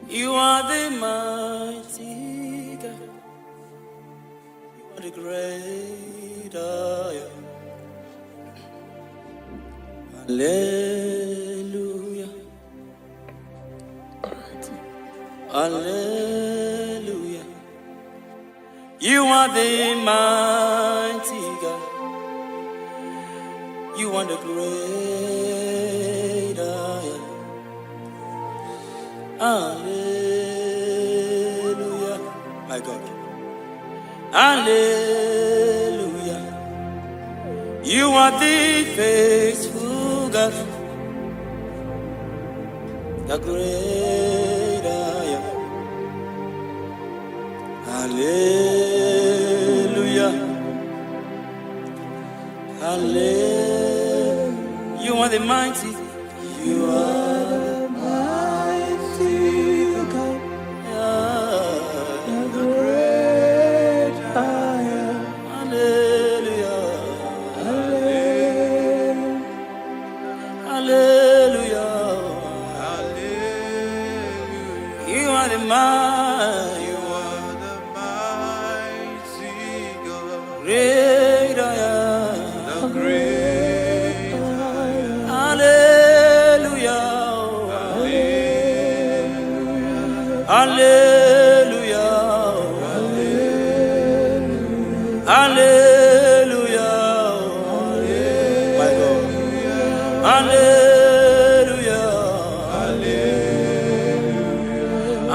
You are the mighty God. You are the great I am. Hallelujah. Hallelujah. You are the mighty God. You are the great I am. Hallelujah. My God. Hallelujah. You are the faithful God. The great I am. Hallelujah. Hallelujah. You are the mighty. You are the mighty God. The great I am. Hallelujah. Hallelujah. Hallelujah. Hallelujah. You are the mighty. You are the mighty God. Great I am. The great I am. Hallelujah. Hallelujah. Hallelujah. Hallelujah. My God. Hallelujah. Hallelujah.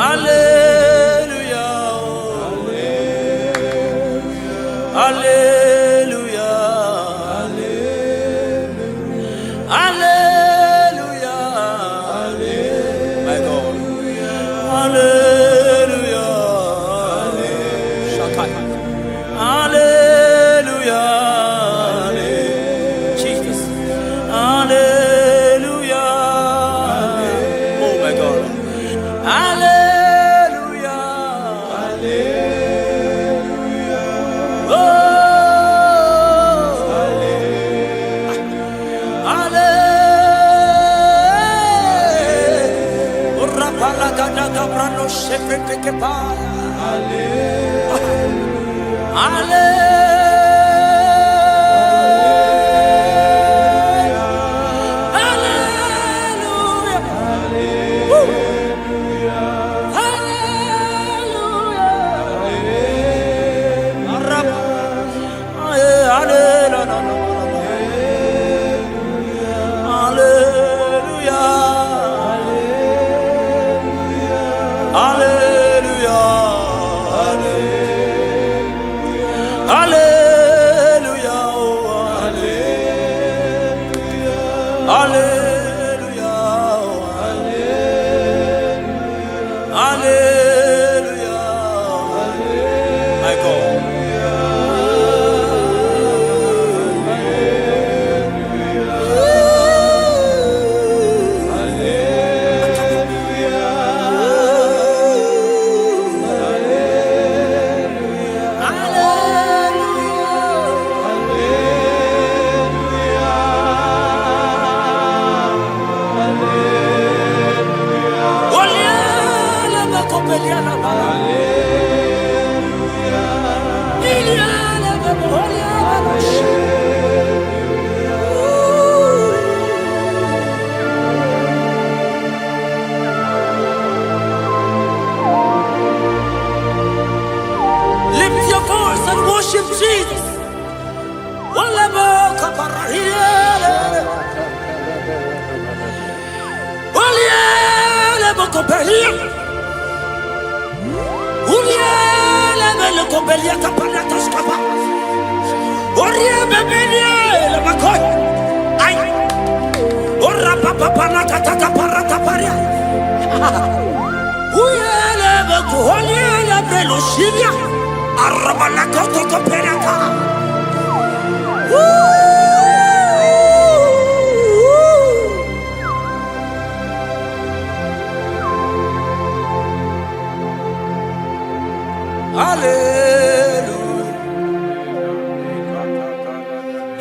Hallelujah. Hallelujah. Hallelujah. My God. Hallelujah. Hallelujah. Jesus. Hallelujah. Oh my God. Hallelujah. Hallelujah. Oh. Lift your voice and worship Jesus. Hallelujah.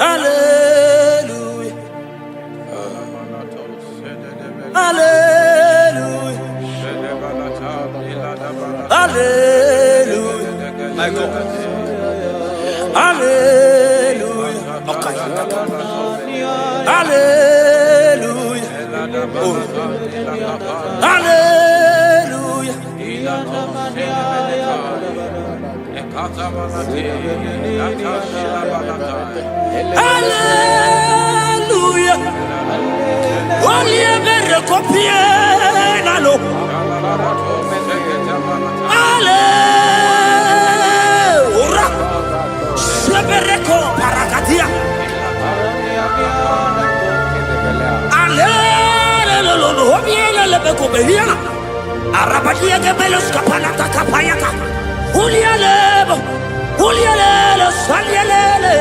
Hallelujah. Hallelujah. Hallelujah. My God. Hallelujah. Okay. Hallelujah. Oh. Hallelujah. Hallelujah. Only a better copy. Hallelujah. Shebereko parakatia. Hallelujah. Obiela lebeko beliana. Arabadia gebelos kapalata kapayaka. Ulialebo. Ulialelo salialele.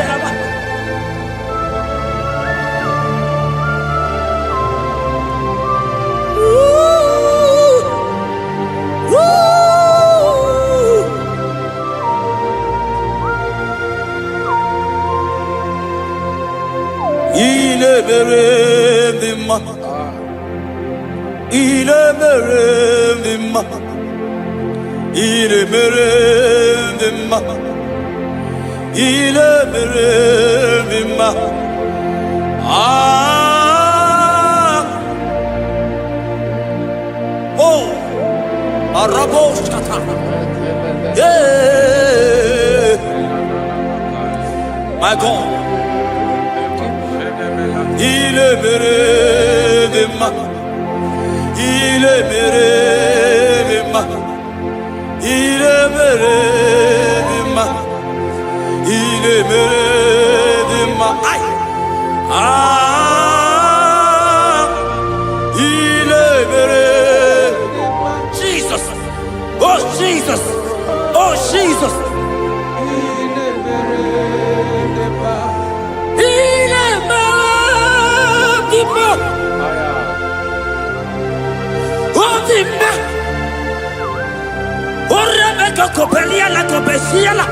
Oh, Arabos kata. Yeah, my God. Il est merveilleux, il est merveilleux, il est merveilleux, il est merveilleux. Ah, il est merveilleux. Jesus, oh Jesus, oh Jesus. Copelia la copecia la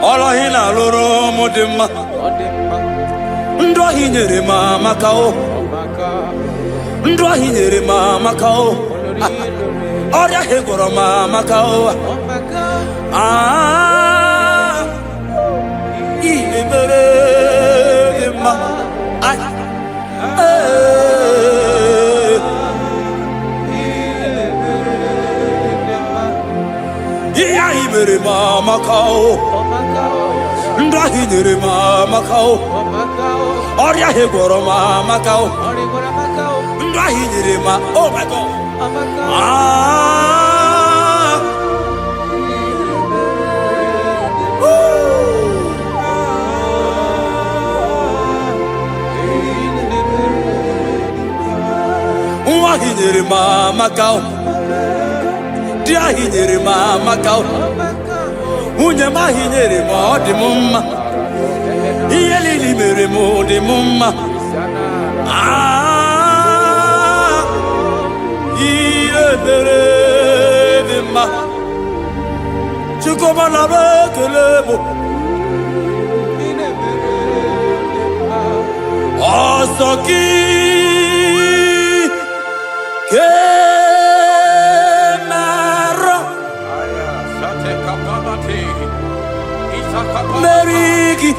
Ola hina loro modema Ndo hinyere mama kao Ndo hinyere mama kao Oria hegoro mama kao Ah Ilebere ma Ay Ibere mama kao Ndahidere mama kao Oria hegoro mama kao Ndahidere ma Oh my God Ah Ndahidere mama kao Ndahidere mama kao Unye mahinyere mo di mumma Iyeli mere mo di mumma Ah Iye bere di ma Chukoma la bekelebo Osoki Merigi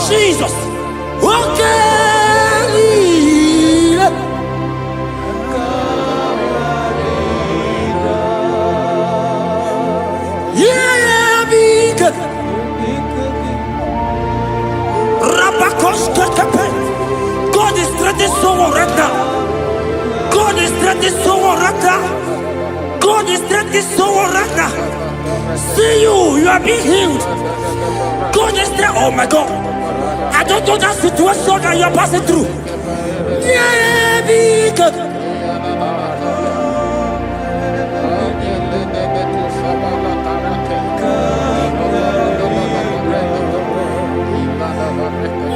Jesus, God is threatening someone right now. God is threatening someone right now. God is taking someone right now. See you are being healed. God is there. Oh my God. I don't know that situation that you are passing through. Yeah, be good.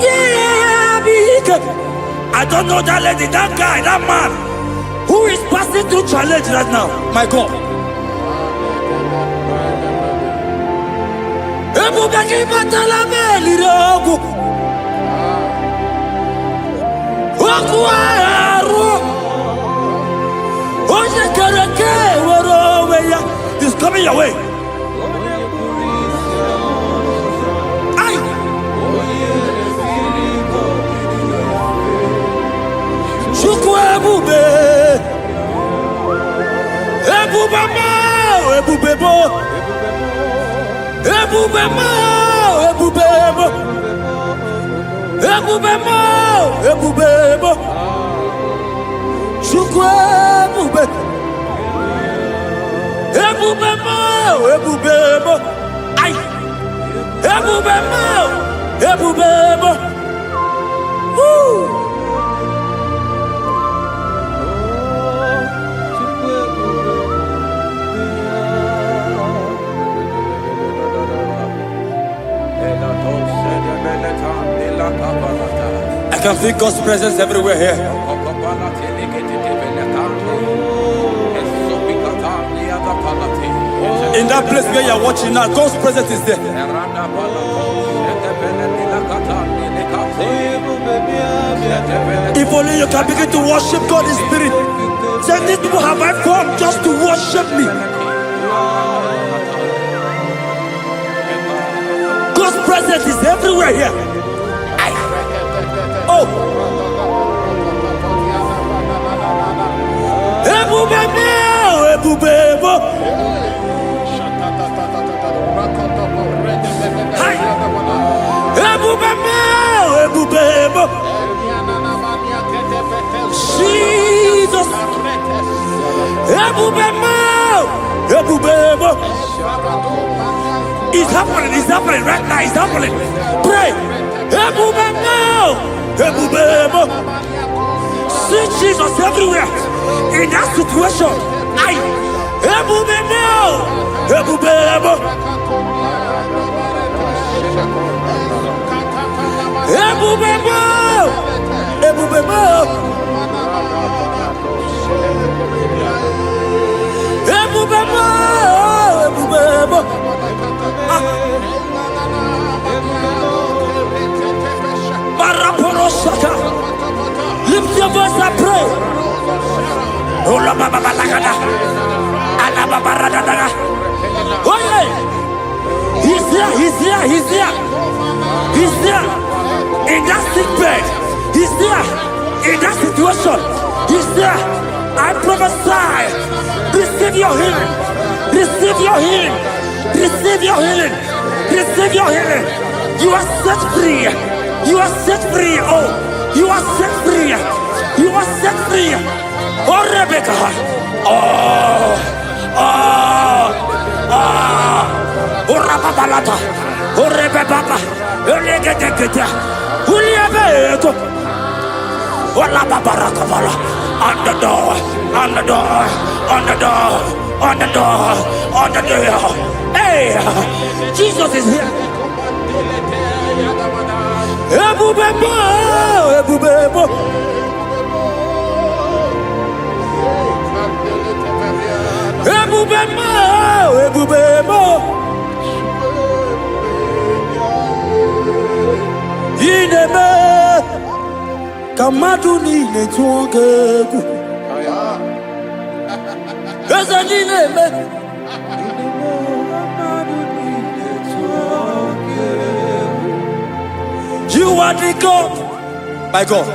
Yeah, be good. I don't know that lady, that guy, that man who is passing through challenge right now. My God. He's coming your way. I can feel God's presence everywhere here. In that place where you are watching now, God's presence is there. If only you can begin to worship God in spirit. Say, these people have I come just to worship me. God's presence is everywhere here. Oh. Jesus. It's happening right now, it's happening. Pray. See Jesus everywhere in that situation. Lift your voice and pray. Oh yeah. He's there. He's there. In that sick bed. He's there. In that situation. He's there. I prophesy. Receive your healing. Receive your healing. Receive your healing. Receive your healing. You are set free. You are set free. Oh, you are set free. You are set free. Oh, Rebecca. Oh, Rababalata. Oh, Rebecca. Uliabeto. Oh, La Babarakabala. On the door. On the door. On the door. On the door. On the door. Hey, Jesus is here. Ebubebo. Ineme kamadu ni netuongegu. Ezenineme. You are the God, my God.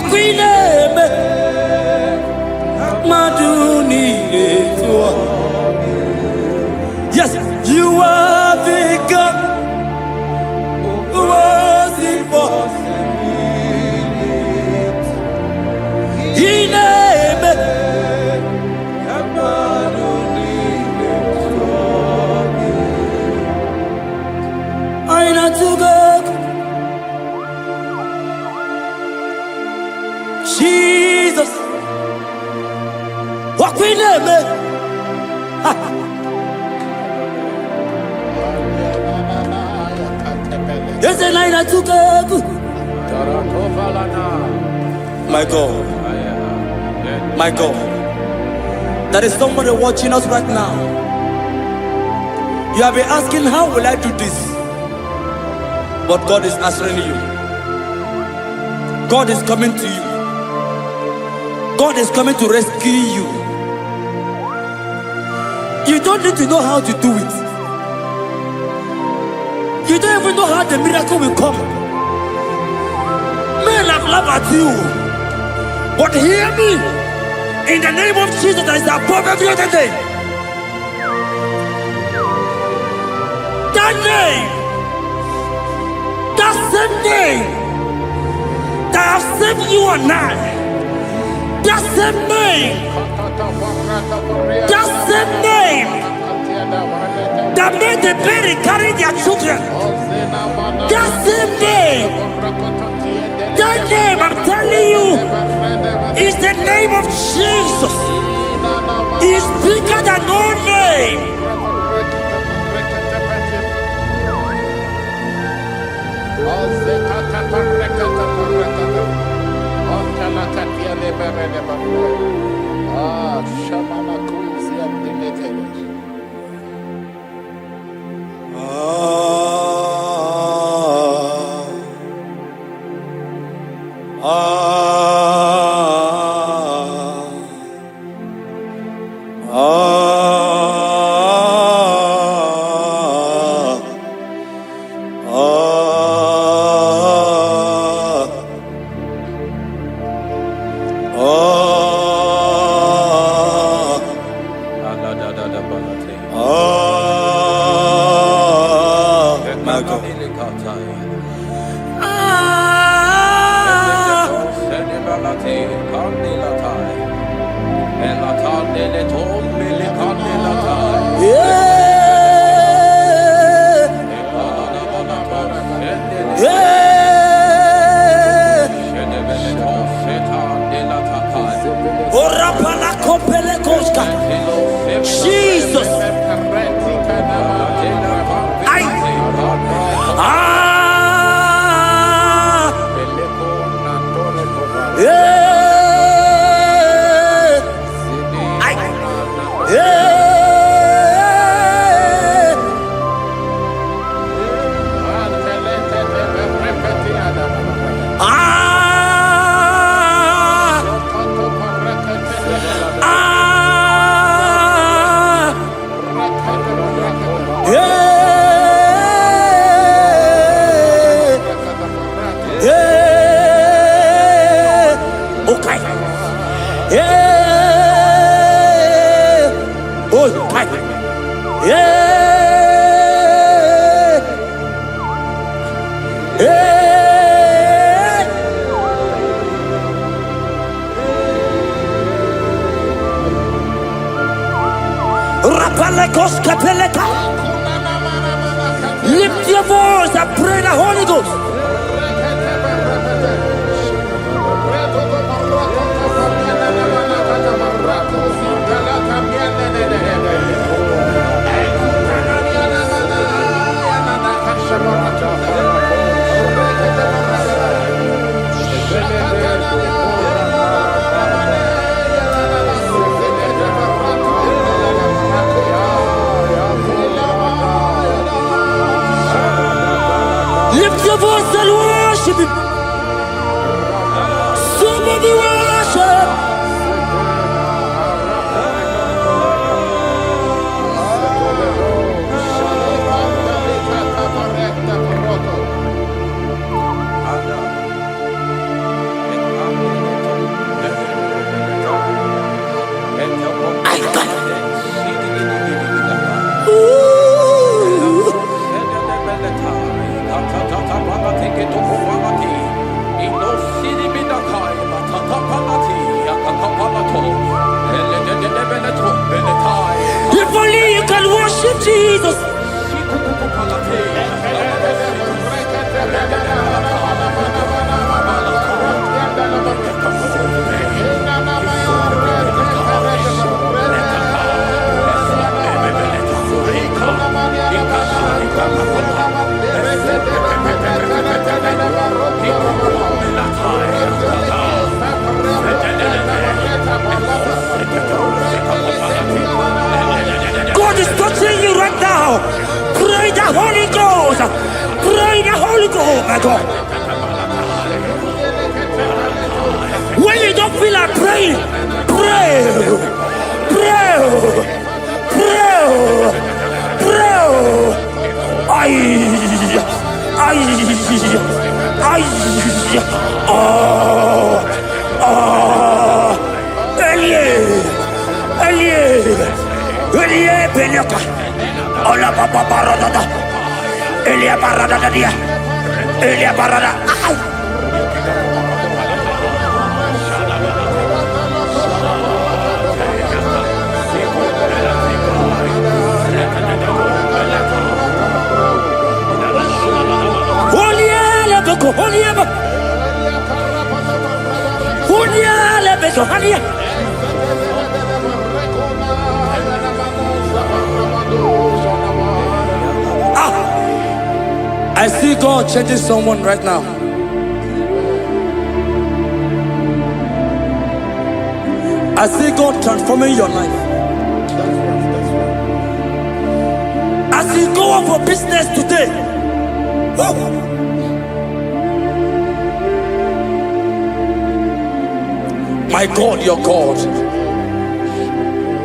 Wakwineme Maduni. Yes, you are the God who was impossible. Ineme Aina to God. Jesus, Wakwineme. Yes, and I to God. My God, my God, there is somebody watching us right now. You have been asking, how will I do this? But God is answering you. God is coming to you. God is coming to rescue you. You don't need to know how to do it. You don't even know how the miracle will come. Men have laughed at you. But hear me. In the name of Jesus that is above every other name. That name. That same name. That have saved you and I. That same name. That same name. That made the baby carry their children. That same name. That name, I'm telling you, is the name of Jesus. He is bigger than all name. Jesus. Lift your voice and pray the Holy Ghost. Lift your voice and worship Him. Somebody worship. and worship Jesus. God is touching you right now. Pray the Holy Ghost. Pray the Holy Ghost, my God. When you don't feel like praying, pray. Pray. Pray. Pray. Ay. Elie Belioka. Ola Papa Barada. Elia Barada dia. Elia Barada. I see God changing someone right now. I see God transforming your life. As you go up for business today, my God, your God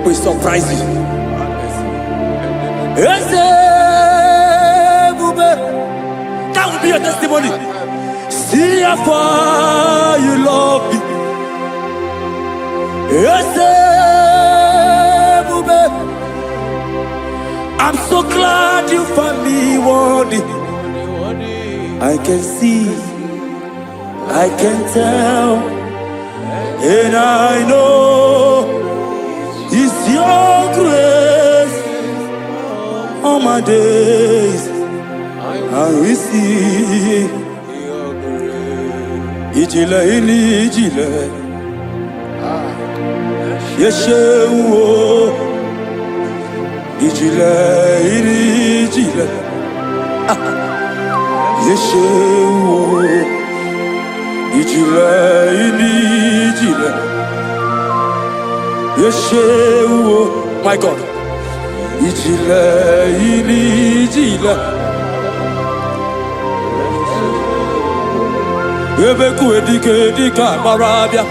will surprise you. That will be your testimony. See how far you love me. I'm so glad you found me worthy. I can see, I can tell, and I know it's your grace all my days. I will see Ijile ili Ijile Yeshewo Ijile ili Ijile Yeshewo Ijile ili Ijile Yeshewo. My God. Ijile ili Ijile Ebeku edike dika marabia.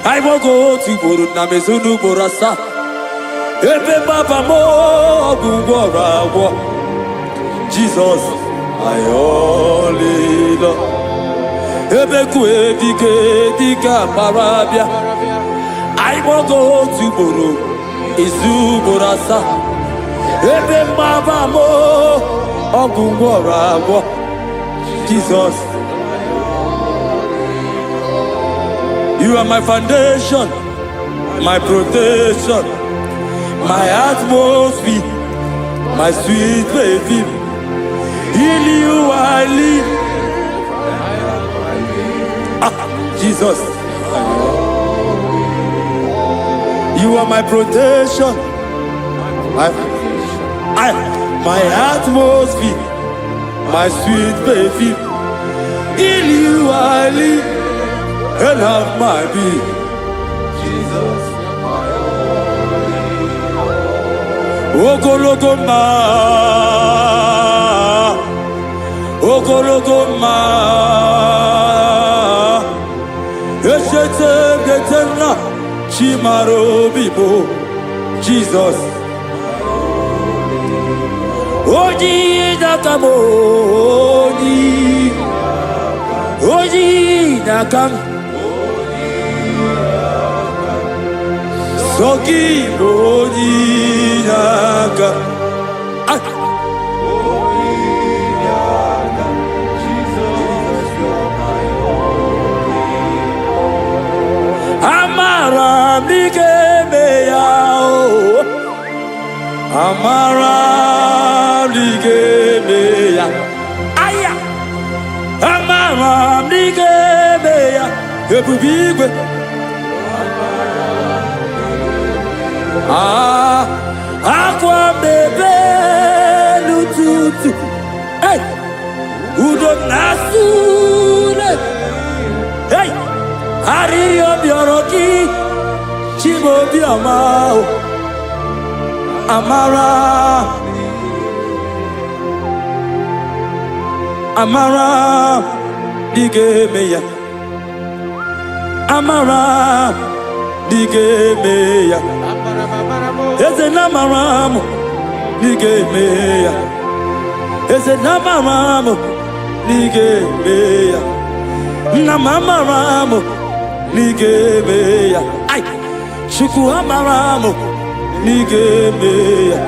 I will go to Guru Namezunu Borasa. Ebe Baba mo Gungora. Jesus, I only love. Ebeku edike dika marabia. I will go to Guru Izu Borasa. Ebe Baba mo Gungora. Jesus. You are my foundation, my protection, my atmosphere, my sweet baby. In you I live. Jesus. You are my protection, my atmosphere, my sweet baby. In you I live. And have my being. Jesus, my only. Ogologoma, Ogologoma, Eshete Getena, Chimaro Bibo, Jesus. Oji Nakamo, Oji Nakam. Soki Onyaka. Jesus, you're my only. Amara Mike Meyao. Amara n'ike eme ya ebube igwe akwa bebe n'ụtụtụ udo na-asụle arịrị obiọrọ gị Chimaobi ọma amara dị ga-eme ya amara dị ga-eme ya eze na amara m dị ga-eme ya eze na amara m dị ga-eme ya nna m amara m dị ga-eme ya Chukwu amara m dị ga-eme ya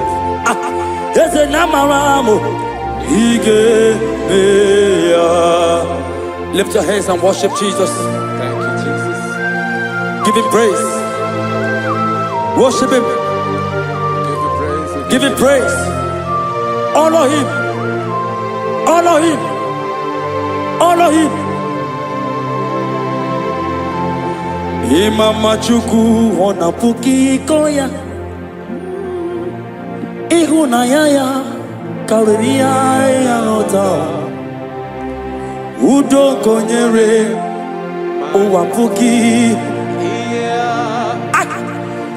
eze na amara m dị ga-eme ya. Lift your hands and worship Jesus. Thank you, Jesus. Give him praise. Worship him. Give you praise. Give him praise. Honor him. Honor him. Honor him. Imama Chukwu ona puki koya. Ihunanya ya kariria ya nota. Udo konyere uwa puki.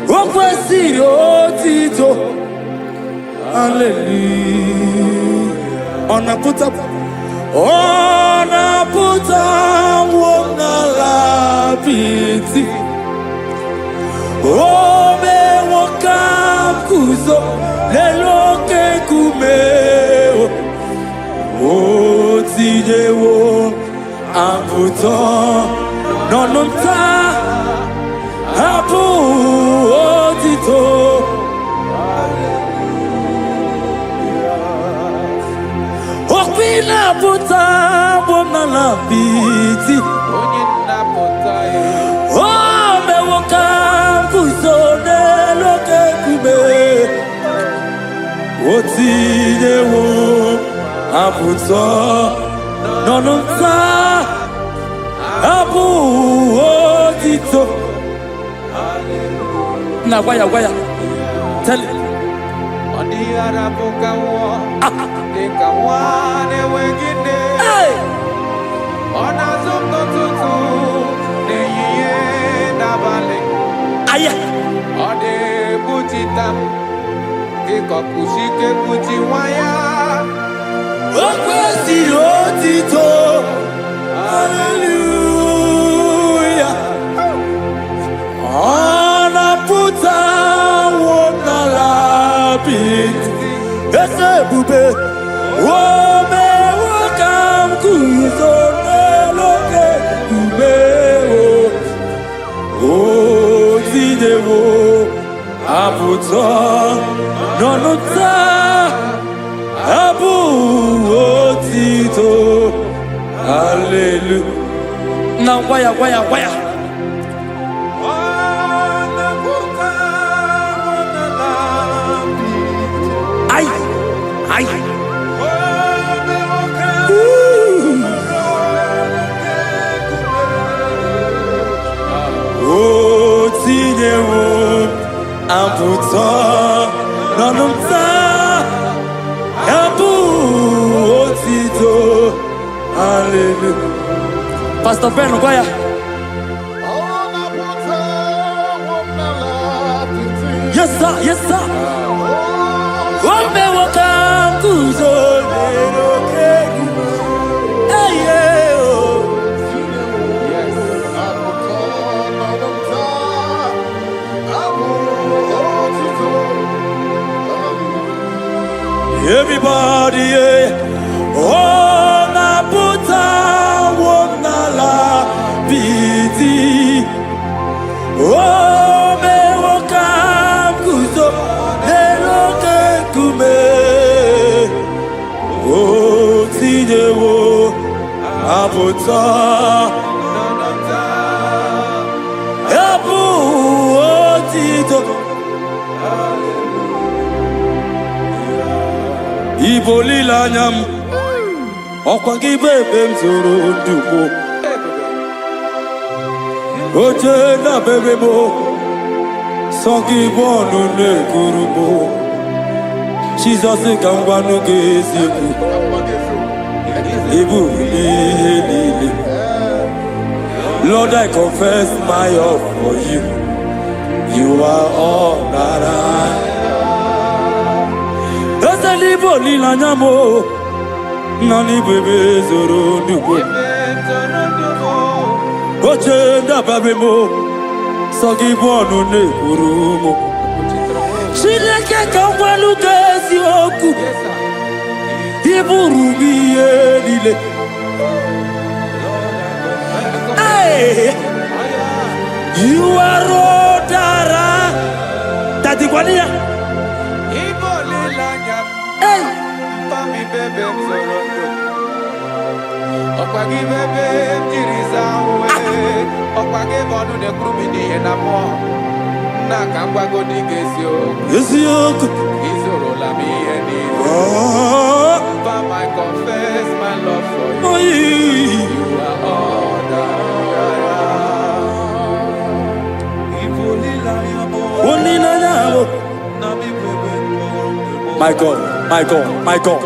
Okwesiri otito. Hallelujah. Onaputa wonala biti. Ome wokam kuzo leloke kumeo. Otijewo amputo nonumta apu otito. Okpina puta wonala biti. Ome wokam kuzo leloke kumeo. Otijewo aputo nonumta apu otito. Na waya tell it. Hey. Aya. Okwesiri otito. Hallelujah. Onaputa wonala biti. Ese bube. Ome wakam kuzo neloke kumeo. Otidewo aputo nonuta abu otito. Hallelujah. Now waya. Ay. Otidewo amputo nonumta abu otito. Hallelujah. Pastor Ben Ogoya. Yes sir. Ome wakam kuzo leloke kumeo. Hey. Everybody, onaputa wonala biti. Ome wakam kuzo leloke kume. Otijewo aputa apu otito. Ibolila nyam okwa gị bụ ebe m zoro nduko. Cheta baby mo, songi bonu ne kurumo. Jesus kangwanu kesiku, ibu lili. Lord, I confess my love for you. You are all that I. Eselibo lilanyamo, nani bebe zoro nubo. Cheta baby mo, songi bonu ne kurumo. Chineke kangwanu kesiku, ibu lili. You are Rodara. Tati Guania. Hey. Pami bebe mzorondo. Okwagi bebe mjirizawe. Okwagi bonu ne krumini enamo. Nakangwa godi gesio. Gesio. Izoro la mi eni. Pam, I confess my love for you. You are all that my God, my God, my God.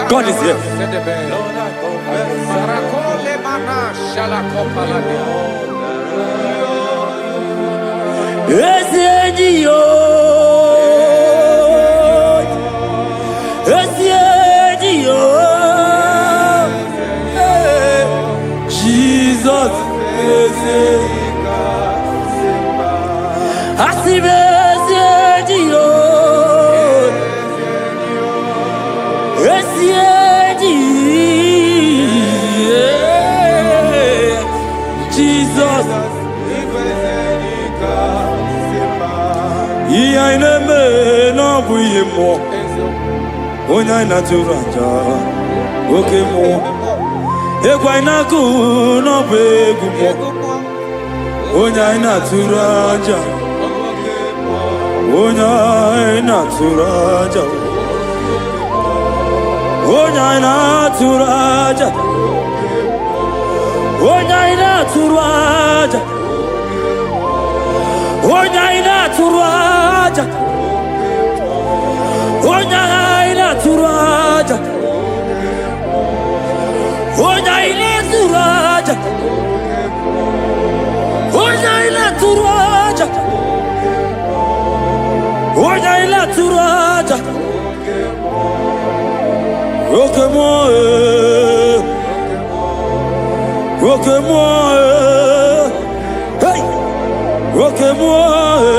God is here. Jesus, Egwainaku no begumo, Onyaina turaja, Onyaina turaja, Onyaina turaja, Onyaina turaja, Onyaina turaja, Onyaina turaja. Onyaina turaja, Onyaina turaja, Onyaina turaja. Rokemoe, rokemoe, hey, rokemoe,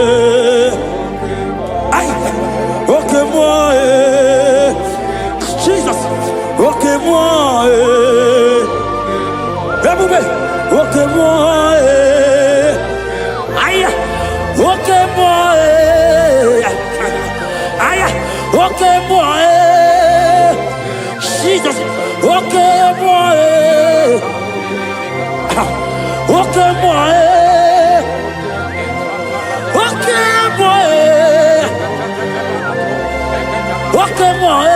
ay, rokemoe, Jesus, rokemoe. Okay, boy. Aya. Okay, boy. Aya. Okay, boy. Jesus. Okay, boy. Okay, boy. Okay, boy. Okay, boy.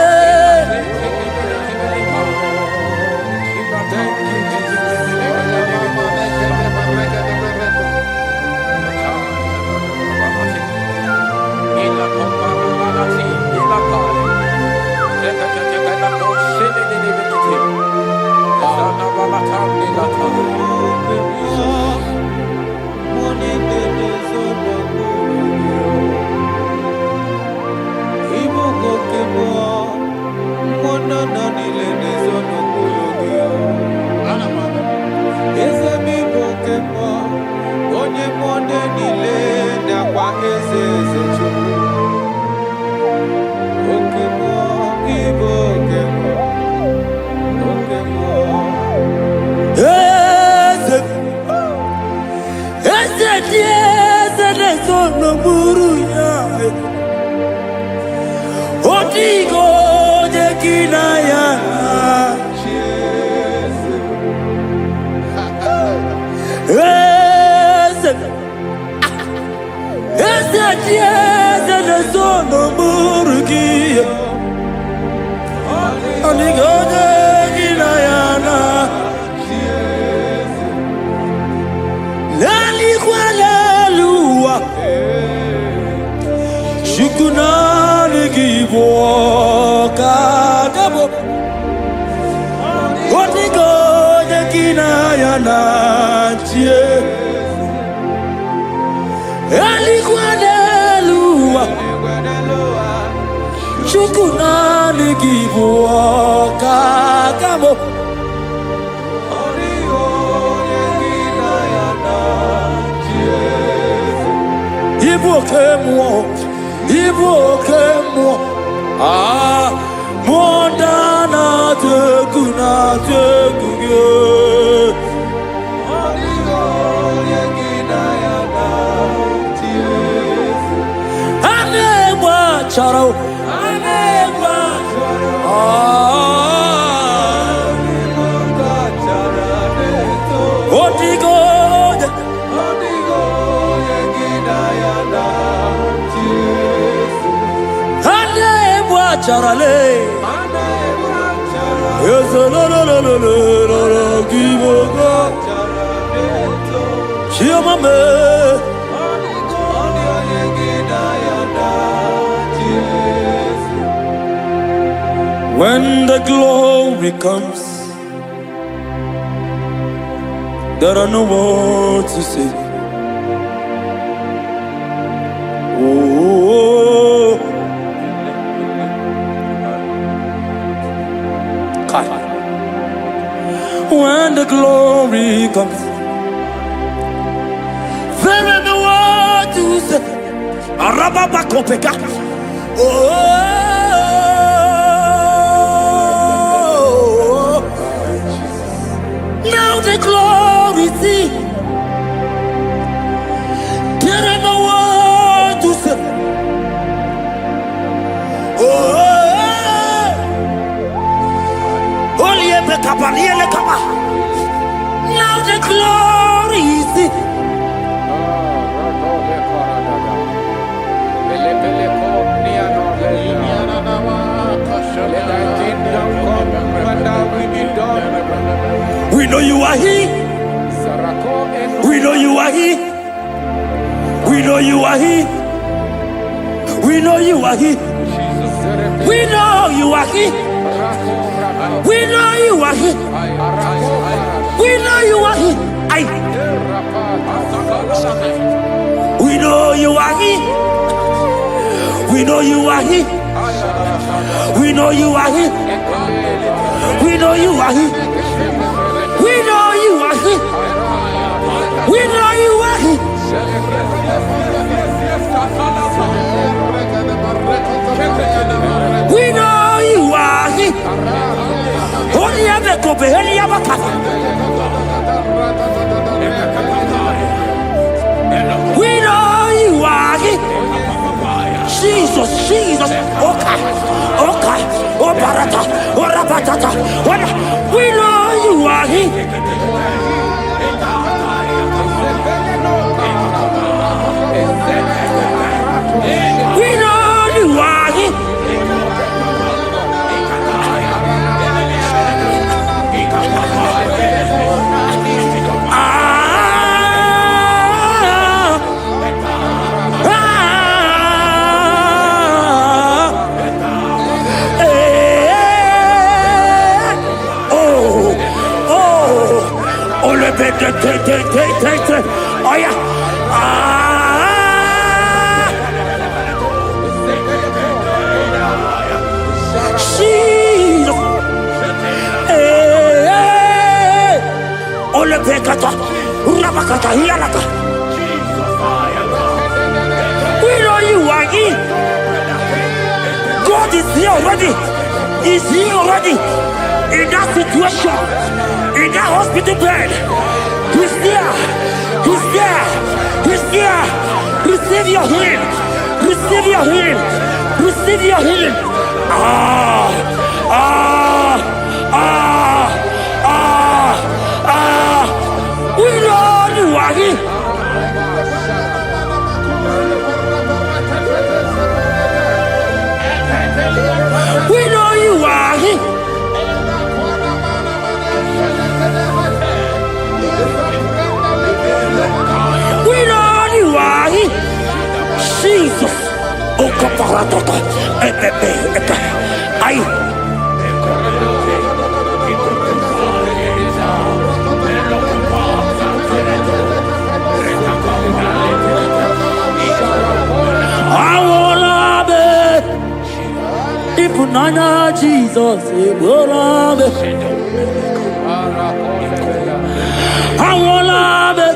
When the glory comes, there are no words to say. Oh, when the glory comes, there are no words to say. Now the glory see, there are no words to say. Now the glory see. We know you are He. We know you are He. We know you are He. We know you are He. We know you are He. We know you are He. We know you are He. We know you are He. We know you are He. We know you are He. We know you are He. We know you are He. We know you are He. We know you are He. Only ever go be only ever pass. We know you are He. Jesus, Jesus, okay, okay, oh barata, oh rabatata, we know you are He. We know you are He. Oh yeah. Jesus. Ole pekata. Rabakata hialaka. We know you are He. God is here already. He's here already. In that situation, in that hospital bed, He's there. He's there. He's there. Receive your healing. Receive your healing. Receive your healing. We know you are He. We know you are He. We know you are He. Jesus. Oh, kaparatata. Ay. Ipunana Jesus, Iborabe. Awolabe.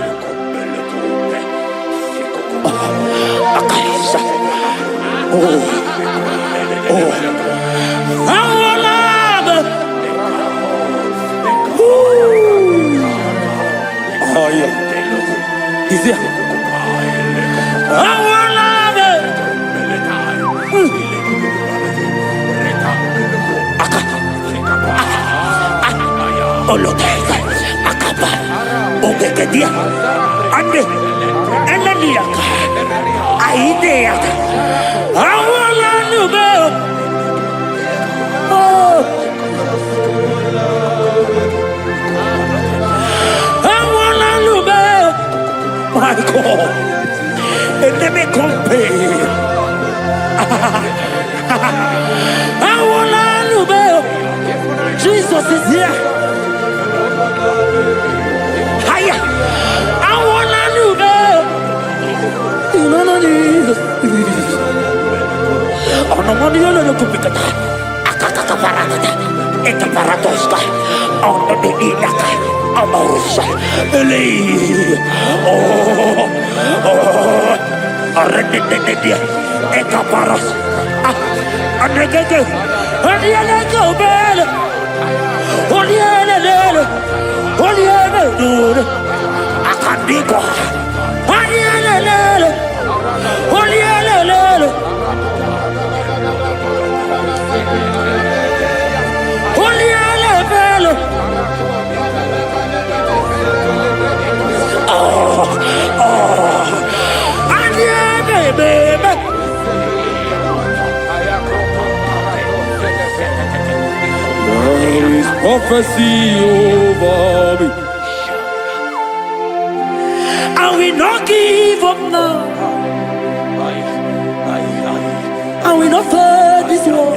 Akaisa. Oh. Awolabe. Oh yeah. Is it? Awolabe. Oloteka, akaba, ogekedia, ande, enaniaka, aideaka, awala nube, oh, awala nube, my God, enemy compare, awala nube, Jesus is here. Hiya! I wanna know that. No, Jesus. Oh, no, money, no, no, kupita. Akaka parata. Eka paratoska. Oh, no, the inaka. Amorsa. Eli. Arende. Eka paras. Anegege. Anegege bele. Oliele. Oliele. Akandiko. Oliele. Oliele. Oliele. Oliele, baby. There is prophecy over me. And we not give up now. And we not fear this war.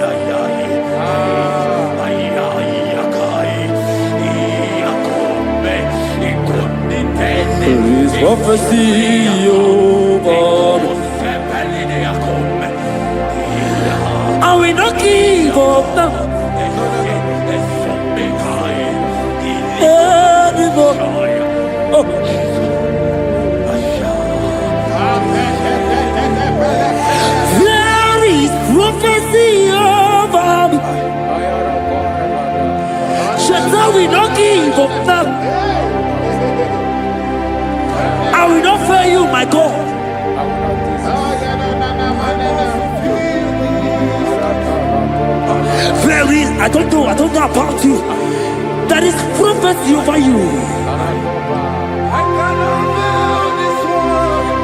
There is prophecy over me. And we not give up now. Oh. There is prophecy over me. Cheta, we don't give up now. I will not fail you, my God. There is, I don't know about you. There is prophecy over you.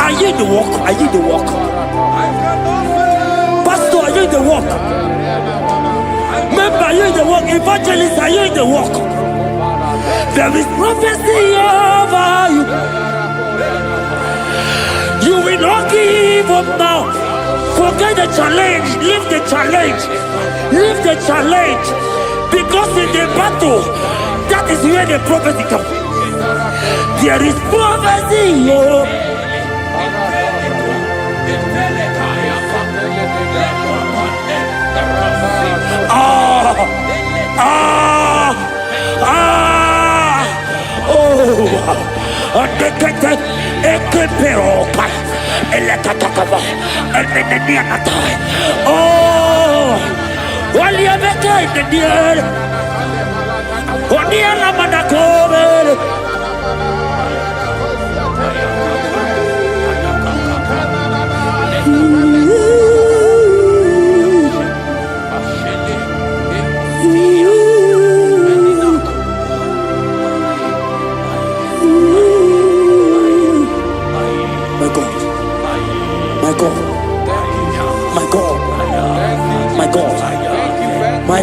Are you in the walk? Are you in the walk? Pastor, are you in the walk? Member, are you in the walk? Evangelist, are you in the walk? There is prophecy over you. You will not give up now. Forget the challenge. Leave the challenge. Leave the challenge. Because in the battle, that is where the prophecy comes. There is prophecy.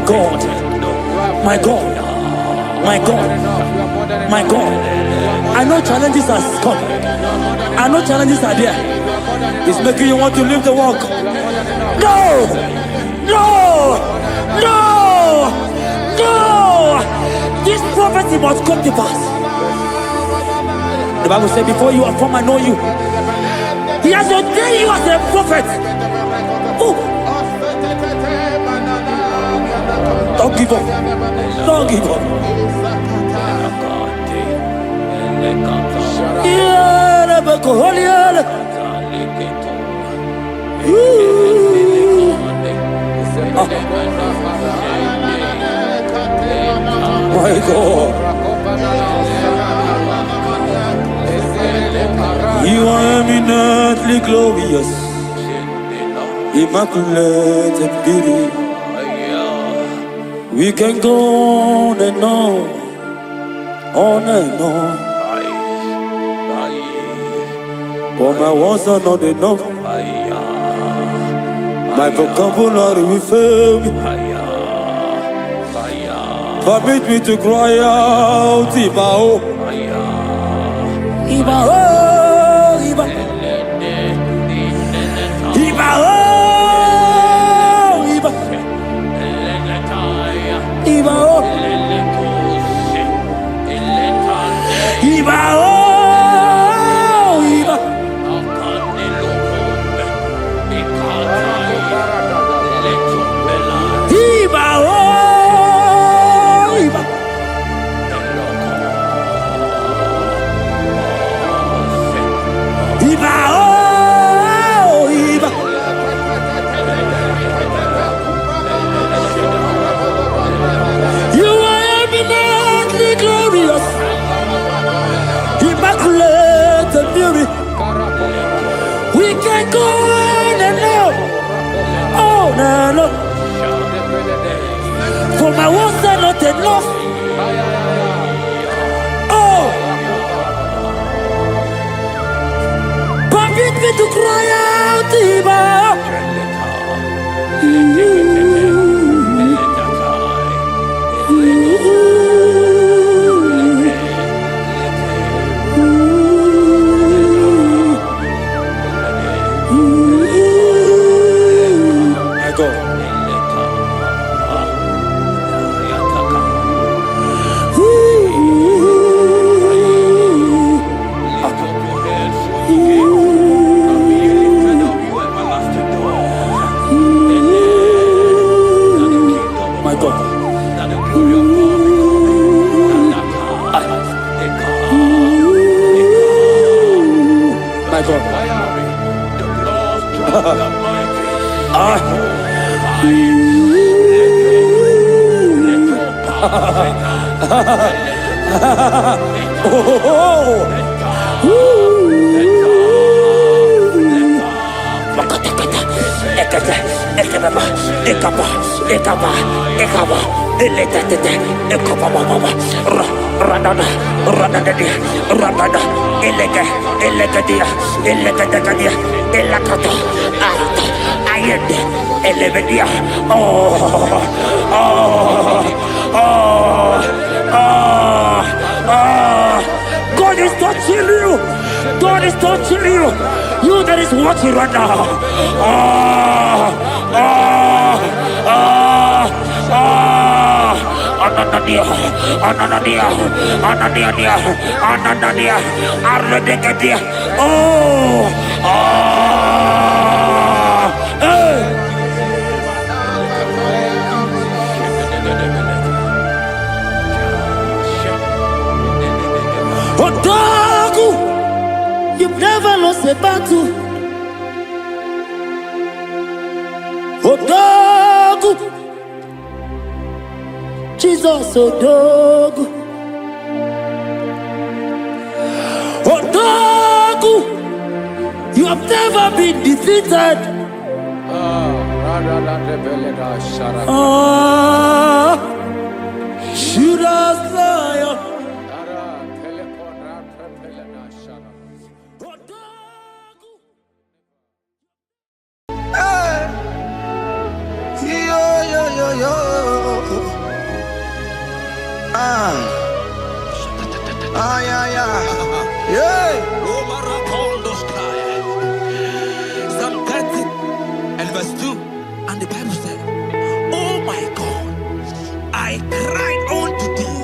God, my God, my God, my God. I know challenges are come. I know challenges are there. It's making you want to leave the walk. No! No! No! No! This prophecy must come to pass. The Bible said, before you are formed, I know you. He has ordained you as a prophet. Oh. Don't give up. Don't give up. My God. You are eminently glorious, immaculate and beauty. We can go on and on and on. But my words are not enough. My vocabulary will fail me. Permit me to cry out, Ibao. Ibao, Ibao. Ibao, Ibao. Ibao, Ibao. You are eminently glorious, immaculate and beauty. We can go on and on. For my words are not enough. Oh, permit me to cry out, Ibao. My God. God is touching you. God is touching you. You that is watching right now. You've never lost a battle. Odogu, Jesus Odogu, Odogu, you have never been defeated. Judas Lion. Yo, yo, yo, yo. Psalm 30 and verse 2, and the Bible said, "Oh my God, I cried unto thee,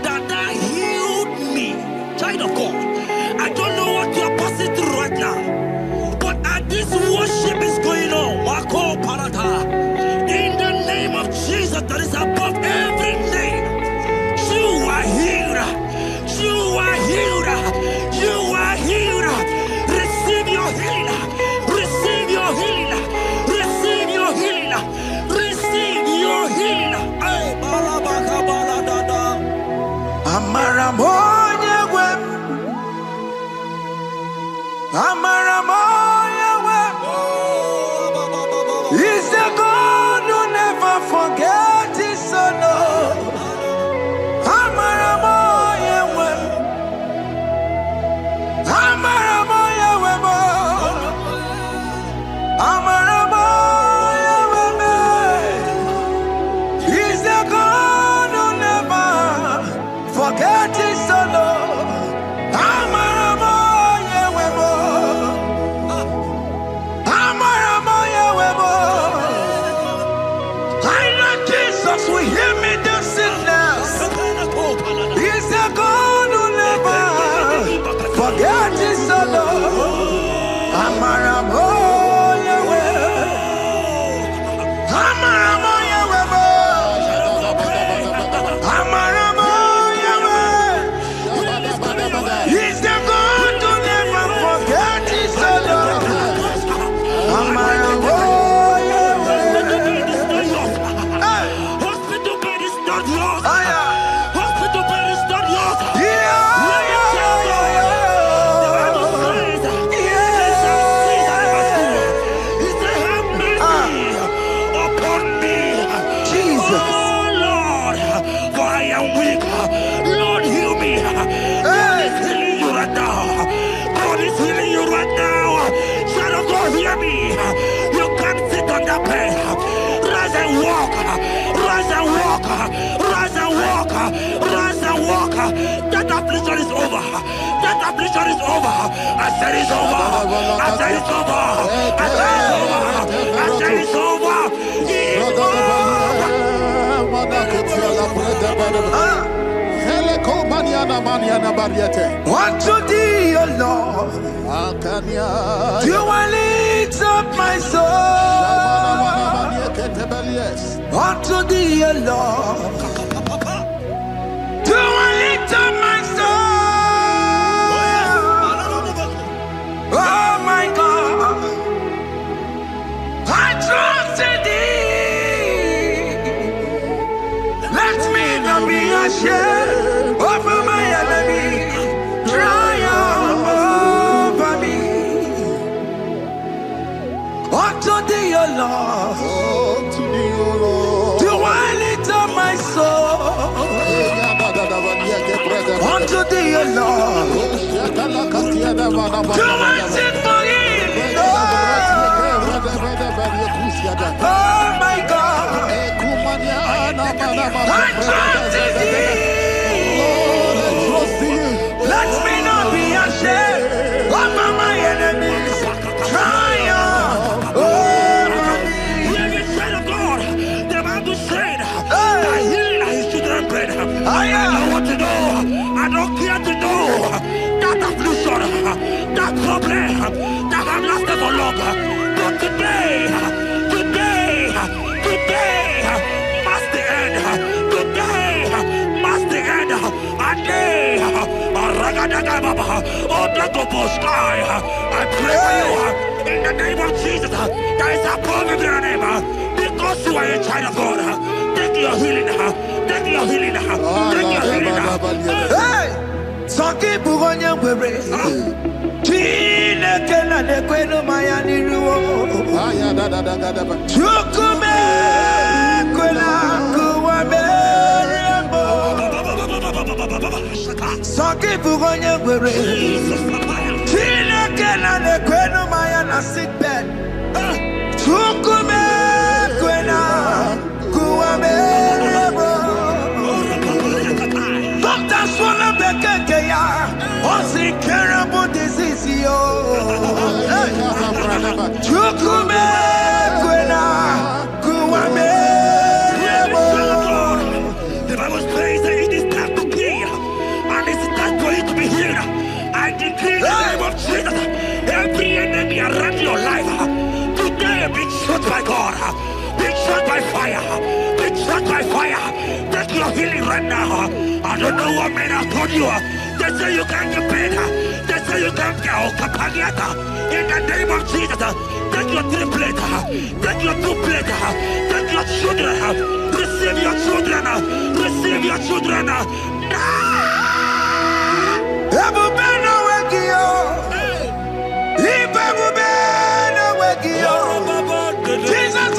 that thou healed me." Child of God, I don't know what you are passing through right now, but as this worship is going on, Wako Parata, in the name of Jesus that is above every name, you are healed. You are healed. You are healed. Receive your healing. Receive your healing. Receive your healing. Receive your healing. Amaramoya wem. Amaramoya wem. He's the God who never forgets his son. Amaramoya wem. Amaramoya wem. Amaramoya wem. He's the God who never forgets his son. Amaramoya wem. Amaramoya wem. I know Jesus will hear me the sickness. He's the God who never forgets his son. Amaramoya wem. Amaramoya wem. Amaramoya wem. He's the God who never forgets his son. Amaramoya wem. Hey. Hospital bed is not yours. Aya. Hospital bed is not yours. Yeah, Let me tell you, the Bible says, He said, "Have mercy upon me, Jesus. oh Lord, for I am weak. Lord, heal me." God is healing you right now. God is healing you right now. Child of God, hear me. You can't sit on that bed. Rise and walk. Rise and walk. Rise and walk. Rise and walk. That affliction is over. That affliction is over. I said it's over. I said it's over. I said it's over. I said it's over. It's Unto thee, O Lord, do I lift up my soul. Unto thee, O Lord, do I lift up my soul. Oh my God, I trust in thee. Let me not be ashamed over my enemy. Triumph over me. Unto thee, O Lord, do I lift up my soul. Unto thee, O Lord, do I sing for him. Oh my God, I trust in thee. Let me not be ashamed over my enemies. Triumph over me. Hear me, child of God. The Bible said that healing is children's bread. I don't want to know. I don't care to know that affliction, that problem that has lasted for long. But today must the end. Today must the end. A day. I pray for you in the name of Jesus. There is a problem in your name. Because you are a child of God. Take your healing. Take your healing. Take your healing. Hey, Sanki Bugonya Webre. Tina Kena de Queno Mayani Ruo. Chukume Quena Kuame. Sanki Bugonya Webre. Tina Kena de Queno Mayana sick bed. Chukume Quena Kuame. around your life, today be shot by God, be shot by fire, be shot by fire. Take your healing right now. I don't know what men have told you. They say you can't get paid. They say you can't get Okapagiata. In the name of Jesus, take your triplet, take your two-plate, take your children, receive your children, receive your children. Jesus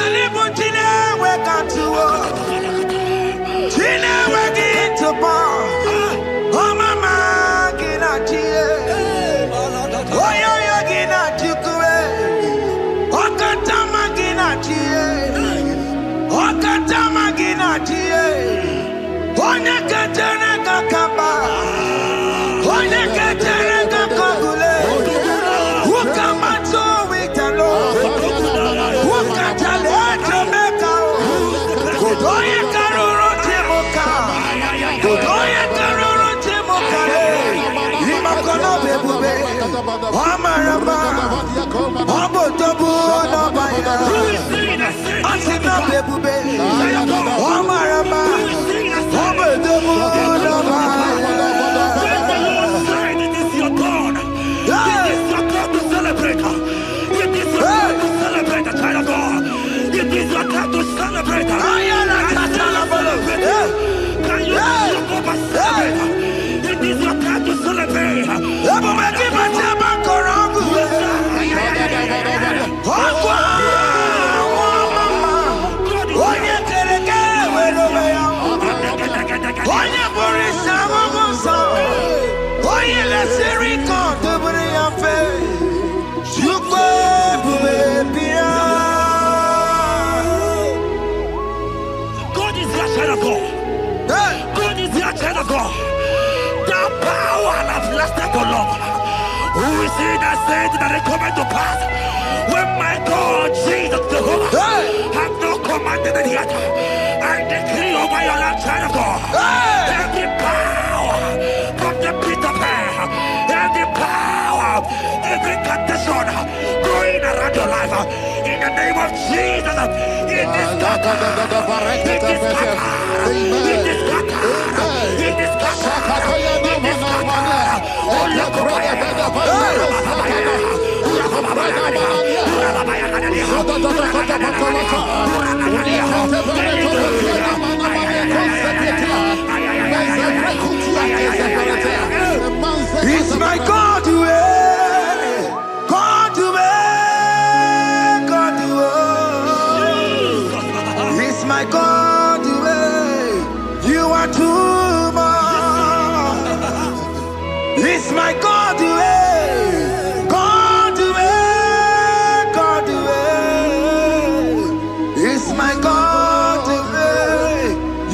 who is he that said that it coming to pass? When my God, Jesus Jehovah, have not commanded it yet, I decree over your life, child of God, every power from the pit of hell, every power, every condition going around your life, in the name of Jesus, it is scattered, it is scattered, it is scattered, it is scattered, it is scattered. Oh, look it's my God to God to God to it's my God to you are too much. It's my God to God to God to it's my God to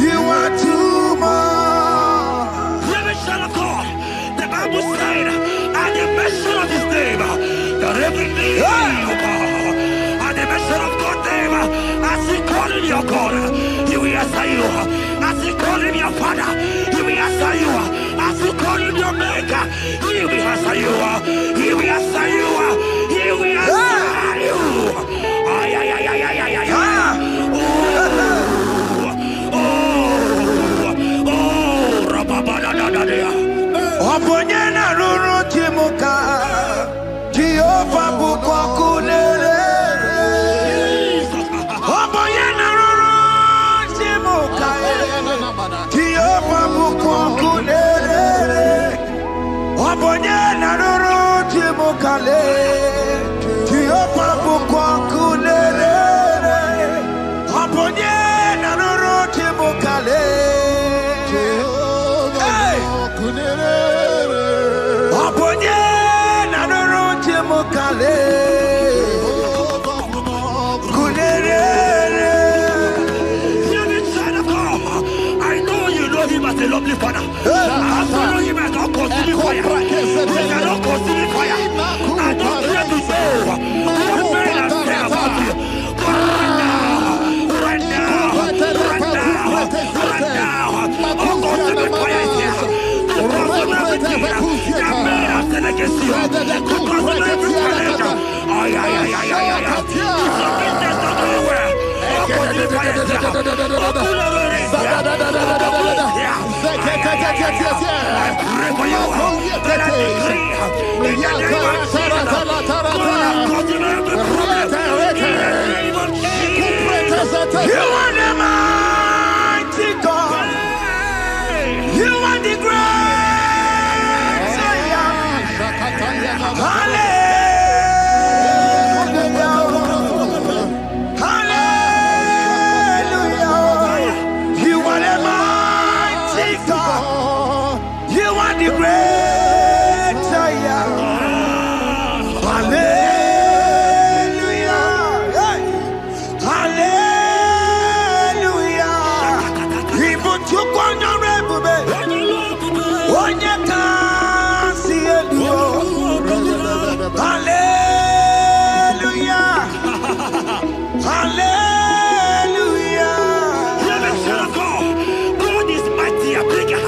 you are too much. Living son of God, the Bible said, at the mention of his name, that every knee will bow. At the mention of God's name, as he call him your God, he will answer you. As he call him your Father, he will answer you. As you call him your maker, he will answer you. He will answer you. He will answer you. Ay, ay, ay, ay, ay, ay, ay, ay. Oh, rababadadadadea. Oponyena ruru chimuka, Jehovah bukwa kunere. Oponyena ruru chimuka, Jehovah bukwa kunere. Oponyena ruru chimuka le, Jehovah bukwa kunere. Oponyena ruru chimuka le. I know you know him as a lovely father. I follow him as a consuming fire. He cannot consume fire. I don't care to say what men have said about you. But right now, oh, consuming fire is here. To consume everything that men have said against you. To consume every challenge. You are the mighty God. You are the great I am. Hallelujah. Hallelujah. You are the mighty God. You are the great I am. Hallelujah. Hey. Hallelujah. Even to hallelujah. Hallelujah. God is mightier, bigger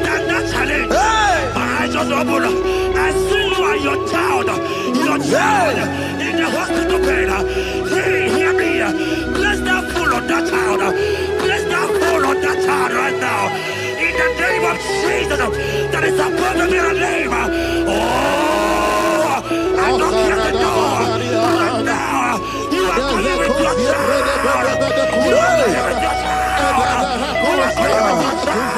than that challenge. I just open up. I see you and your child in the hospital bed. Hear me. Bless that fool on that child. Bless that fool on that child right now. In the name of Jesus, that is supposed to be a name. Oh, I knock at the door right now. You are coming with your child. You are coming with your child. You are coming with your child.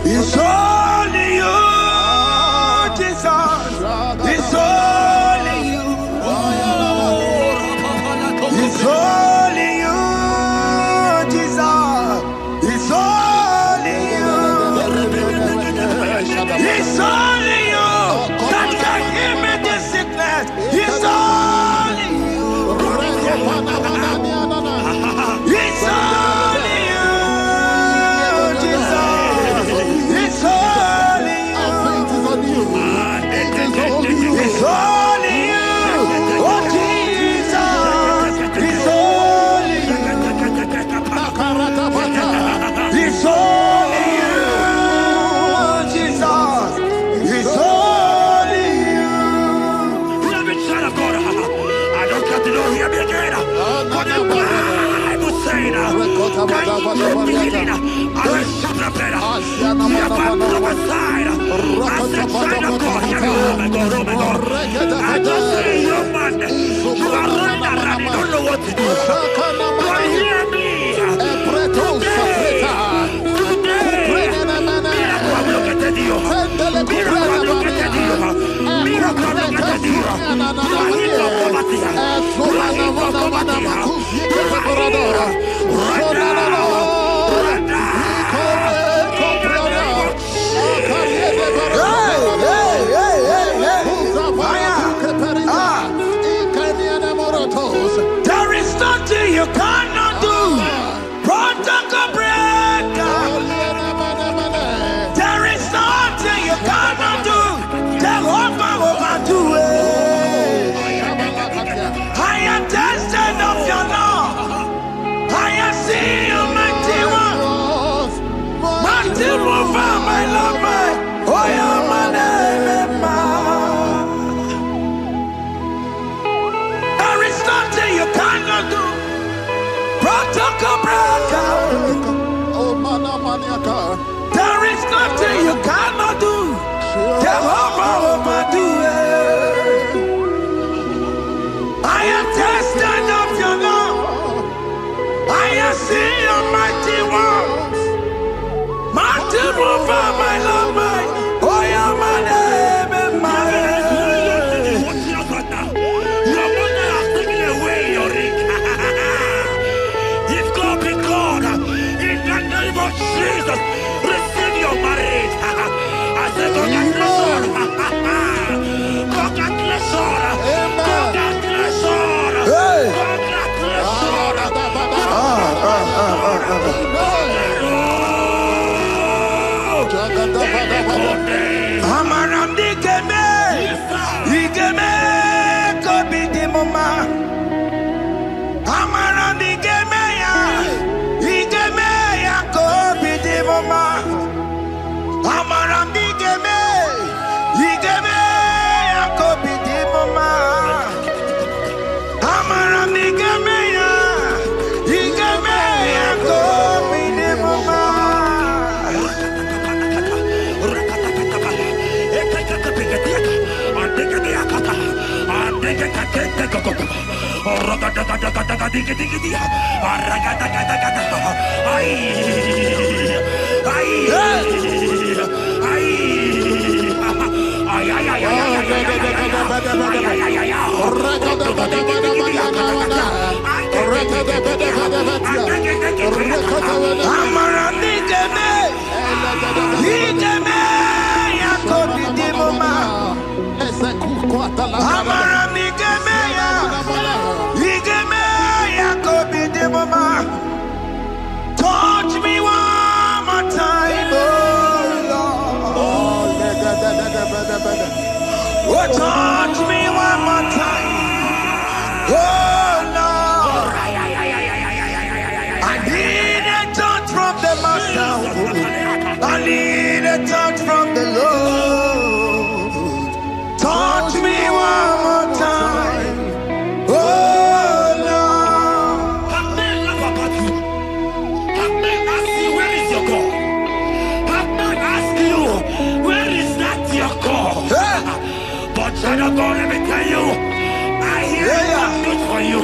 It's only you, Jesus. It's only you. It's only you, Jesus. It's only you. It's only you that can give me this sickness. It's only you. It's only you, Jesus. It's only you. It's only you. Oh, Jesus. It's only you. It's only you, Jesus. It's only you. Child of God, I don't got to know here again. What the Bible saying, I will shut up better. You have prophesied. I said, child of God, hear me. Oh my God, oh my God. I just say, young man, you are running around, you don't know what to do. But hear me. There is nothing you cannot do. Protocol breaker. There is nothing you cannot do. Jehovah overdo it. I am tested of your love. I am seeing you, mighty one. Mighty mover, my love, my. Oh, yeah, my name, there is nothing you cannot do. Protocol breaker. There is nothing you cannot do. Jehovah overdo it. I am tested of your love. I am seeing your mighty ones. Mighty mover, my love, my. Oh, yeah, my name and my. Your mother has taken away your ring. If God be God, in the name of Jesus, receive your marriage. I say congratulations. Congratulations. Congratulations. Hey. Congratulations. Amaram dikeme. Touch me one more time, oh Lord. Oh, touch me one more time, oh Lord. I need a touch from the Master. I need a touch from the Lord. Touch me one more time, oh Lord. Have men laugh about you. Have men ask you, where is your God? Have men ask you, where is that your God? But child of God, let me tell you, I hear a good news for you.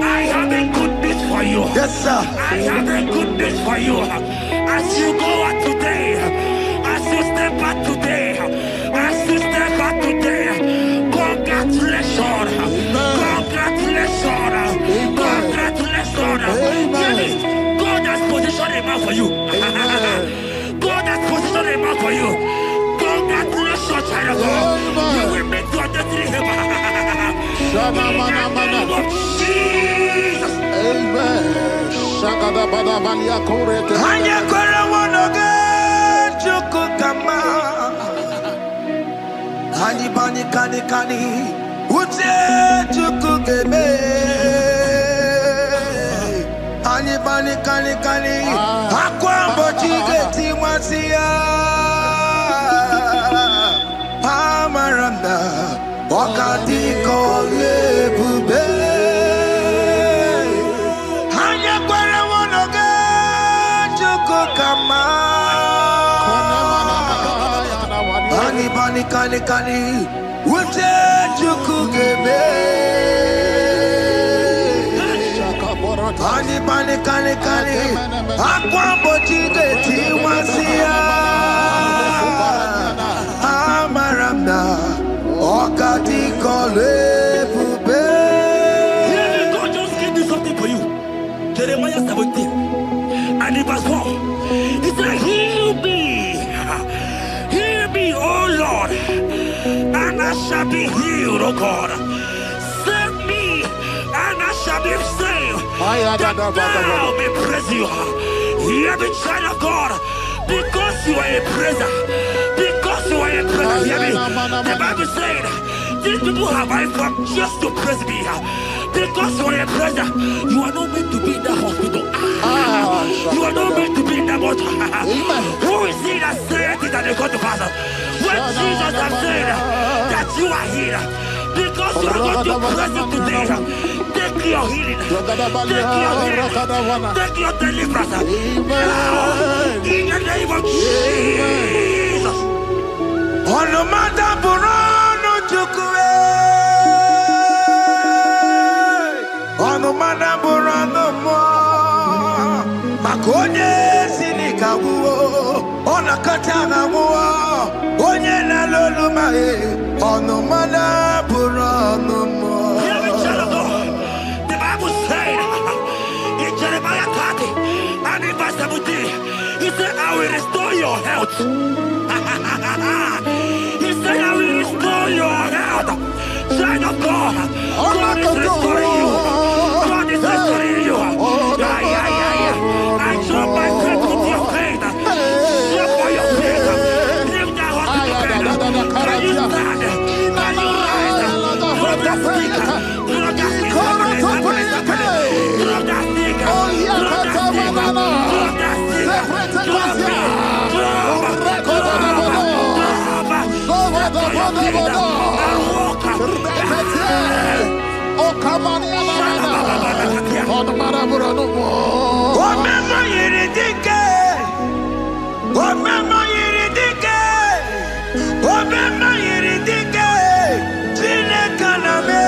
I have a good news for you. Yes, sir. I have a good news for you. As you go out today, as you step out today, as you step out today, congratulations. Congratulations. Congratulations. God has positioned a man for you. God has positioned a man for you. Congratulations, child of God. You will make your destiny helper. In the name of Jesus. Amen. Hanya kora wonoge chukukama. Hani bani kani kani uche chukukeme. Hani bani kani kani akwa mbochige timwasia. Amaranda wakati kole bube. Hanya kora wonoge chukukama. Hani bani kani kani uche chukukeme. Hani bani kani kani akwa mbochige timwasia. Amaranda wakati kole bube. God just gave me something for you. Jeremiah 17 and in verse 4. He said, heal me, oh Lord, and I shall be healed, oh God. Save me, and I shall be saved. That thou may praise you. Hear me, child of God, because you are a praiser. Because you are a praiser, hear me. The Bible said, these people have I come just to praise me. Because you are a praiser, you are not meant to be in that hospital. You are not meant to be in that water. Who is he that said it and they got to pass? When Jesus has said that you are healed, because you are going to praise him today, take your healing, take your deliverance. Now, in the name of Jesus. Onomada burano chukwe. Onomada burano mo. Makonye sinika wuo. Onakatana wuo. Onye na lolu mae. Onomada burano mo. Hear me, child of God. The Bible said in Jeremiah 30 and in verse 17, he said, I will restore your health. He said, I will restore your health. Child of God, God is restoring you. God is restoring you. I drop my faith with your faith. Drop for your faith. Leave that hospital bed. Can you stand? Can you rise? Drop that stick. Drop that stick. Drop that stick. Drop that stick. Drop that stick. Omema yiridike, Chineke na me.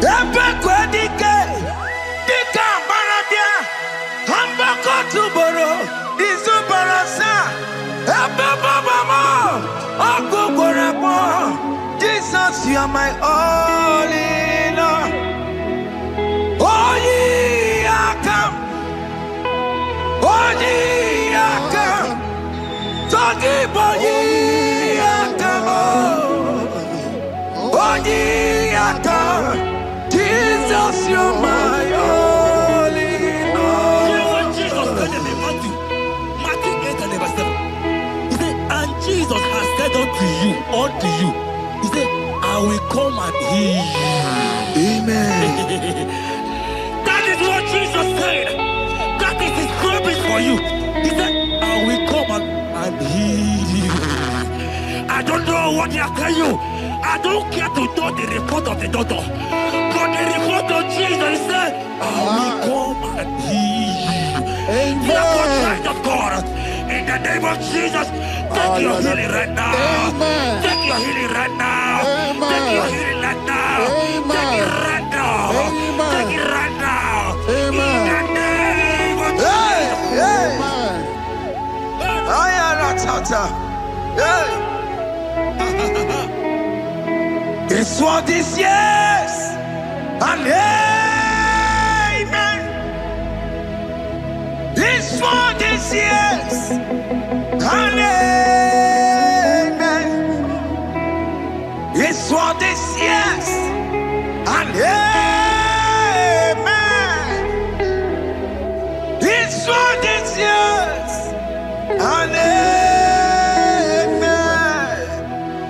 Ebe kwedike, dika baradia, hambako tuboro, izubarasa. Ebe babamo, okugorebo. Jesus, you are my all in all. Oh, ye are come. Oh, ye are come. Talking about ye are come. Oh, ye are come. Jesus, you are my all in all. You know what Jesus said in Matthew 8 and verse 7? He said, and Jesus has said unto you, he said, I will come and heal you. Amen. That is what Jesus said. That is his promise for you. He said, I will come and heal you. I don't know what they are telling you. I don't care to know the report of the doctor. But the report of Jesus, he said, I will come and heal you. Therefore, child of God, in the name of Jesus, take your healing right now. Amen. Take your healing right now. Amen. Take your healing right now. Amen. Take it right now. Amen. Take it right now. Amen. In the name of Hey, hey. Amen. Ayaratata. Hey. It's what this yes and amen. It's for this yes and amen. It's for this yes and amen. It's for this yes and amen.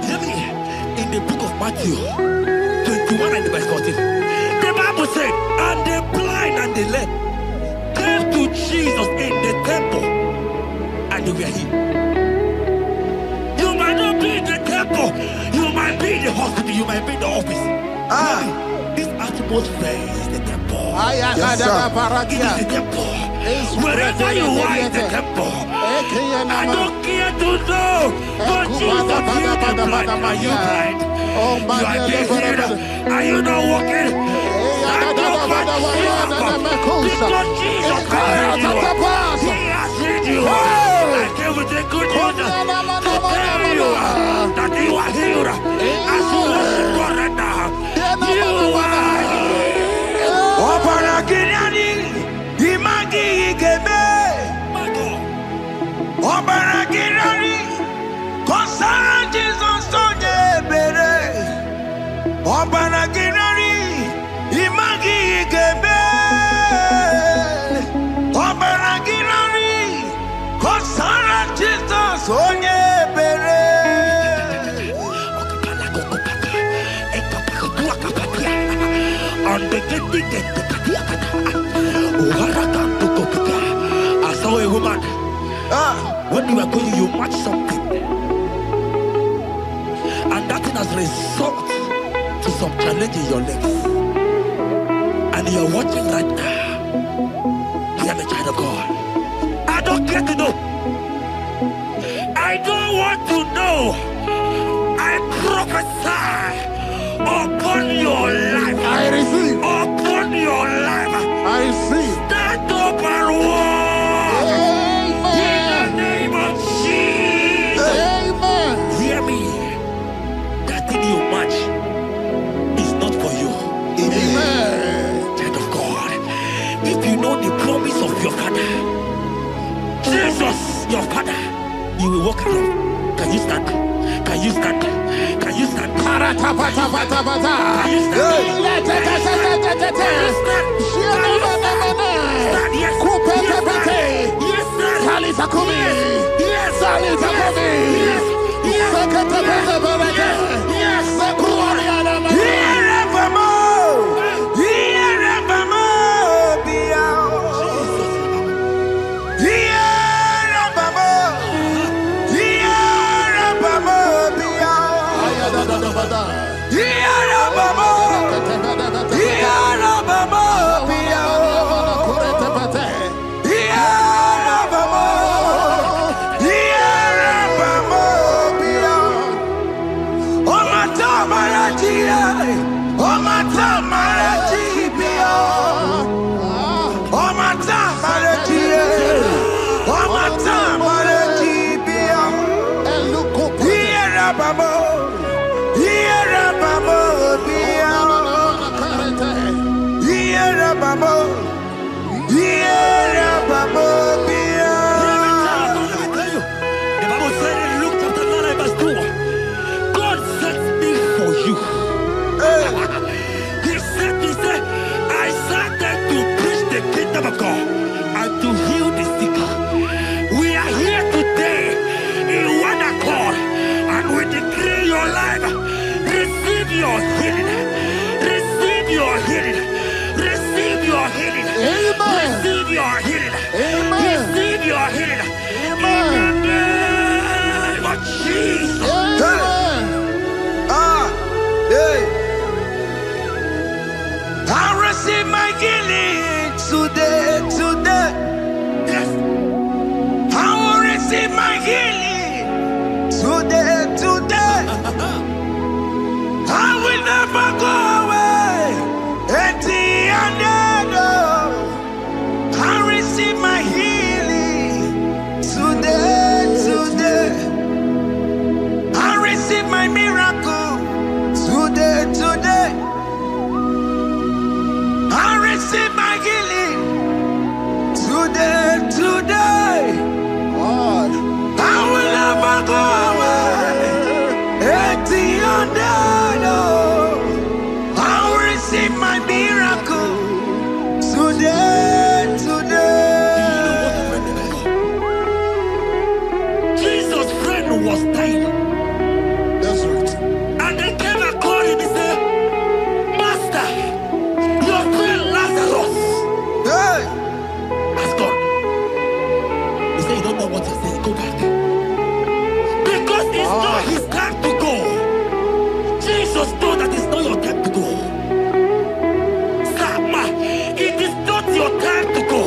Hear me. In the book of Matthew 21 and verse 14, the Bible said, and the blind and the lame came to Jesus in the temple, and they were healed. You might not be in the temple, you might be in the hospital, you might be in the office. Ah. This atmosphere is the temple. Yes, sir. It is the temple. Wherever you are in the temple, I don't care to know, but Jesus healed the blind. Are you blind? You are being healed. Are you not walking? Stand up and stand up. Because Jesus has healed you. He has healed you. I came with the good news to tell you that you are healed. As you worship God right now, you are healed. Obarakirani, imagi igebe. My God. Obarakirani, kosara Jesus onye ebere. Obarakirani, imagi igebe. Obarakirani, kosara Jesus onye ebere. I saw a woman. Ah, When you are going, you watch something, and that thing has result to some challenge in your legs, and you are watching right now. I am a child of God. I don't care to know. I don't want to know. I prophesy upon your life. I receive. Upon your life. I receive. Stand up and walk. In the name of Jesus. Amen. Hear me. That thing you match is not for you. Amen. Child of God. If you know the promise of your father, Jesus, your father, you will walk around. Can you stand? Can you stand? Can you stand? Paratapatapatapata. Can you stand? your healing. In the name of Jesus. Amen. Hey. I receive my healing today. Yes. I will receive my healing today. I will never go away empty-handed. I receive my healing today. I receive my miracle today. I receive my healing today. God. I will never go away empty-handed. I will receive my miracle today. Jesus' friend was dying. That's right. And they came and called him and said, Master, your friend Lazarus Hey. has gone. He said, you don't know what you're saying. Go back. Because it's not his time to go. Jesus knows that it's not your time to go. Sama, it is not your time to go.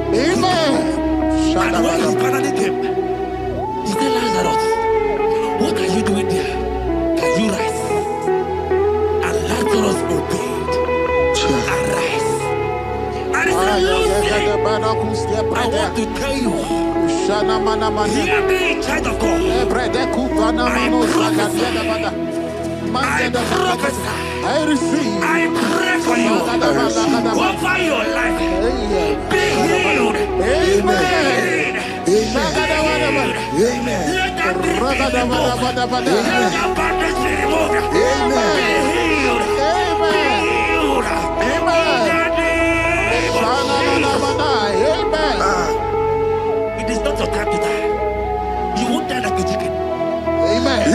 Amen. And when he finally came, he said, Lazarus, what are you doing there? Can you rise? And Lazarus obeyed. Arise. And he said, Lucy, I want to tell you, hear me, child of God. I prophesy. I receive. I pray for you. Over your life. Be healed. Amen. Amen. Let that be removed. Let that bandage be removed. Be healed. Be healed. In the name of Jesus. It is not your time to die. You won't die like a chicken. Amen.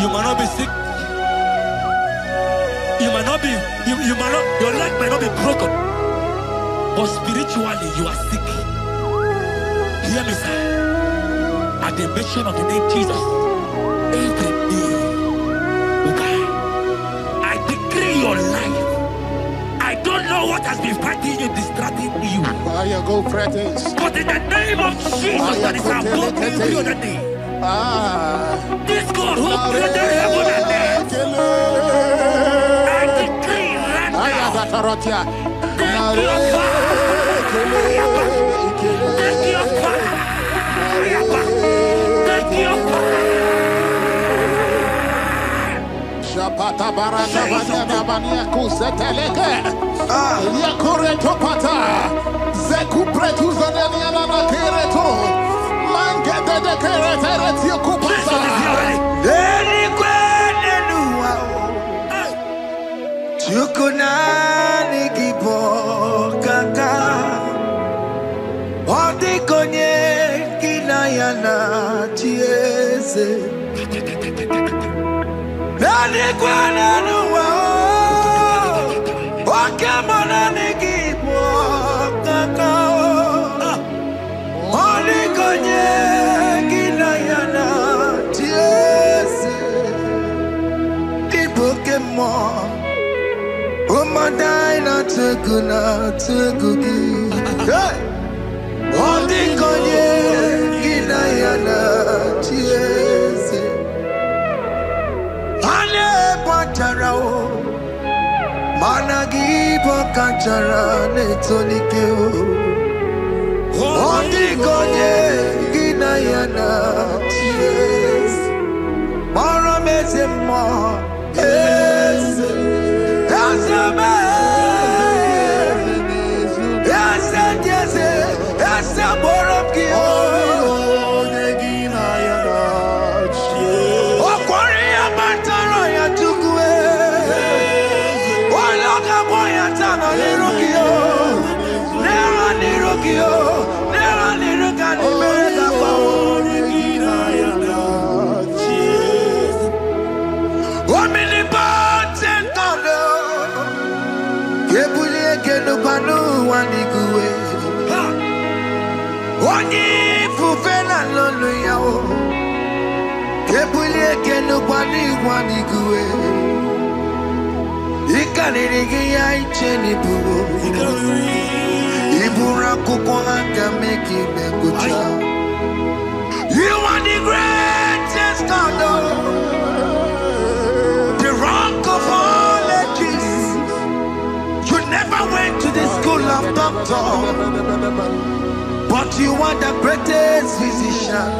You might not be sick. You might not be, your leg might not be broken. But spiritually, you are sick. Hear me, sir. At the mention of the name Jesus, every day will die. I decree your life. I don't know what has been fighting you, distracting you. Go, but in the name of Jesus, that is above every other name. This God who created heaven and earth, I decree right now, take your fire. Take your fire. Take your fire. Shapata baraka vanya bania kuseteleke. Yakore topata. Zeku pretu zanenia na kereto. Mangete de keretere tio kupata. Deni kwene nuwa. Chukunani gibo kaka. Odi konye kinayana tiese. Deni kwene nuwa. Wakamona nigibo kaka. Odi konye kinayana tiese. Pokemon, oh my dina tegugi. Hey, oh the konye kinayana tiese. Ale patarao, managi pokachara netonikeo. Oh the konye kinayana tiese. Mara mezemo. Yes, yes, you are the greatest God, the rock of all ages. You never went to the school of doctor, but you are the greatest physician.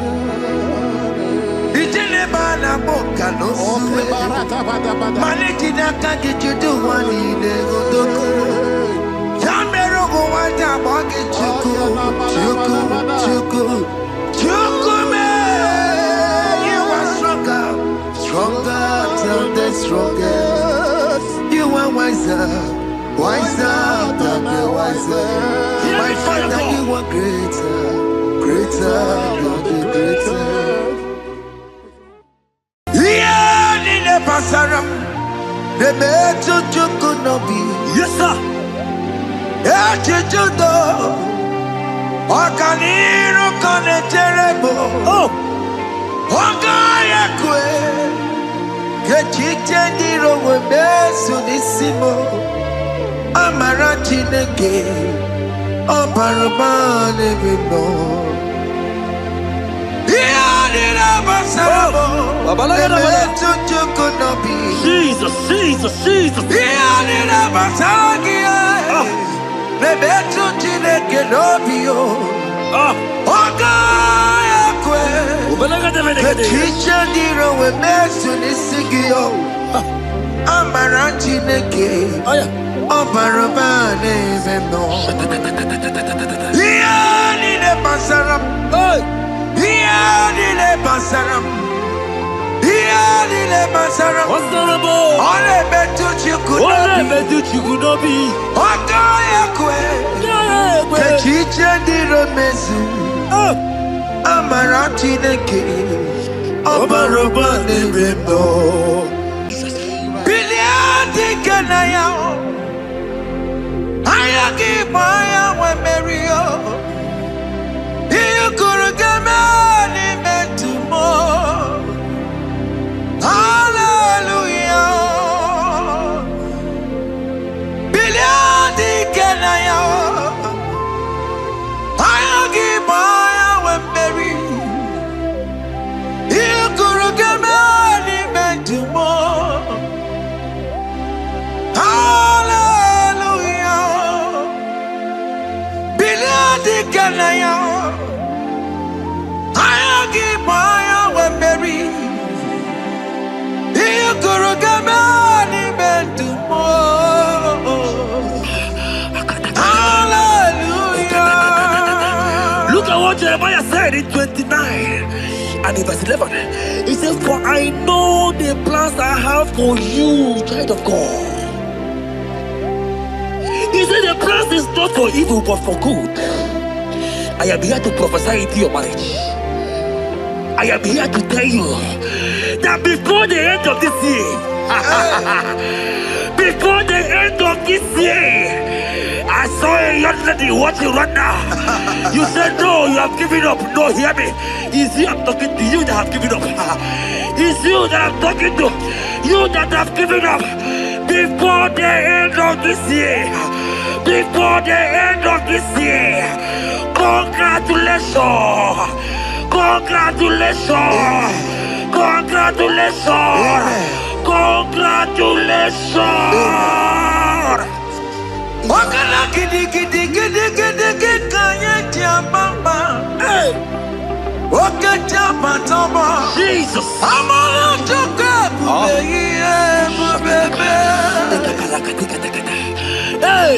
You are wiser than the wiser. My Father, you are greater than the greater. Pasaram, the better you could not be. Yes, sir. Echichudo, Okaniro Kaneterebo. Oh, Okayakwe, Kechitendiro Webesu Nisimo, Amarantineke, Oparabane Vino. Jesus, Jesus, Jesus. Look at what Jeremiah said in 29 and in verse 11. He said, for I know the plans I have for you, child of God. He said the plans is not for evil but for good. I am here to prophesy into your marriage. I am here to tell you that before the end of this year, before the end of this year, I saw a young lady watching right now. You said no, you have given up. No, hear me. It's you I'm talking to, you that have given up. It's you that I'm talking to, you that have given up. Before the end of this year, before the end of this year, congratulations, congratulations, congratulations, congratulations. Wakala gidi gidi gidi gidi gidi kanye tiabamba. Wakacha patamba. Jesus. Amala chuka bubebe.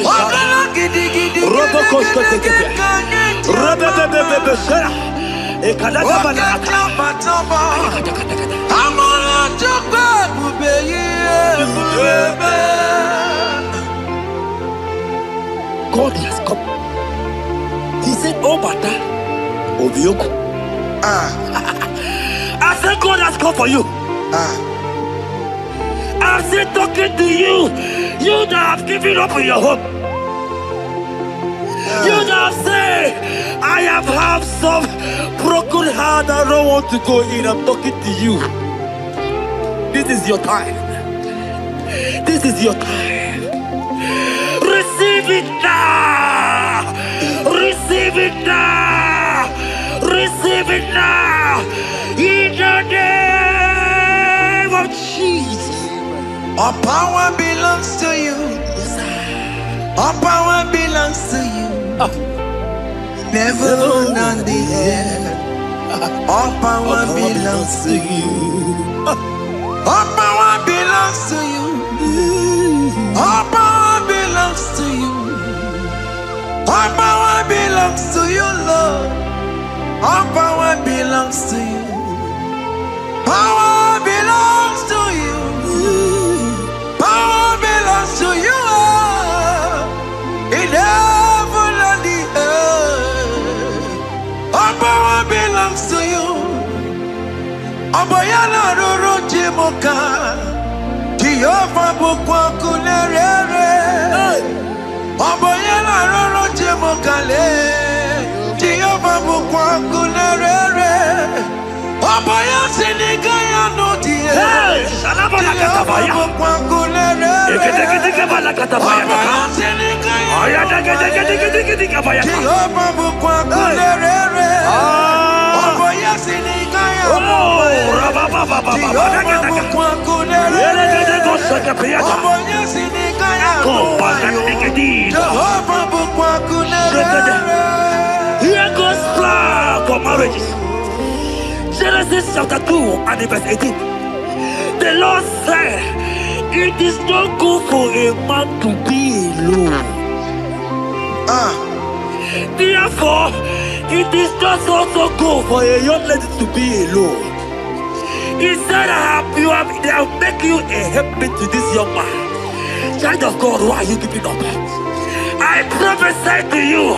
Wakala gidi gidi gidi gidi kanye tiabamba. Wakacha patamba. Amala chuka bubebe. God has come. He said, oh, Bata, Obioko. I said, God has come for you. I'm still talking to you. You that have given up on your hope. You that have said, I have some broken heart. I don't want to go in. I'm talking to you. This is your time. This is your time. Receive it now! Receive it now! Receive it now! In the name of Jesus! All power belongs to you. All power belongs to you. Never on the air. All power belongs to you. All power belongs to you. All power belongs to you. All power belongs to you, Lord. All power belongs to you. Power belongs to you. Power belongs to you. In heaven and the earth. All power belongs to you. Abayana roro jimoka. Jehovah bukwa kunerere. Abayana roro jimokale. Jehovah bukwa kunerere. Abaya sinigaya no die. Salabala katabaya. Jehovah bukwa kunerere. Eketekebala katabaya. Abaya sinigaya. Ayadeketekebaya. Jehovah bukwa kunerere. Abaya sinigaya. Rababa. Jehovah bukwa kunerere. Abaya sinigaya. Jehovah bukwa kunerere. Here goes plan for marriages. Genesis chapter 2 and verse 18. The Lord said, it is not good for a man to be alone. Therefore, it is not also good for a young lady to be alone. He said, they will make you a helpmate to this young man. Child of God, why are you giving up? I prophesy to you,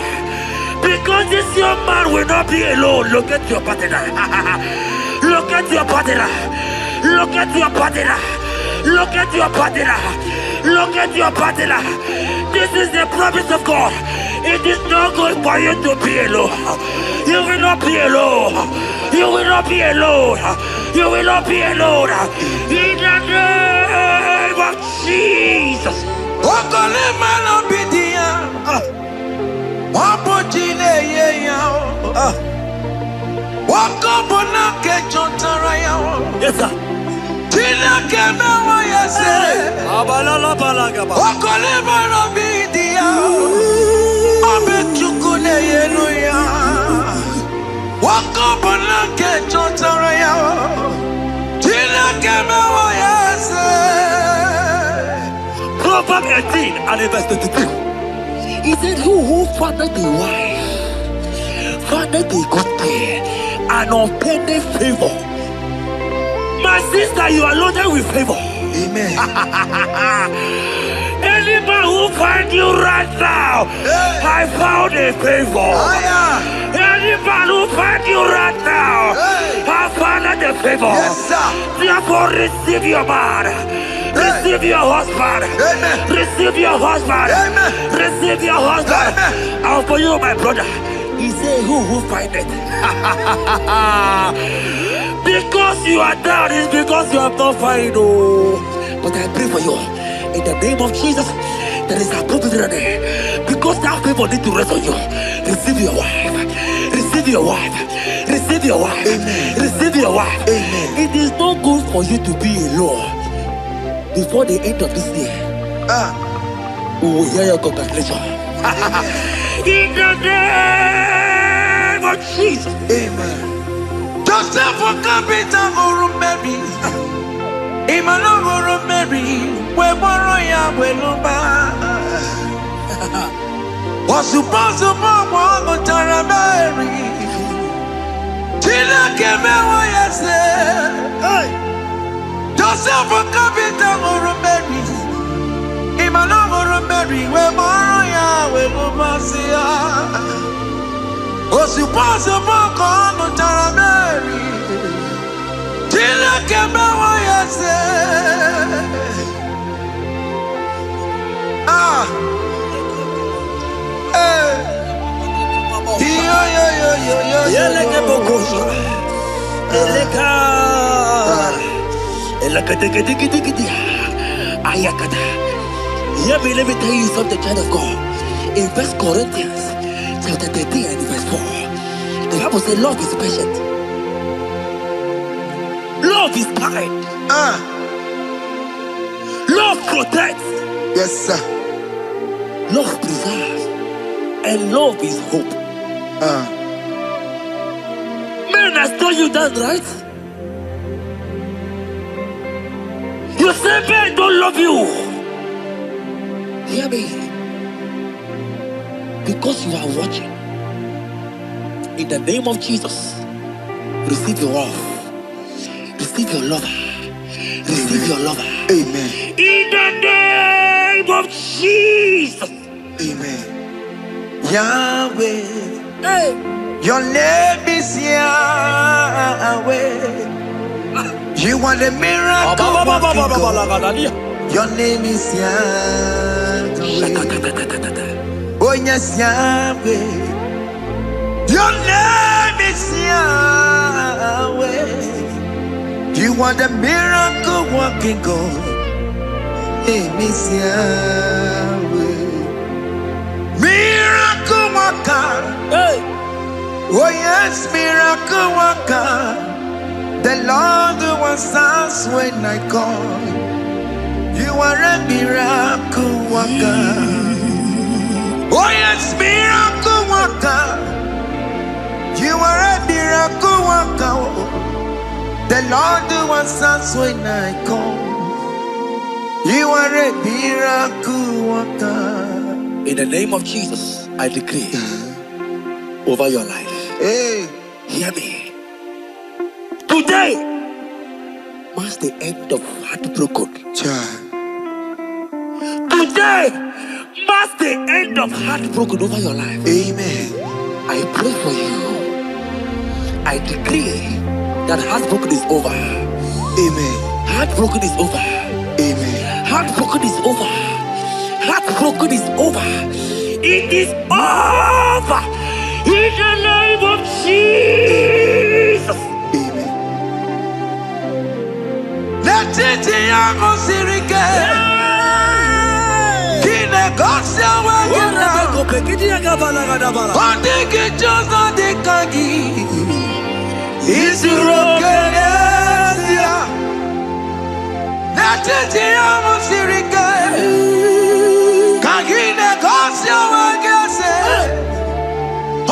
because this young man will not be alone. Look at your partner. Look at your partner. Look at your partner. Look at your partner. Look at your partner. This is the promise of God. It is not good for you to be alone. You will not be alone. You will not be alone. You will not be alone. In the name of Jesus. Wakole manobidia. Wapojile yeya. Wakobona kechotara ya. Yes, sir. Tina kemewa yase. Wakole manobidia. Abechukune yenuya. Wakobona kechotara ya. Tina kemewa yase. Proverbs 18 and verse 22. He said, who fathered the wife found a good thing, an unpending favor. My sister, you are loaded with favor. Amen. Any man who finds you right now, I found a favor. Any man who finds you right now, I found a favor. Yes, sir. Therefore, receive your man. Receive your husband. Amen. Receive your husband. Amen. Receive your husband. Amen. And for you, my brother, he said, who find it? Because you are down, it's because you have not found. Oh. But I pray for you. In the name of Jesus, there is a popular name. Because that people need to rest on you. Receive your wife. Receive your wife. Receive your wife. Amen. Receive your wife. Amen. It is not good for you to be alone. Before the end of this year, we will hear your congratulations. In the name of Jesus. Amen. Joseph for capital or Mary. Imano or Mary. We borrow ya weluba. Was supposed to mama Tara Mary. Tina Keme Wayase. Joseph for capital or Mary. Imano or Mary. We borrow ya weluba. Was supposed to mama Tara Mary. Tina Keme Wayase. Let me tell you something, child of God. In 1 Corinthians chapter 13 and verse 4, the Bible says love is patient. Love is kind. Love protects. Yes, sir. Love preserves. And love is hope. Man has told you that, right? You say men don't love you. Hear me. Because you are watching. In the name of Jesus, receive your love. Receive your lover. Receive your lover. Amen. In the name of Jesus. Amen. Yahweh. Hey. Your name is Yahweh. You are the miracle working God. Your name is Yahweh. Oh yes, Yahweh. Your name is Yahweh. You are the miracle working God. Name is Yahweh. Miracle worker. Hey. Oh yes, miracle worker. The Lord who answers when I call. You are a miracle worker. Oh yes, miracle worker. You are a miracle worker. The Lord who answers when I call. You are a miracle worker. In the name of Jesus, I decree over your life. Hey, hear me. Today marks the end of heartbroken. child. Today marks the end of heartbroken over your life. Amen. I pray for you. I decree that heartbroken is over. Amen. Heartbroken is over. Amen. Heartbroken is over. Heartbroken is over. It is over. In the name of Jesus. Amen. Let it be a sirike. Kine gosia wagina. Ondigi jozo de kagi. Isurokenesia. Let it be a sirike. Kine gosia wagase.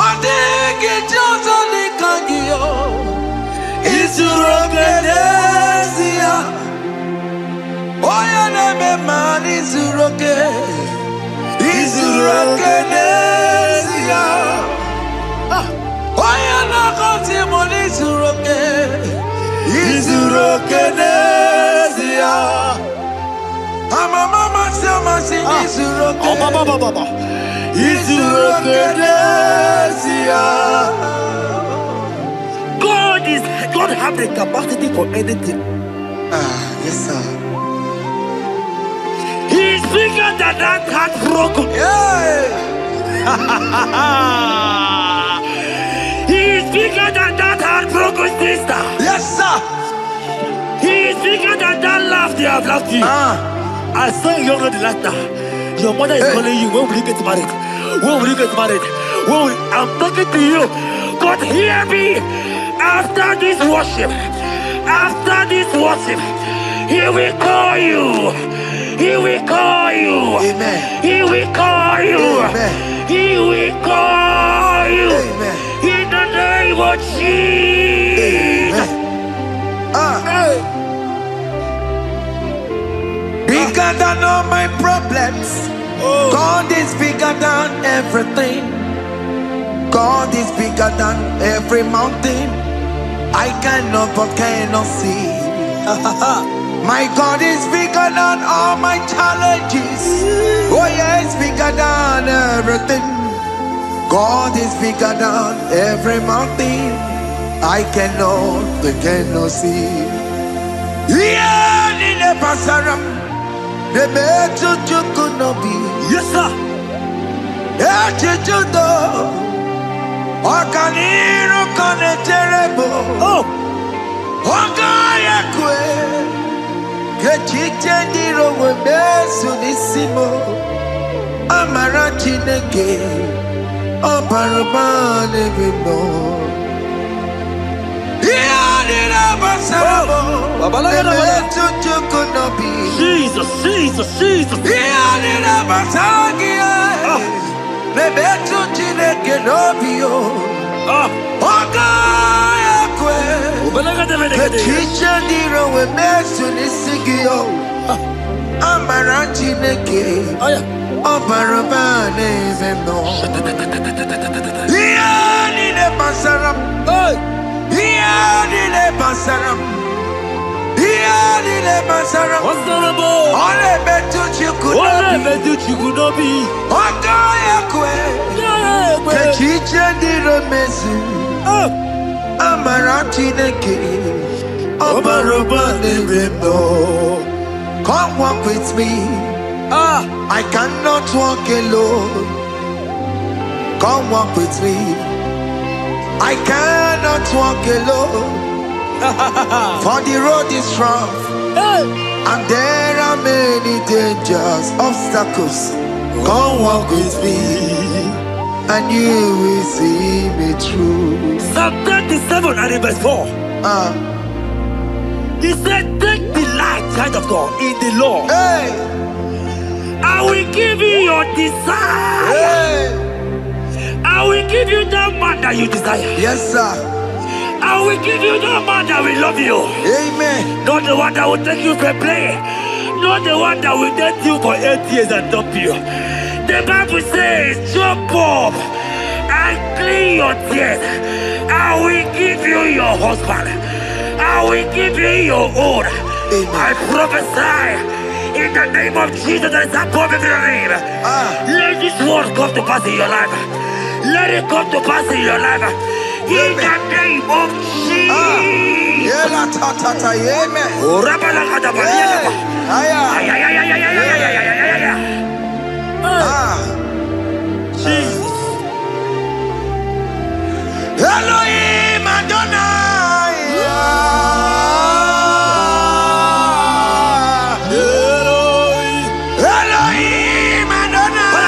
Ondigi jozo de kagi. Isurokenesia. Oya neme man isuroke. Isurokenesia. God have the capacity for anything. Yes, sir. He's bigger than that heartbroken. He's bigger than that heartbroken sister. Yes, sir. He's bigger than that laugh they have laughed you. I saw you the last time. Your mother is calling you. When will you get married? When will you get married? I'm talking to you. God, hear me. After this worship, He will call you. He will call you. Amen. He will call you. Amen. He will call you. Amen. In the name of Jesus. Bigger than all my problems. God is bigger than everything. God is bigger than every mountain. I cannot but cannot see. My God is bigger than all my challenges. Oh yeah, it's bigger than everything. God is bigger than every mountain. I cannot but cannot see. Yeah, in the pasaram, the better you could not be. Yes, sir. Okaniro kone terrible. Oh, Ogaya kwe. Kechiche ndiro webesu nisimo. Amara chineke. Oparabane bimo. Iyadira basarabo. Nebetu chukunobi. Jesus. Iyadira basagia. Nebetu chineke nobio. Ogaya kwe. Kechiche ndiro webesu nisigio. Amara chineke. Oparabane bimo. Iyadira basaram. Iyadira basaram. Iyadira basaram. Ole betu chikunobi. Ogaya kwe. Kechiche ndiro mesu. Amara chineke. Oparabane bimo. Come walk with me. I cannot walk alone. Come walk with me. I cannot walk alone. For the road is rough, and there are many dangers, obstacles. Come walk with me, and you will see me through. Psalm 37 and verse 4. He said, take delight, child of God, in the Lord. Hey, I will give you your desire. hey, I will give you that man that you desire. yes, sir. I will give you that man that will love you. Amen. Not the one that will take you for play. Not the one that will date you for 8 years and dump you. The Bible says, jump up and clean your tears. I will give you your husband. I will give you your own. I prophesy in the name of Jesus that is above every name. Let this word come to pass in your life. Let it come to pass in your life. In the name of Jesus. Yela ta ta ta, amen. Jesus. Elohim Adonai. Elohim Adonai.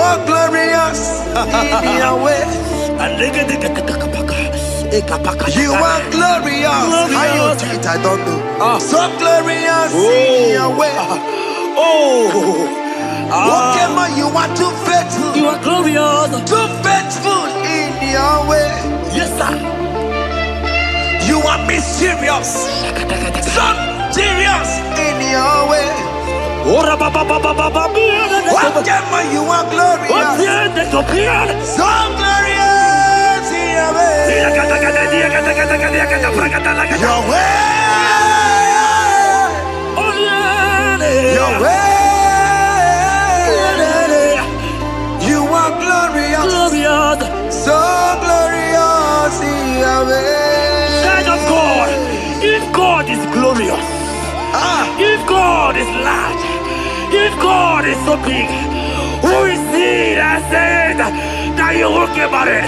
are glorious in your way. You are glorious. How you do it, I don't know. So glorious in your way. Whatever you are too faithful. You are glorious. Too faithful in your way. Yes, sir. You are mysterious. So serious in your way. Whatever you are glorious. So glorious in your way. Your way. Your way. You are glorious. So glorious in your way. Child of God, if God is glorious, if God is large, if God is so big, who is he that said that you will get married?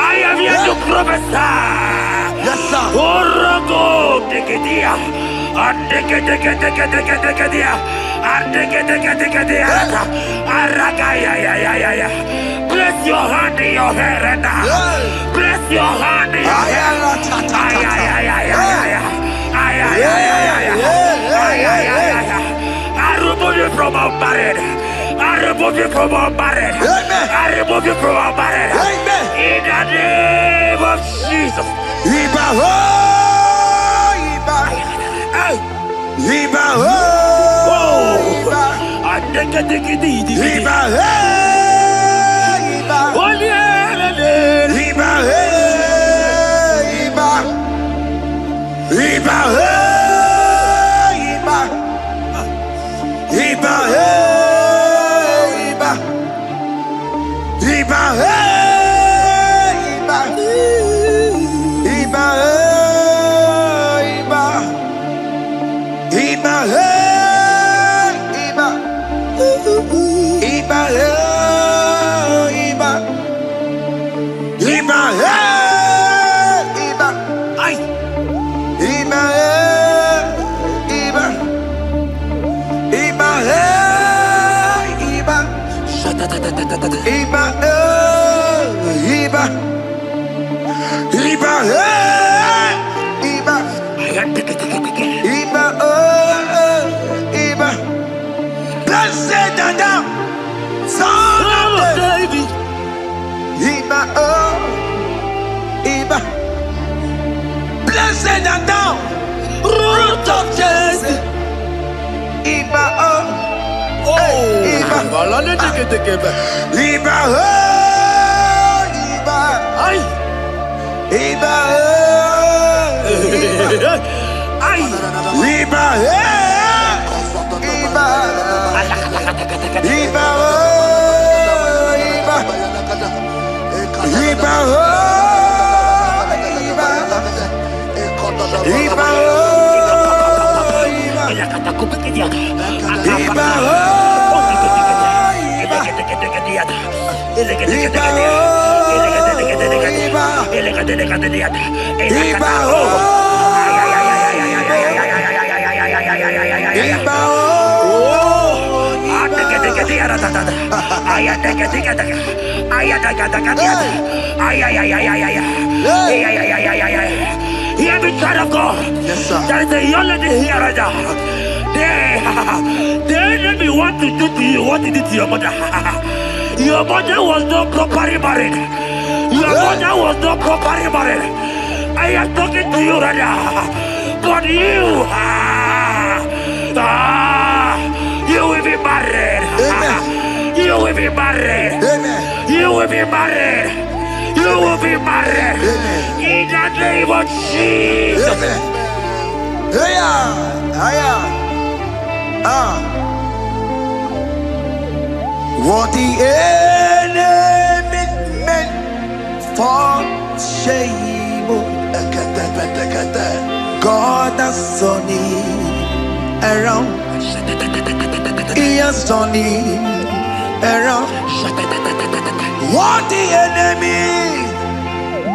I am here to prophesy. Yes, sir. Bless your hand in your hair now. Bless your hand in your hair. I remove you from unmarried. I remove you from unmarried. I remove you from unmarried. In the name of Jesus. Iba ho, Iba. Iba ho, Iba. Iba ho, Iba. Iba ho, Iba. Iba ho, Iba. Iba ho, Iba. Iba ho, Iba. Iba ho, Iba. Iba ho, Iba. Iba ho, Iba. Iba ho, Iba. Ay. Iba ho, Iba. Iba ho, Iba. Iba ho, Iba. Iba ho, Iba. Iba oh, Iba. Blessed and thou, son of David. Iba oh, Iba. Blessed and thou, root of Jesse. Iba oh, Iba. Iba oh, Iba. Iba oh, Iba. Iba Iba Iba oh, Iba. Iba oh, Iba. Iba oh, Iba. Iba oh, Iba. Iba oh, Iba. Iba oh. Hear me, child of God. Yes, sir. There is a young lady here right now. The enemy want to do to you what he did to your mother. Your mother was not properly married. Your mother was not properly married. I am talking to you right now. But you, you will be married. Amen. You will be married. Amen. You will be married. You will be married. Amen. In the name of Jesus. Amen. What the enemy meant for shame, God has done it around. He has done it around. What the enemy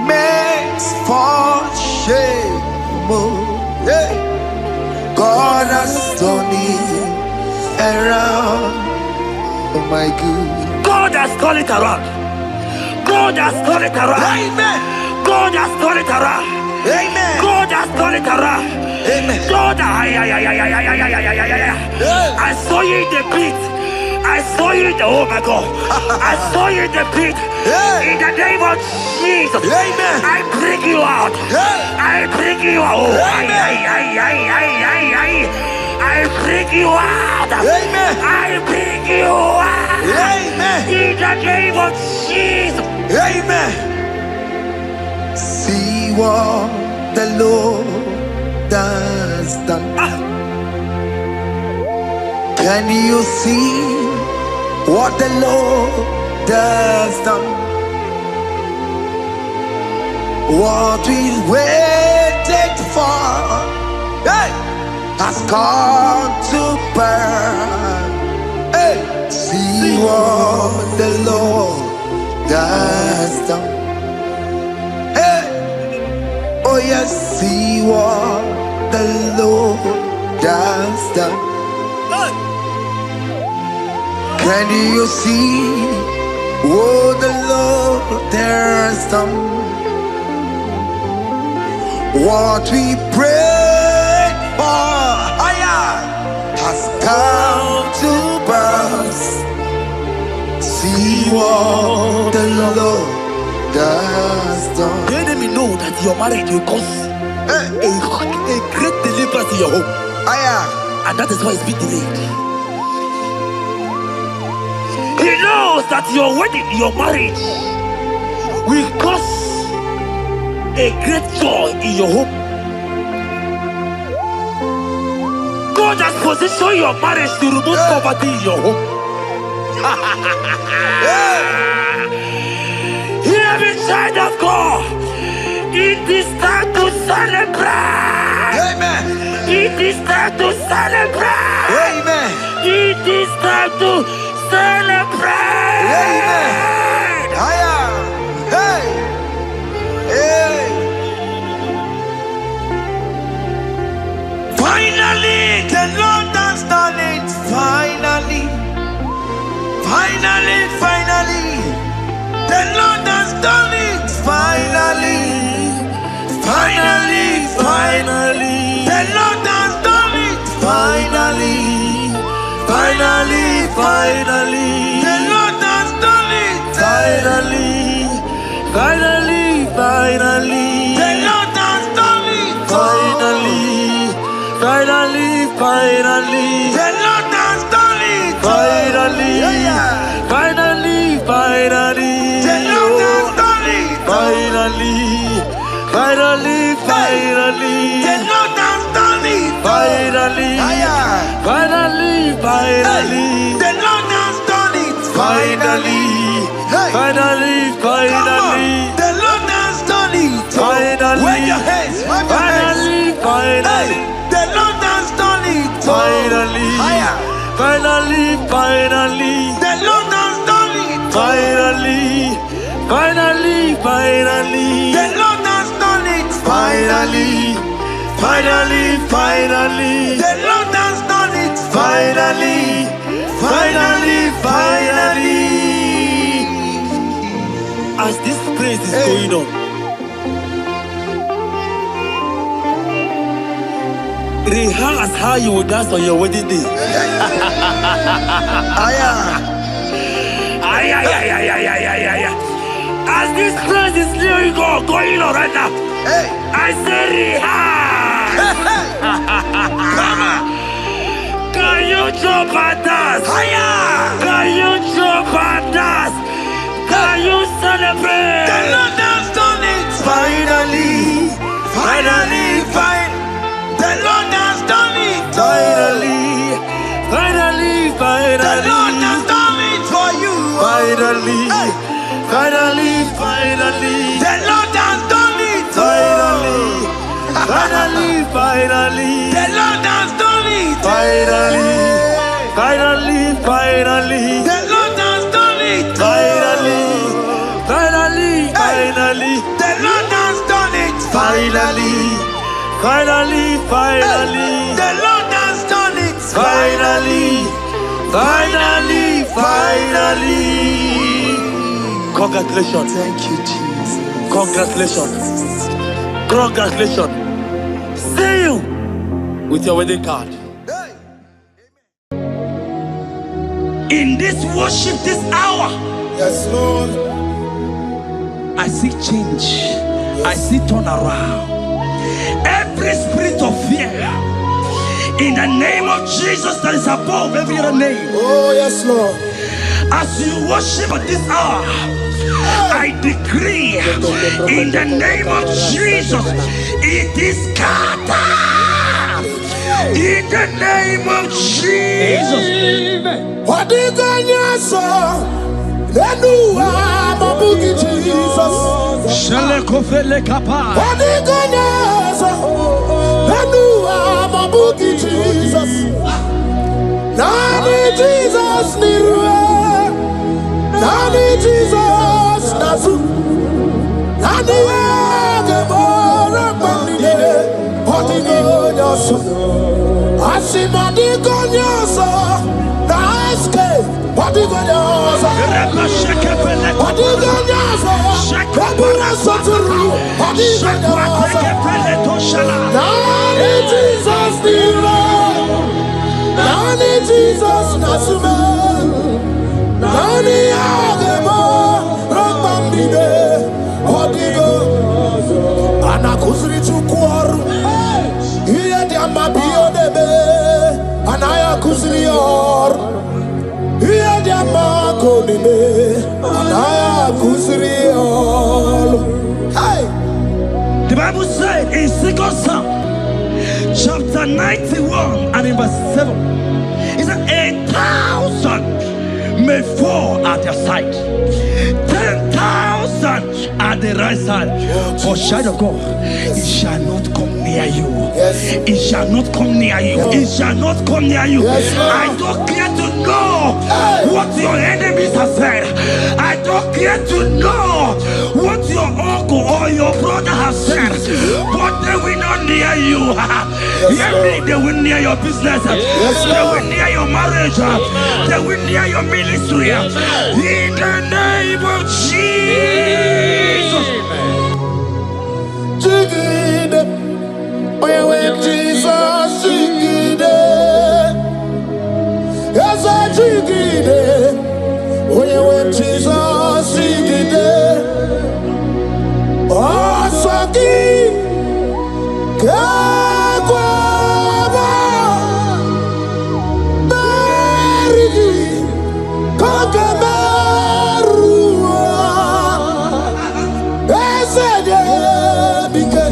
makes for shame, Hey, God has done it around. Oh my God. God has turned it around. God has turned it around. Amen. God has turned it around. Amen. God has turned it around. Amen. God, I saw you in the pit. I saw you in the, oh my God. I saw you in the pit. In the name of Jesus. Amen. I bring you out. I bring you out. Oh, I bring you out. Amen. I bring you out. Amen. In the name of Jesus. Amen. See what the Lord has done. Can you see what the Lord has done? What we waited for, hey, has come to pass. Hey, see what the Lord has done. Hey, oh yes, see what the Lord has done. Can you see what the Lord has done? What we prayed for has come to pass. See what the Lord has done. The enemy know that your marriage will cause a great deliverance in your home. And that is why it's been delayed. He knows that your wedding, your marriage will cause a great joy in your home. God has positioned your marriage to remove poverty in your home. Hear me, child of God. It is time to celebrate. Amen. It is time to celebrate. Amen. It is time to celebrate. Amen. Hey. Hey. Finally, the Lord has done it. Finally. Finally, finally. The Lord has done it. Finally. Finally, finally. The Lord has done it. Finally. Finally, finally. The Lord has done it. Finally. Finally, finally. The Lord has done it. Finally. Finally, finally. The Lord has done it. Finally. Finally, finally. The Lord has done it. Finally. Finally, finally. The Lord has done it. Finally. Finally, finally. The Lord has done it. Finally. Finally, finally. The Lord has done it. Finally. Wave your hands. Finally, finally. The Lord has done it. Finally. Finally, finally. The Lord has done it. Finally. Finally, finally. The Lord has done it. Finally. Finally, finally. The Lord has done it. Finally. Finally, finally. As this praise is going on, rehearse how you will dance on your wedding day. As this praise is going on right now, I say rehearse. Can you jump and dance? Can you jump and dance? Can you celebrate? The Lord has done it. Finally. Finally, finally. The Lord has done it. Finally. Finally, finally. The Lord has done it for you. Finally. Finally, finally. The Lord has done it. Finally. Finally, finally. The Lord has done it. Finally. Finally, finally. The Lord has done it. Finally. Finally, finally. The Lord has done it. Finally. Finally, finally. The Lord has done it. Finally, finally, finally. Congratulations. Thank you, Jesus. Congratulations. Congratulations. See you with your wedding card. In this worship, this hour, Yes, Lord. I see change. I see turnaround. Every spirit of fear, in the name of Jesus that is above every other name. Oh, yes, Lord. As you worship at this hour, I decree in the name of Jesus, it is scattered. In the name of Jesus. What do you got, sir? Then you are my boogie, Jesus. Shalekofele kapa. What do you got, sir? Then you are my boogie, Jesus. Nani Jesus, Nirua. Nani Jesus, Nazu. Nani Agamora, Bandide. What do you got, sir? Asimadi Gonyosa, Daske, Padigonyosa, Padigonyosa, Kabura Soturu, Padigonyosa, Nani Jesus Nira, Nani Jesus Nasume, Nani Agemo, Rambambide, Padigo, Anakuzri Chukwaru. Mabio debe, anaya kusrior. Iya dia mako debe, anaya kusrior. Hey, the Bible said in 2 Psalm, chapter 91 and in verse 7, it said 1,000 may fall at your side, 10,000 at the right side, but child of God, it shall not come near you. It shall not come near you. It shall not come near you. I don't care to know what your enemies have said. I don't care to know what your uncle or your brother has said, but they will not near you. Hear me, they will near your business. They will near your marriage. They will near your ministry. In the name of Jesus. when Jesus jigide, yes I jigide. When Jesus jigide, oh saki, kagwaba, berigi, kagabarua, esede bike.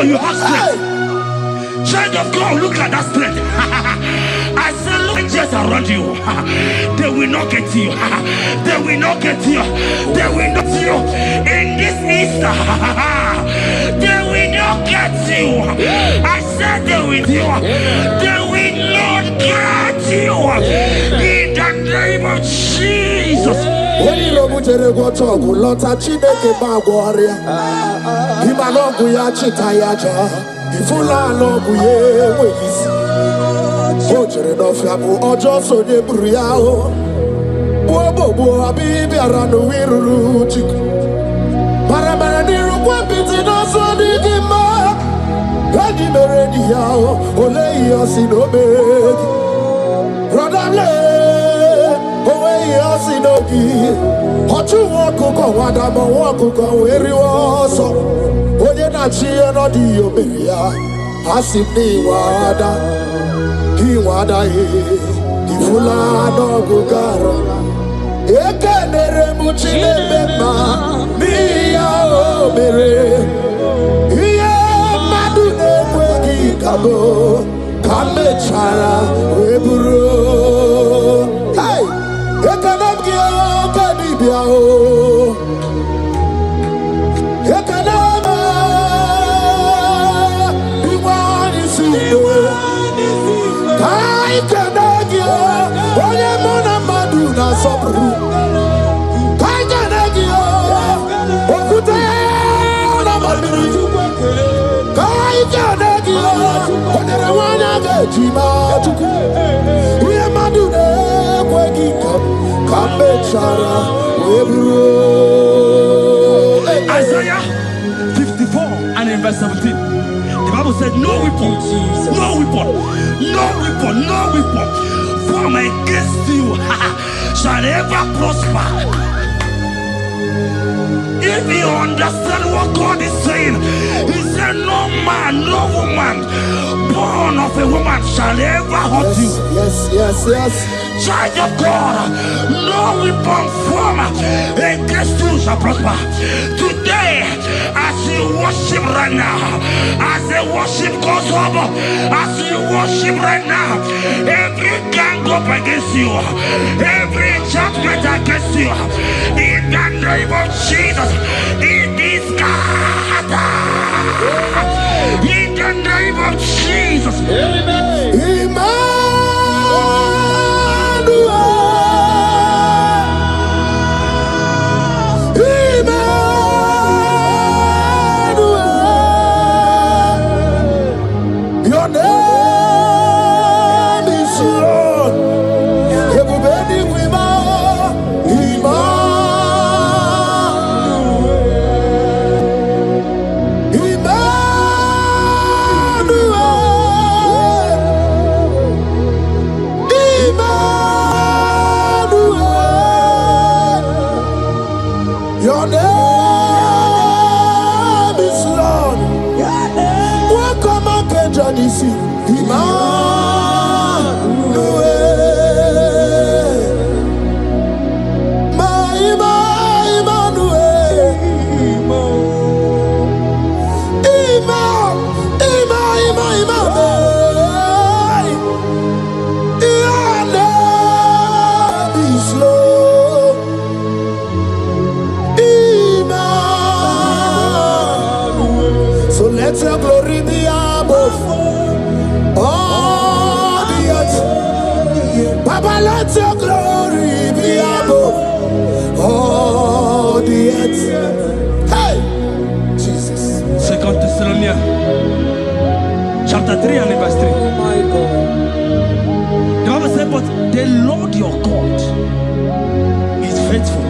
You have strength. Child of God, look at that strength. I say, look angels around you. They will not get you. They will not get you. They will not get you. In this Easter, they will not get you. I said they will do. They will not get you. In the name of Jesus. When you go to the Lota Chineke Bagwaria, Imanogu ya Cheta Yaja, Ifula Logu ye Wis, Ojere no Fiabu, Ojo so de Briao, Bobo Abibi Arano Wiru Chik, Paramaniru Wapiti no so di Gima, Gadi Merediao, Ole Yosinobe, Rodale, Owe Yosin. Inogi, Hotu Wakuko, Wadama Wakuko, where you also, Oyenachi and Odi Oberia, Hasibni Wada, Hiwada, Ifula no Gugara, Ekanere Muchilema, Mia Obere, Ia Madune Wegi Kabo, Kame Chara, Weburu. Hey! Ekanabia Kadibia, Ekanaba, Iwani Sido, Kai Kanagia, Oyemona Maduna Sopru, Kai Kanagia, Okute Namadu, Kai Kanagia, Onerawana Gajima, we Maduna. Isaiah 54 and in verse 17, the Bible said, no weapon, no weapon, no weapon, no weapon formed against you shall ever prosper. If you understand what God is saying, He said, no man, no woman born of a woman shall ever hurt you. Yes. Child of God, no weapon formed against you shall prosper. Today, as you worship right now, as the worship goes up, as you worship right now, every gang up against you, every judgment against you, in the name of Jesus, it is scattered. In the name of Jesus. Amen. Your name is Lord. Everybody with your name is Lord. Welcome again, Johnny C. Let your glory be above all the earth. Papa, let your glory be above all the earth. Hey, Jesus. 2 Thessalonians chapter 3 and verse 3. Oh my God. The Bible said, but the Lord your God is faithful.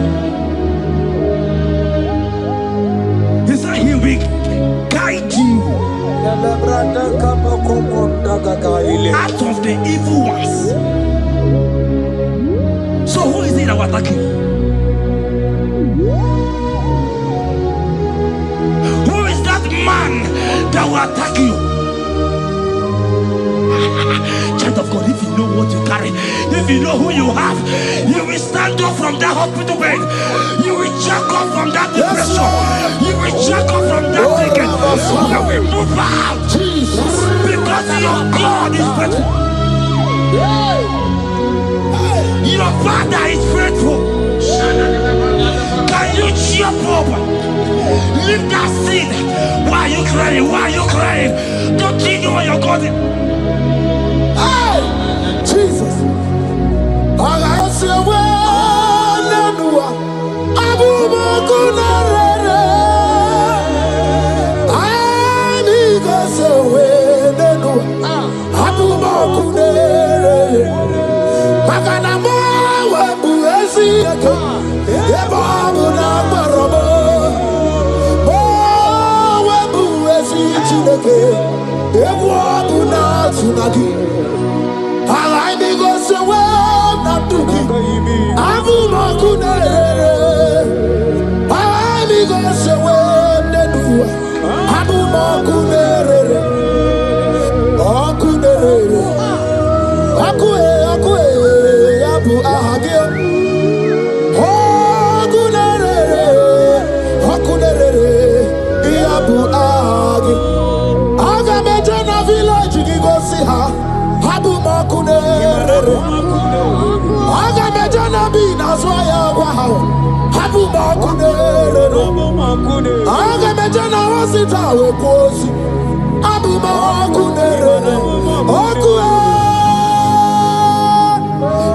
He said He will guide you out of the evil ones. So who is it that will attack you? Who is that man that will attack you? Child of God, if you know what you carry, if you know who you have, you will stand up from that hospital bed. You will jack up from that depression. You will jack up from that ticket. You will move out. Because your God is faithful. Your Father is faithful. Can you cheer up? Leave that seed. Why are you crying? Why are you crying? Don't you know what you're going? Jesus. I say, well, Abu Makunare. I need to say, well, Abu Makunare. Makanamo, Webuesi, Ebabu Nabarobo. Oh, Webuesi, Chineke, Ebabu Natunagi. I go so well, not to Abu Makunere, Ali Gosewe, Nedua, Abu Makunere, Okunere, Akue, Abu Ahagio, Okunere, Abu Ahagi, Agamejana village, you go see her, Abu Makunere. Agamejana bi naswaya wahao Habu makunere Agamejana wasita wekosi Abu makunere Okue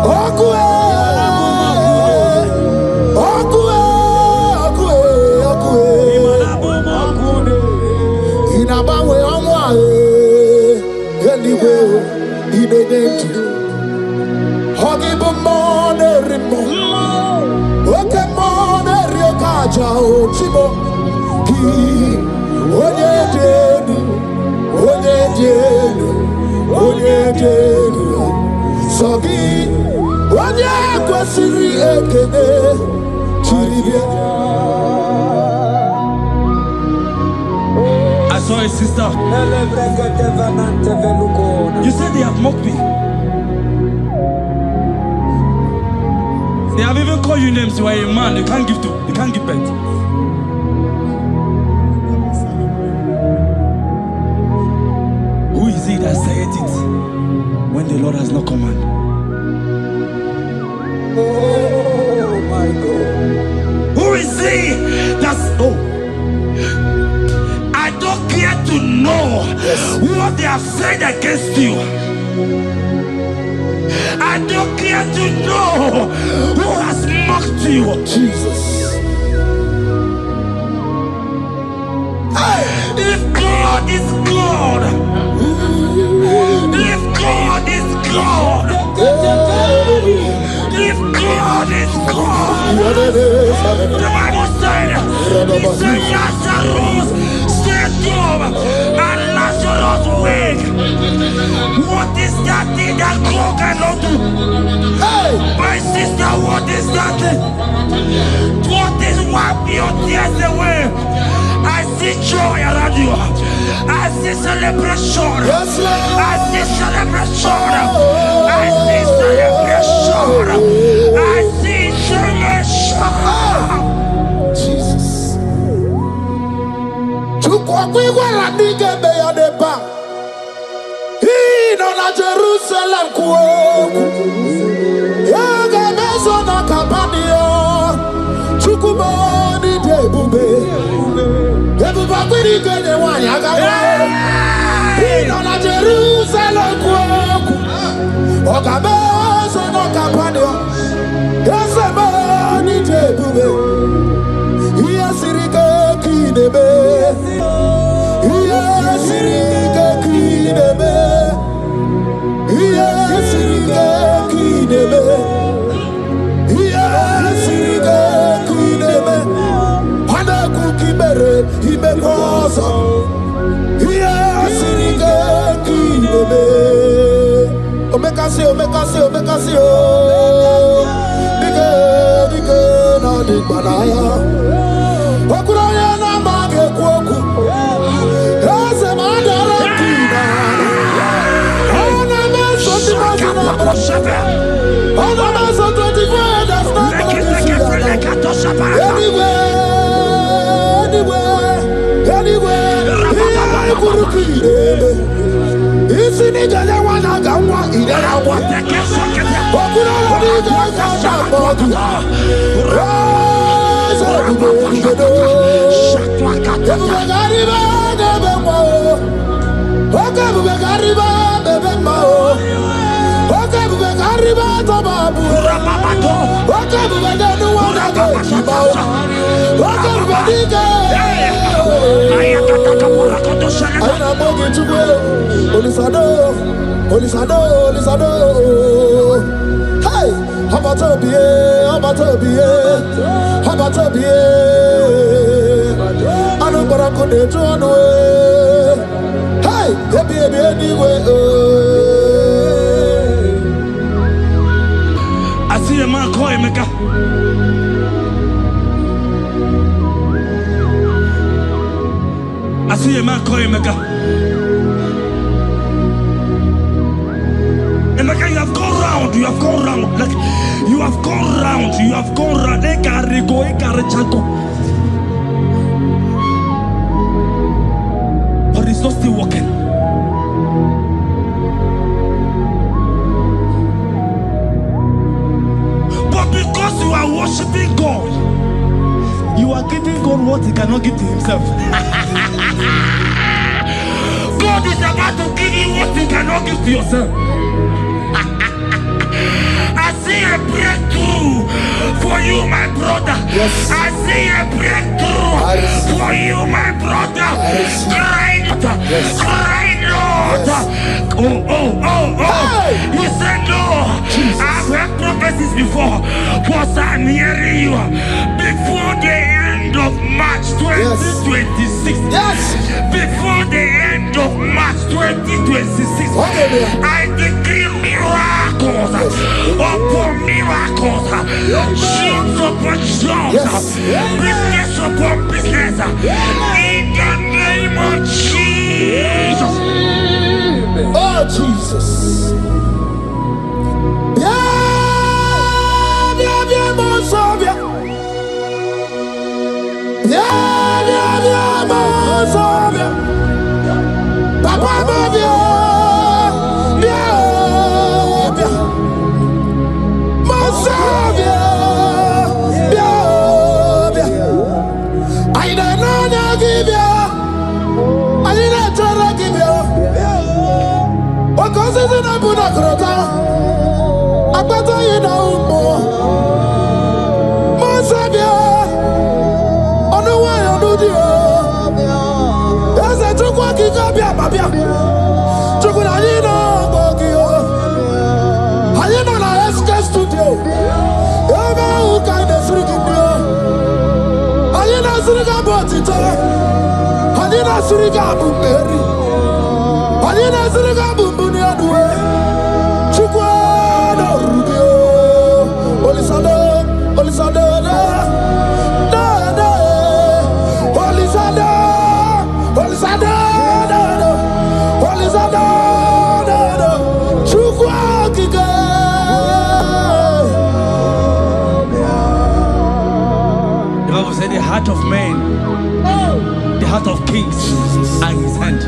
Okue Okue Okue Inabawe amwae Anyway Inegentu Hogibu monerimo, oke monerio kaja ochimo, ki onye denu, sogi onye kwesiri ekene chiribia. I saw a sister. You said they have mocked me. They have even called you names. You are a man. You can't give birth. Who is it that said it when the Lord has not commanded? Oh my God. Who is he that's I don't care to know what they have said against you. I don't care to know who has mocked you. Jesus. If God is God, if God is God, if God is God, the Bible said, he said Lazarus stayed up and Lazarus wake. What is that thing that God cannot do? Hey, my sister, what is that thing? What is wipe your tears away? I see joy around you. I see celebration. yes, Lord. I see celebration. I see celebration. I see celebration. Jesus. Tukwakwiwa la nige beya deba. Ino na Jerusalem kuoku. Yaga meso na kapanio. Chukumoni debube. Debuba kwiri kene wanyaga wa. Ino na Jerusalem kuoku. Oga meso na kapanio. Yasemoni debube. Iyasirike kinebe. Iyasirike kinebe. Iyasirike kinebe. Iyasirike kinebe. Hana kukibere imekosa. Iyasirike kinebe. Omekasi o. Dike na dikbanaya. Okuraya na mage kwoku. Ese mandara kina. Ona meso timazina. Ona meso 24 that's not Anyway. Kurukire. Isi ni jale wana gawa idara wa. Okuraya ni jale bodu. Hey, Habatobie. Anu barako de tuano. Hey, baby anyway. I see a man call Emeka. gone round. Like you have gone round. You have gone round. But it's not still working. But because you are worshiping God, you are giving God what He cannot give to Himself. God is about to give you what He cannot give to yourself. I see a breakthrough for you, my brother. Yes. I see a breakthrough for you, my brother. Cry, Yes. cry, Lord. Yes. Oh. You said no. Jesus. I've heard prophecies before, but I'm hearing you. Before the end of March 2026. Yes. Before the end of March 2026. Hallelujah. I decree miracles upon miracles, jobs upon jobs, business upon business, in the name of Jesus. Oh, Jesus. The heart of man, the heart of kings are in His hand.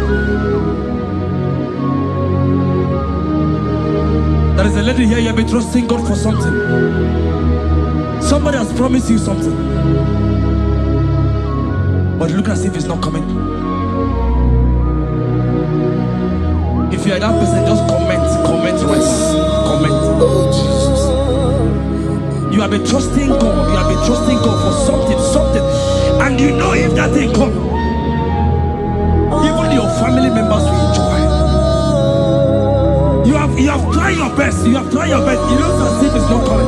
There is a lady here, you have been trusting God for something. Somebody has promised you something, but look as if it's not coming. If you are that person, just comment right now. Comment. Oh, Jesus. You have been trusting God. You have been trusting God for something, and you know if that thing come, even your family members will enjoy. You have tried your best. You have tried your best. It looks as if it's not coming.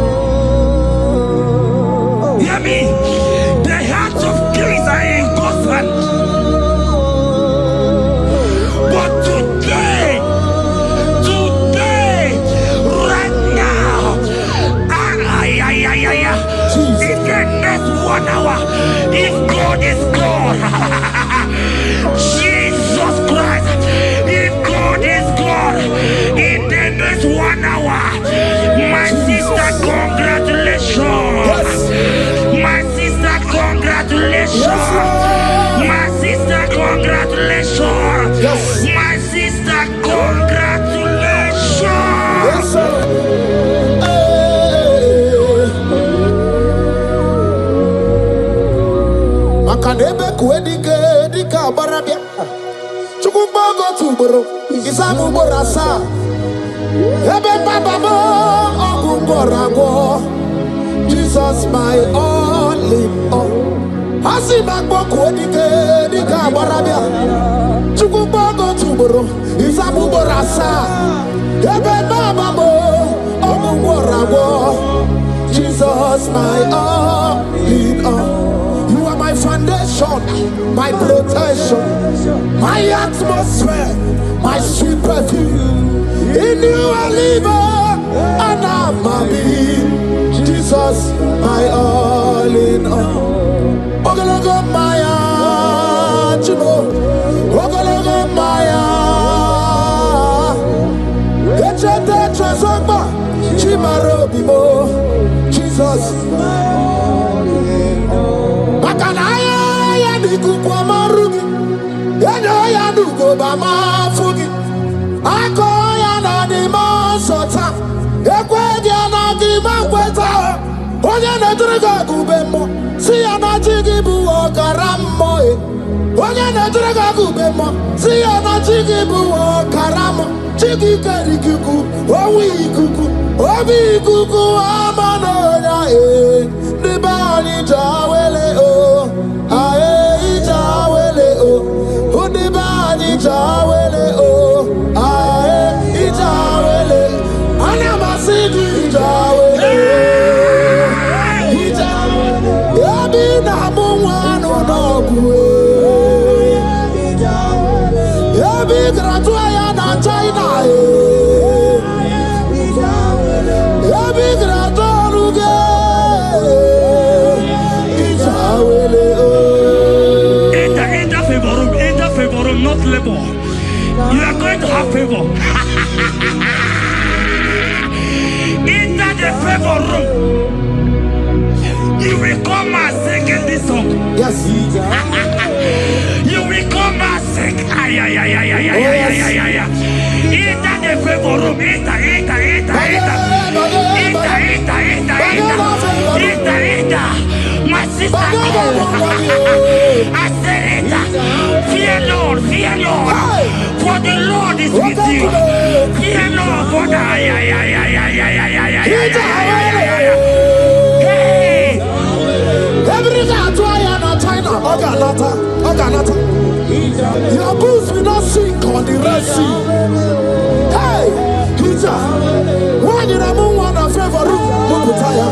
Hear me? The hearts of kings are in God's hand. But today, right now, in the next 1 hour, if God is God, Jesus Christ, if God is God, in the next 1 hour, my sister, congratulations. My sister, congratulations. My sister, congratulations. My sister, congratulations. Yes, sir. Makanebe kuedike dika barabia. Chukumbago tuboro. Isamu borasa. Ebe baba mo ogungorago. Jesus my all in all. Asimagbo kuedike dika barabia. Chukumbago tuboro. Isamu borasa. Ebe baba mo ogungorago. Jesus my all in all. My foundation, my protection, my atmosphere, my sweet perfume. In you I live and I'm a being. Jesus, my all in all. Ogologo maya, chibo. Ogologo maya. Echete trezogba, chibo. Jesus. Makanaya ya dikukwa marugi. Eno ya nugo ba mafugi. Ako ya na di masota. Ekwe dia na di makweta. Onye na driga gubemo. Si ya na jigi bu okaramo. Onye na driga gubemo. Si ya na jigi bu okaramo. Jigi karikuku. Owi kuku. Obi kuku amanoya the body jawele o ae jawele o the body jawele o ae jawele anamasidi jawele yabi na mumwanu nobu yabi gratua ya na China not labor. You are going to have favor. Enter the favor room. You will come and sing in this song. Yes. You will come and sing. Enter the favor room. Enter. My sister, I said it. Fear Lord, for the Lord is with you. Fear Lord, for the your boots will not sink on the Red Sea. Hey, Peter, when you are one of favor room, Muputaya.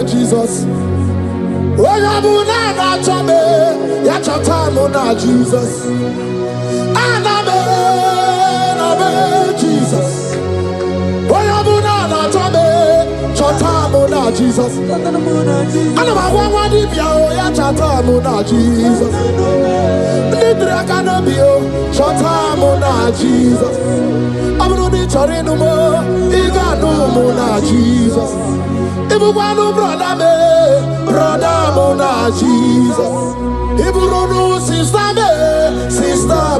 Jesus. When I'm not chame, yacha time on Jesus. Anabe Jesus. When I'm not chame, chata mona Jesus. Anaba one dibia yacha time on Jesus. Nidra kanabio chata mona Jesus. Abro di chorino mo igano mona Jesus. Ibuwanu brother mona Jesus. Iburonu sister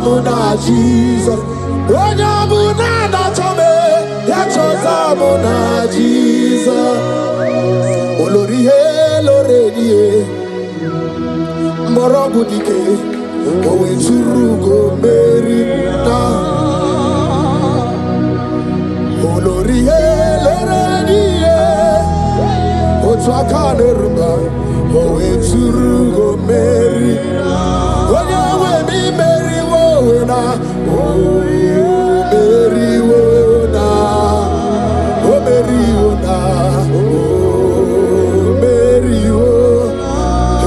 mona Jesus. Onya mona na chome ya chota mona Jesus. Olori he loredi morogu dike owe churugo meri na. Olori he loredi Twakanerma, oh, it's Urugo Mary. When you me Mary Wona, oh, Mary Wona, oh, Mary Wona, oh, Mary Wona.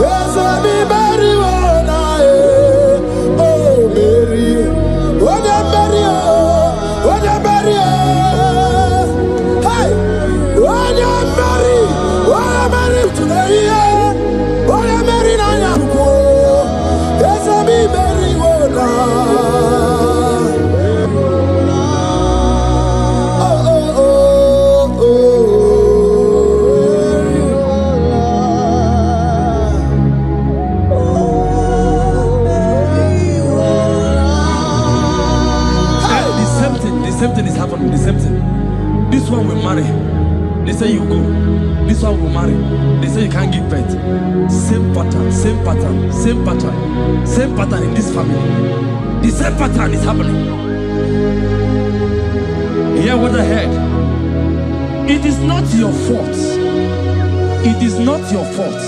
Yes, I be Mary Wona, oh, Mary. When you Mary, when you Mary, hey, when you Mary. This one will marry. They say you go. This one will marry. They say you can't give birth. Same pattern in this family. The same pattern is happening. Hear what I heard. It is not your fault. It is not your fault.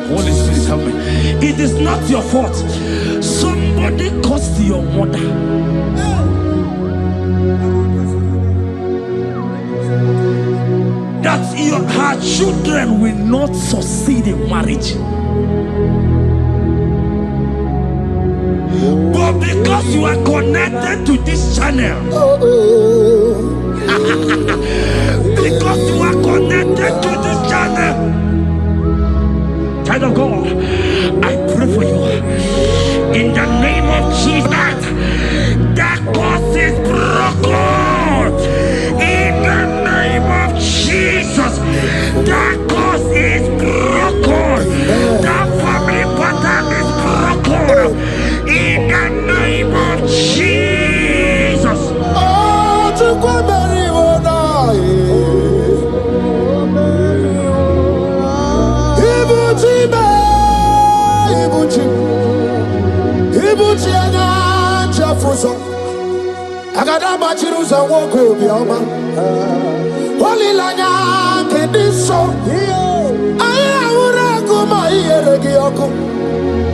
Holy Spirit, help me. It is not your fault. Somebody caused your mother. That her children will not succeed in marriage. But because you are connected to this channel, because you are connected to this channel. Child of God, I pray for you in the name of Jesus. That curse is broken in the name of Jesus. That curse is broken. That family pattern is broken in the name of Jesus. Oh, to go marry one Ibuchi anya chafuso agada machiruza woko bioma olilanya kediso aya ura kuma iyeregi oko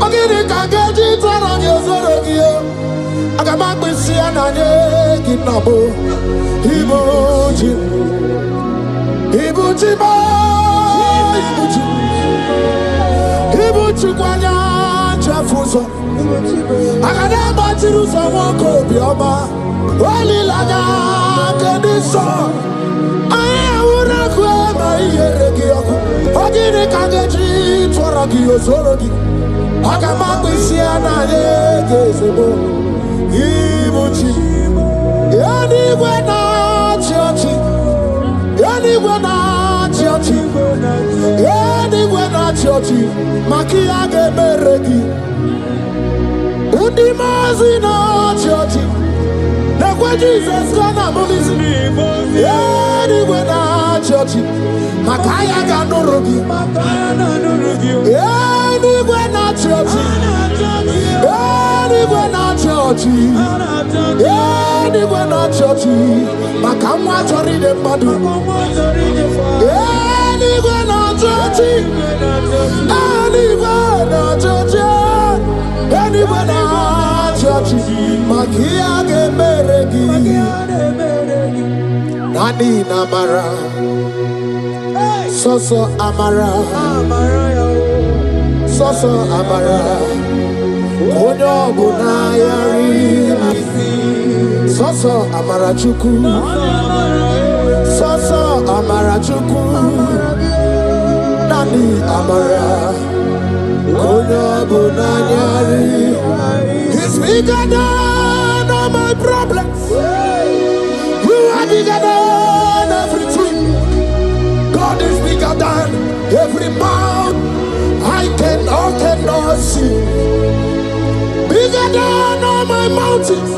ogiri kageji tara ni ozorogi agama gbisi ananye kinabo Ibuchi ba Ibuchi kwanya chafuso agada machiruza woko bioma olilanya kediso aya ura kuma iyeregi oko ogiri kageji tara ni ozorogi agama gbisi ananye kinabo Ibuchi anigwe na chiochi anigwe na chiochi anigwe na chiochi makia gemeregi undi mazi na chiochi na kwa Jesus kana mulisi anigwe na chiochi makaya ganorogi anigwe na chiochi anigwe na chiochi anigwe na chiochi makamwa chori de madu anigwe na chiochi anigwe na chiochi anigwe na chiochi makia gemeregi nani na mara soso amara soso amara onyo buna yari soso amara chuku soso amara chuku nani amara onyo buna yari. He's bigger than all my problems. You are bigger than everything. God is bigger than every mountain I cannot see. Bigger than all my mountains.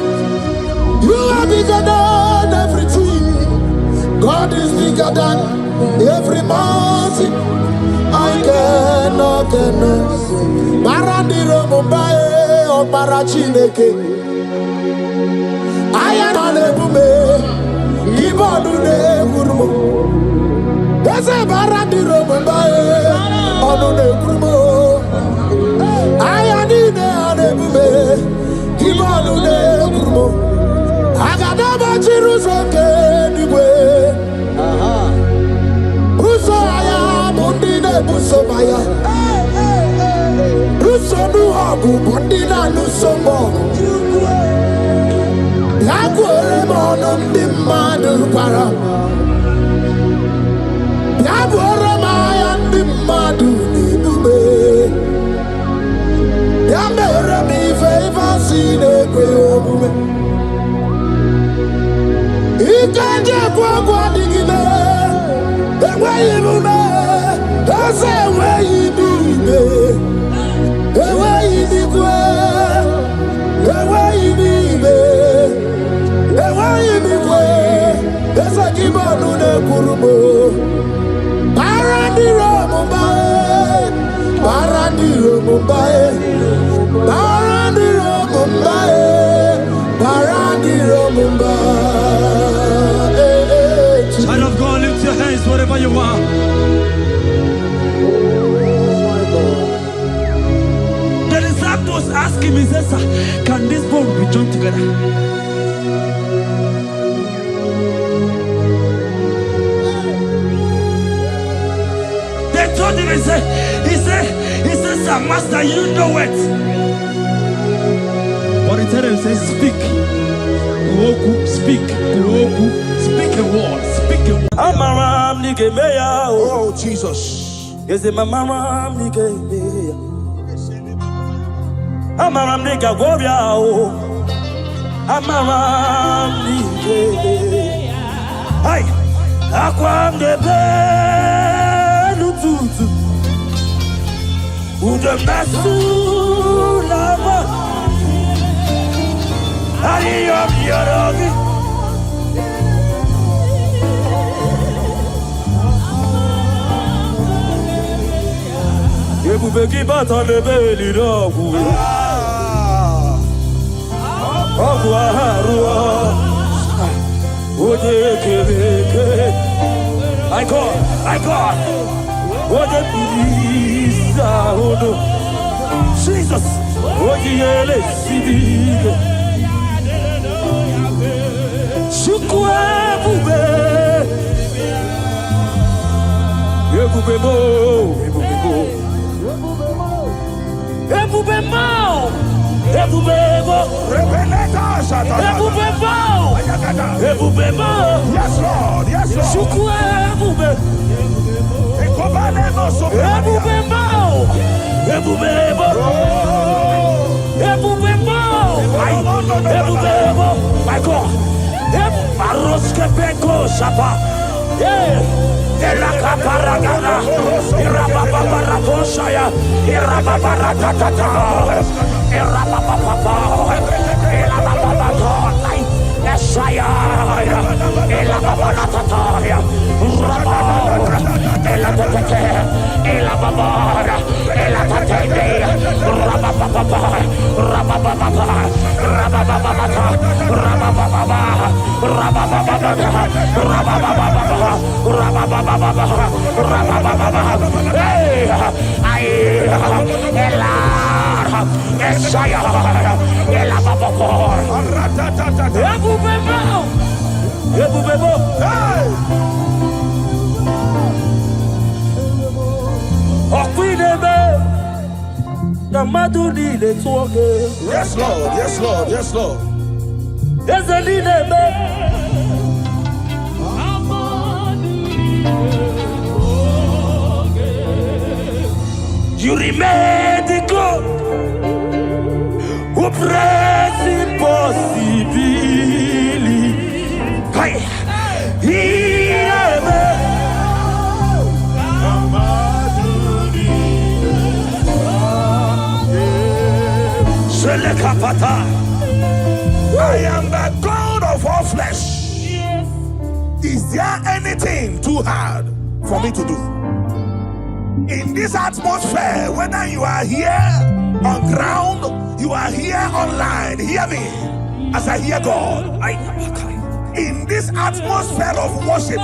You are bigger than everything. God is bigger than every mountain I cannot see. Barandiro Mumbai or Barachineke. I am on a bume. Ibodune Gurmo. There's a Barandiro Mumbai on a Gurmo. I am in a bume. Ibodune Gurmo. Agadaba Chirusoke anyway. Busaya Mundine Busomaya. Busonu Abu Bundina Nusomo. Yaguere Monum Dimadu Para. Yaguere Mayan Dimadu Nibube. Yamere mi favor sine kwe. Ikanje kwa digile ewe ibume ase ewe ibibe ewe ibikwe ewe ibibe ewe ibikwe ese kibonu ne kurumo barandiro mumbae barandiro mumbae barandiro mumbae barandiro mumbae. Child of God, lift your hands wherever you are. The disciples asked him, he says, "Sir, can this bone be joined together?" They told him, he said, "Sir, Master, you know it." But he told him, he says, "Speak. Speak. Speak a word. Speak a word." Oh, Jesus. Is it my mama? Amaram nigga warrior. Amaram nigga. Hey, Aquam de Benututu. Ude Masu Lava. Ayam Yorogi. Ebu begi bata le beli rogu. Ogu aharua. Ode kebeke. I God. Ode bisa odo. Jesus. Ode yele sibigo. Shukwa bube. Ebu bebo. Yes, Lord. Yes, Lord. My God. Elakaparagana, Irababarakosaya, Irababarakatata, Irabababa, Elabababa, Yesaya, Elababarataya, Rababara, Elatete, Elababara, Elatate, Rabababa, Rabababa, Rabababa, Yes, Lord. Yes, Lord. Yes, Lord. You remain the God who prays impossibly. I am the God of all flesh. Is there anything too hard for me to do? In this atmosphere, whether you are here on ground, you are here online, hear me as I hear God. In this atmosphere of worship,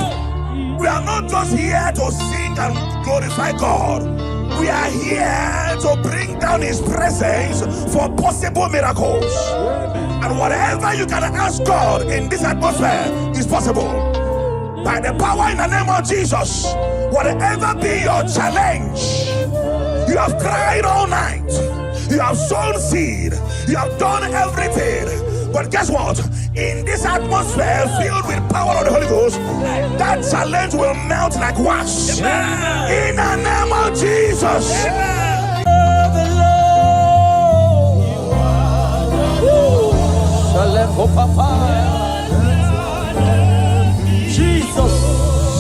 we are not just here to sing and glorify God. We are here to bring down His presence for possible miracles. And whatever you can ask God in this atmosphere is possible. By the power in the name of Jesus, whatever be your challenge, you have cried all night, you have sown seed, you have done everything. But guess what? In this atmosphere filled with power of the Holy Ghost, that challenge will melt like wax. In the name of Jesus.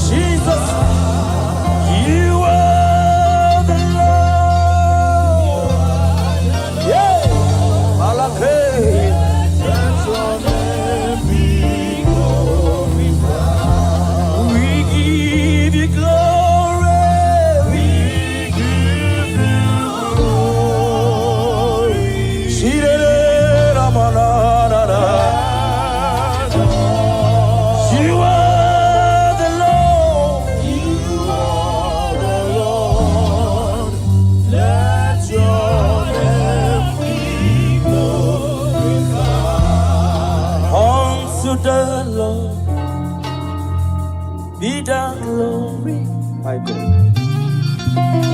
Jesus, you are the Lord. Yeah, Malakay. We give you glory. We give you glory. You are the Lord. You are the Lord. Let your name be glorified. Unto the Lord be the glory. My God.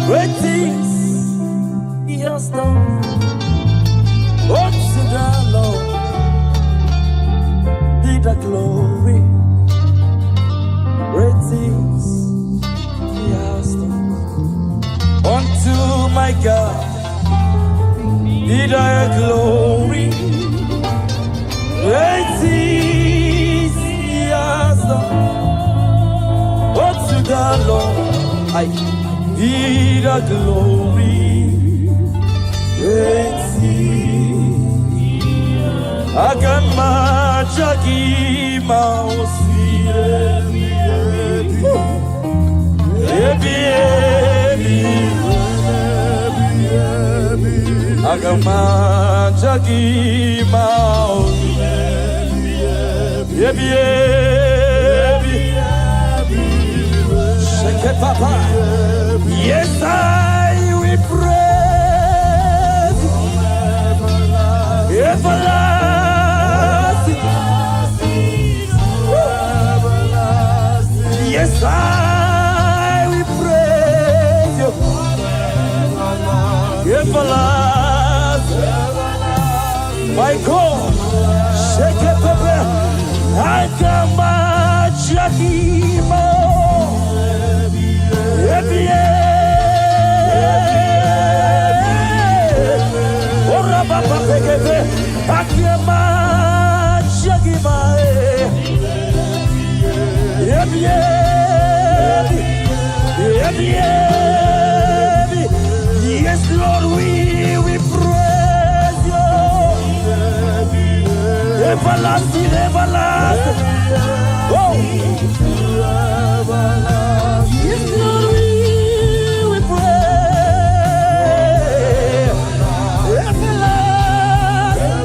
Great things He has done. Unto the Lord be the glory. Great things my God, be thy glory. Great is he has done. Oh, to the Lord, I be the glory. Great is I can match a mouse. I can match a mouse. Shake it, Papa. Yes, I will praise everlasting. Yes, I will praise you. Everlasting. My God, shake it, Papa. I can match a yes, Lord, we praise you. Everlasting, everlasting. Oh. Yes, Lord, we praise. Everlasting.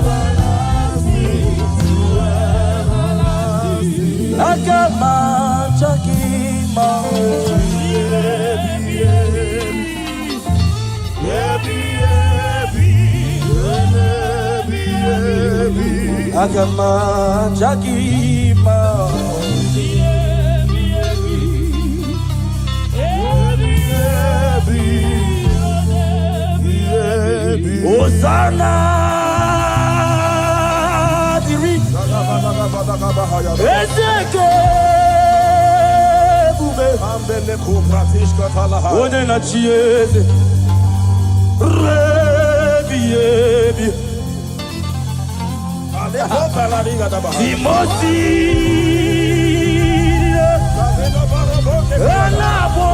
Agama Chakima. Agama Chakima. Hosanna diri Ezeke bube Ode na chieze Rebi Timosi Anabo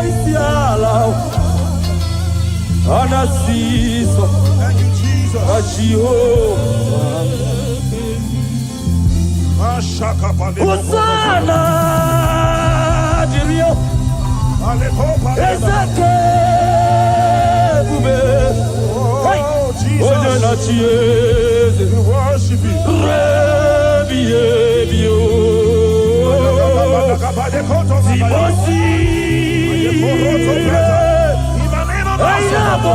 Isiala Anasiso. Thank you, Jesus. Hosanna Dirio Ezeke bube Oh, Jesus. Ode na chieze We worship you. Timosi Ayabo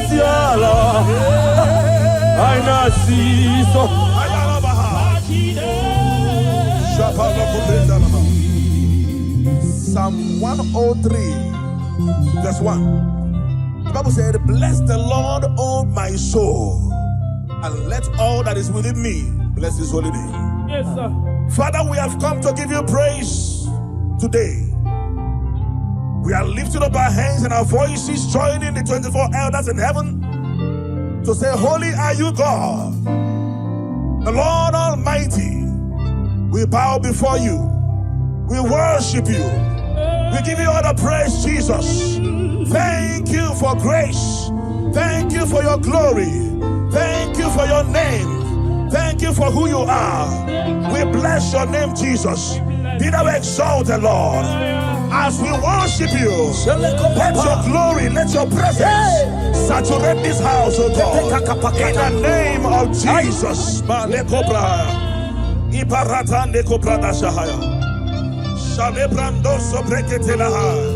Siala Aina Siso Psalm 103 verse 1. The Bible said, bless the Lord, O my soul, and let all that is within me bless his holy name. Yes, sir. Father, we have come to give you praise today. We are lifting up our hands and our voices, joining the 24 elders in heaven to say, holy are you, God, the Lord Almighty. We bow before you. We worship you. We give you all the praise, Jesus. Thank you for grace. Thank you for your glory. Thank you for your name. Thank you for who you are. We bless your name, Jesus. Be thou exalted, Lord. As we worship you, let your glory, let your presence saturate this house, oh God. In the name of Jesus.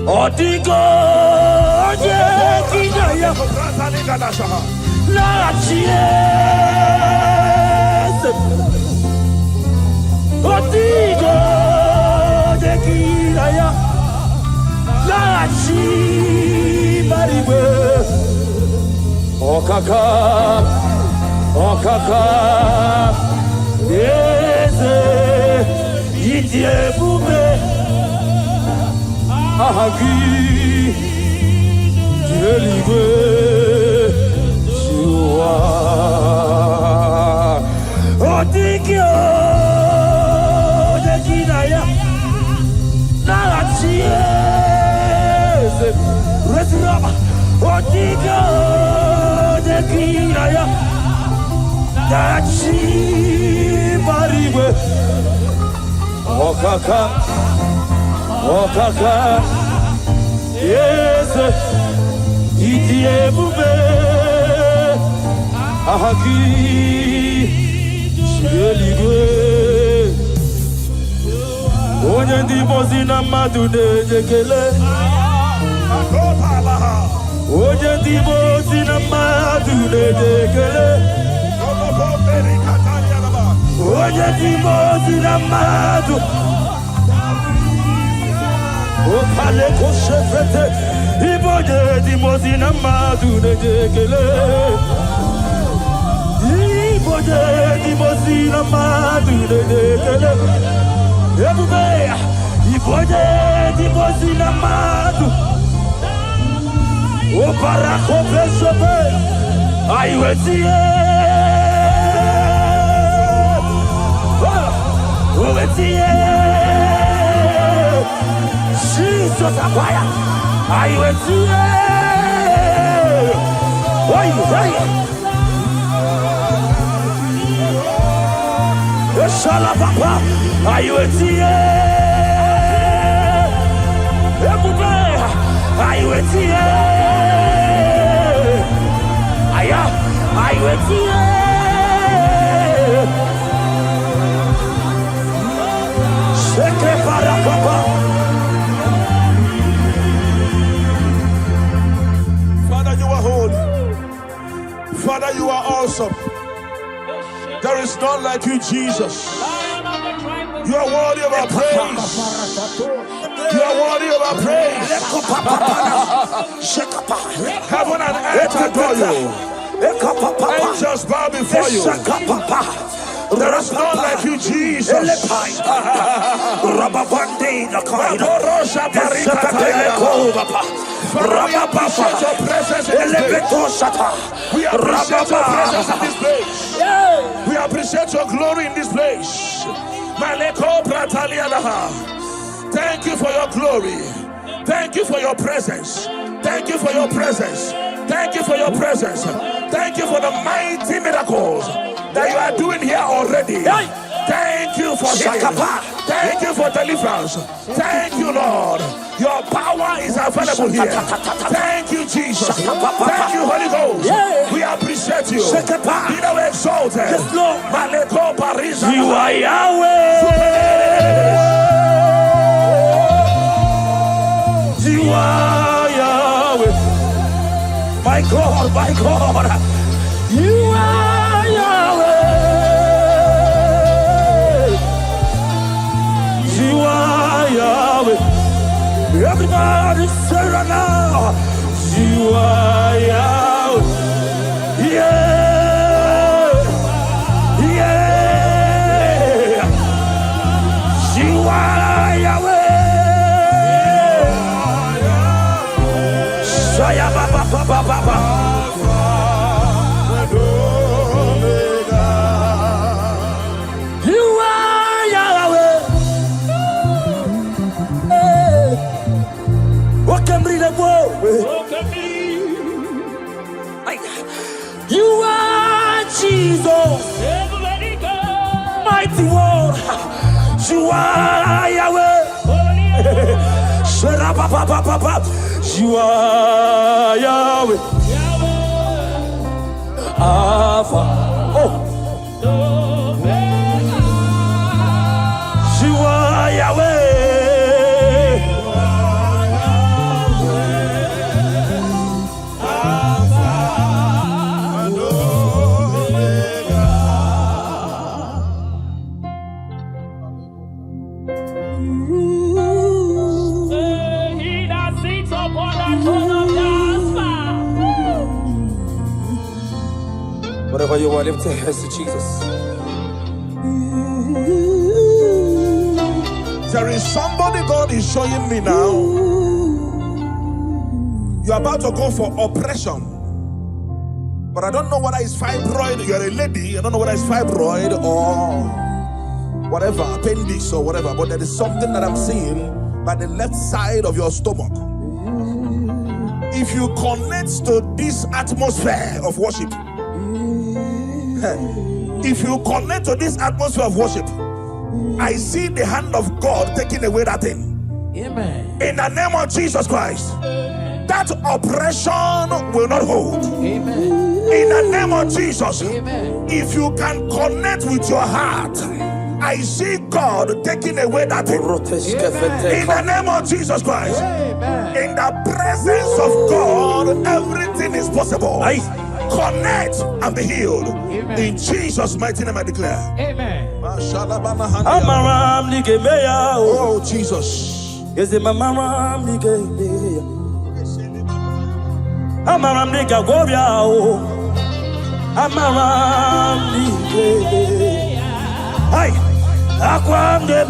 Odigo Jekidaya La Chiese Odigo Jekidaya La Chibaribe Okaka Yeze Yitie Bube Ahagi eluigwe jiwa odigio deginaya narachiese resiraba odigio deginaya dachi mariwe okaka yes idiebube ahagi eluigwe onye ndị mozi na mmadụ na-ekele onye ndị mozi na mmadụ na-ekele onye ndị mozi na mmadụ okale koshefete ibonye ndị mozi na mmadụ na-ekele ibonye ndị mozi na mmadụ na-ekele ebube ibonye ndị mozi na mmadụ opara kopeshope aiwetie owetie Jesus apaya aiwetie oi Eshala papa aiwetie ebube aiwetie aya aiwetie sheke para papa. Father, you are holy. Father, you are awesome. There is none like you, Jesus. You are worthy of our praise. You are worthy of our praise. Heaven and earth adore you. Angels bow before you. There is none like you, Jesus. Father, we appreciate your presence in this place. We appreciate your presence in this place. We appreciate your glory in this place. Thank you for your glory. Thank you for your presence. Thank you for your presence. Thank you for your presence. Thank you for the mighty miracles that you are doing here already. Thank you for healing. Thank you for deliverance. Thank you, Lord. Your power is available here. Thank you, Jesus. Thank you, Holy Ghost. We appreciate you. Be thou exalted. You are Yahweh. You are Yahweh. My God, my God. You are Yahweh. You are Yahweh. Everybody say right now, you are Yahweh. Yeah, yeah. You are Yahweh. Shaya baba baba baba. You are Jesus, mighty one. You are Yahweh. You are Yahweh. Alpha. Oh. You are Yahweh. Whatever you want, lift your hands to Jesus. There is somebody God is showing me now. You're about to go for oppression. But I don't know whether it's fibroid. You're a lady. I don't know whether it's fibroid or whatever, appendix or whatever. But there is something that I'm seeing by the left side of your stomach. If you connect to this atmosphere of worship, if you connect to this atmosphere of worship, I see the hand of God taking away that thing. Amen. In the name of Jesus Christ, that oppression will not hold. Amen. In the name of Jesus, Amen. if you can connect with your heart, I see God taking away that thing. In the name of Jesus Christ, in the presence of God, everything is possible. Connect and be healed. Amen. In Jesus' mighty name I declare. Amen. Oh Jesus. Hey, akwam de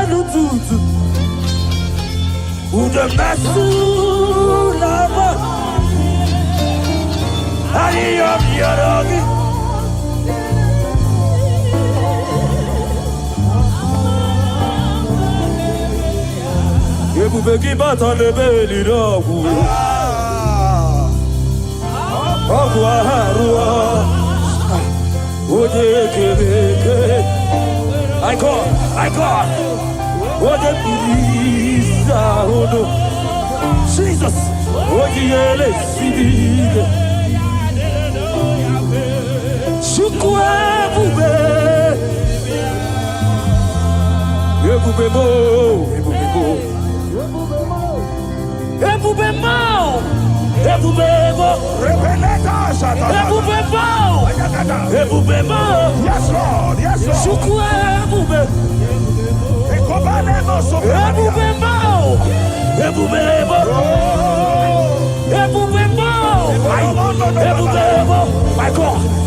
belututu, udem nasu lava, ayam yarogi. Ebubeki batan de beli rogu, ogwa harua. I God. What a Jesus. Yes, Lord. Yes, my God.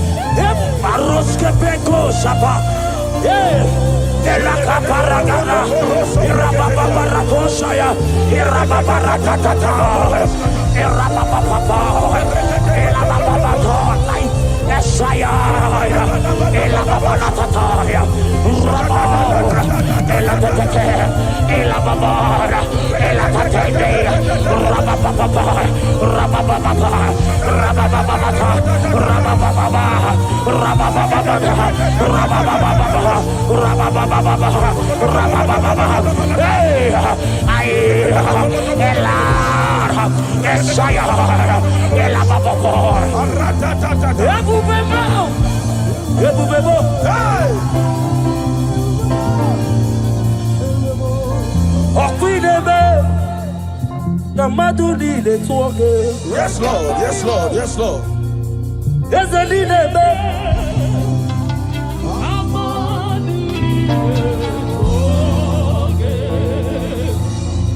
Yes, Lord. Yes, Lord. Yes, Lord.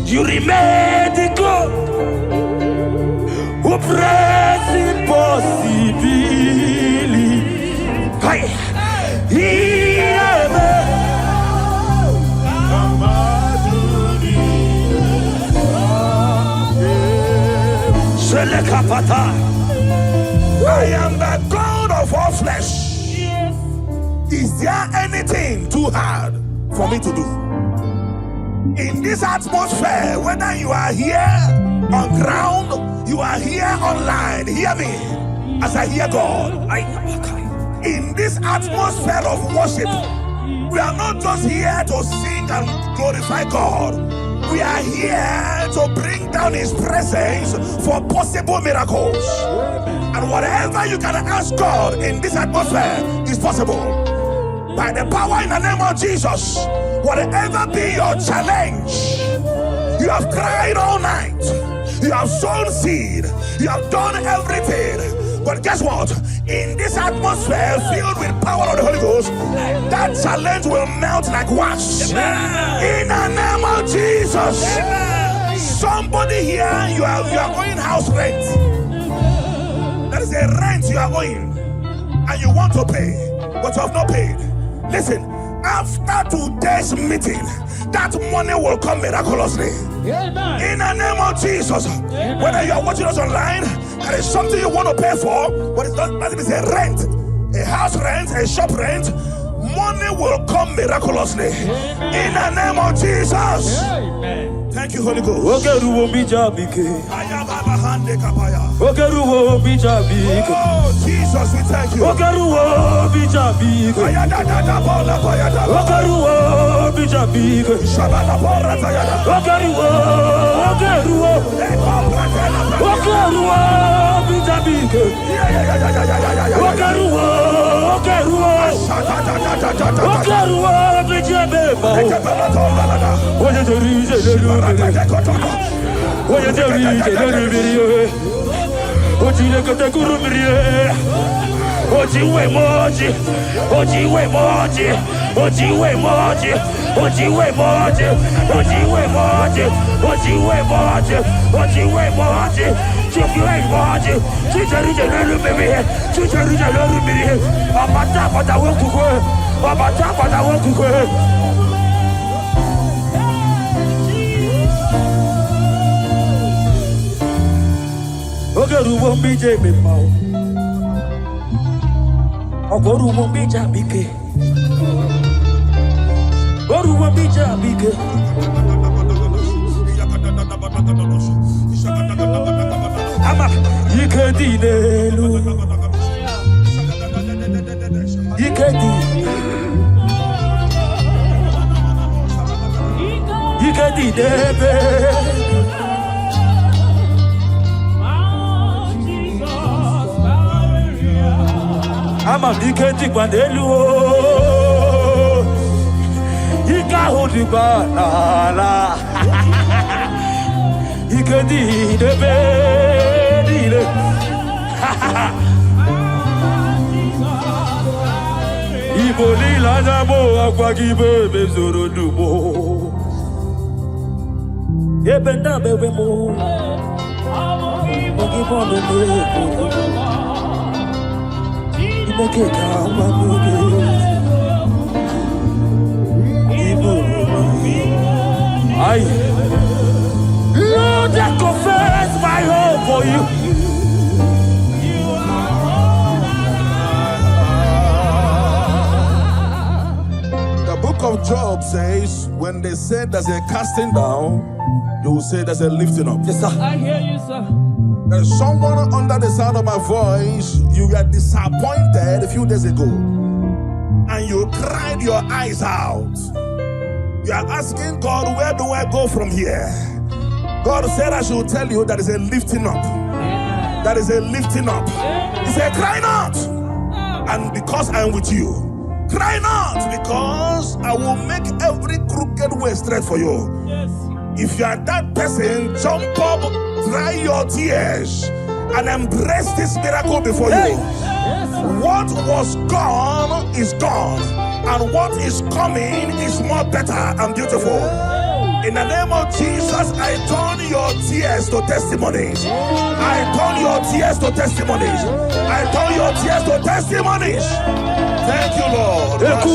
You remain the God who prays impossibly. I am the God of all flesh. Is there anything too hard for me to do? In this atmosphere, whether you are here on ground, you are here online, hear me as I hear God. In this atmosphere of worship, we are not just here to sing and glorify God. We are here to bring down His presence for possible miracles. And whatever you can ask God in this atmosphere is possible. By the power in the name of Jesus, whatever be your challenge, you have cried all night, you have sown seed, you have done everything. But guess what? In this atmosphere filled with power of the Holy Ghost, that challenge will melt like wax. In the name of Jesus. Somebody here, you are owing house rent. There is a rent you are owing and you want to pay, but you have not paid. Listen, After today's meeting, that money will come miraculously. Amen. In the name of Jesus. Amen. Whether you are watching us online, there is something you want to pay for, but it's not, but it is a rent, a house rent, a shop rent. Money will come miraculously. Amen. In the name of Jesus. Amen. Thank you, Holy Ghost. Oh, Jesus, we thank you. Lord, I confess my hope for you. The book of Job says, when they say there's a casting down, you will say there's a lifting up. Yes, sir. I hear you, sir. There's someone under the sound of my voice, you were disappointed a few days ago, and you cried your eyes out. You are asking God, where do I go from here? God said I should tell you that is a lifting up. That is a lifting up. He said, cry not, and because I am with you. Cry not, because I will make every crooked way straight for you. Yes. If you are that person, jump up, dry your tears, and embrace this miracle before you. Yes. What was gone is gone, and what is coming is more better and beautiful. In the name of Jesus, I turn your tears to testimonies. I turn your tears to testimonies. I turn your tears to testimonies. Thank you, Lord. Jesus,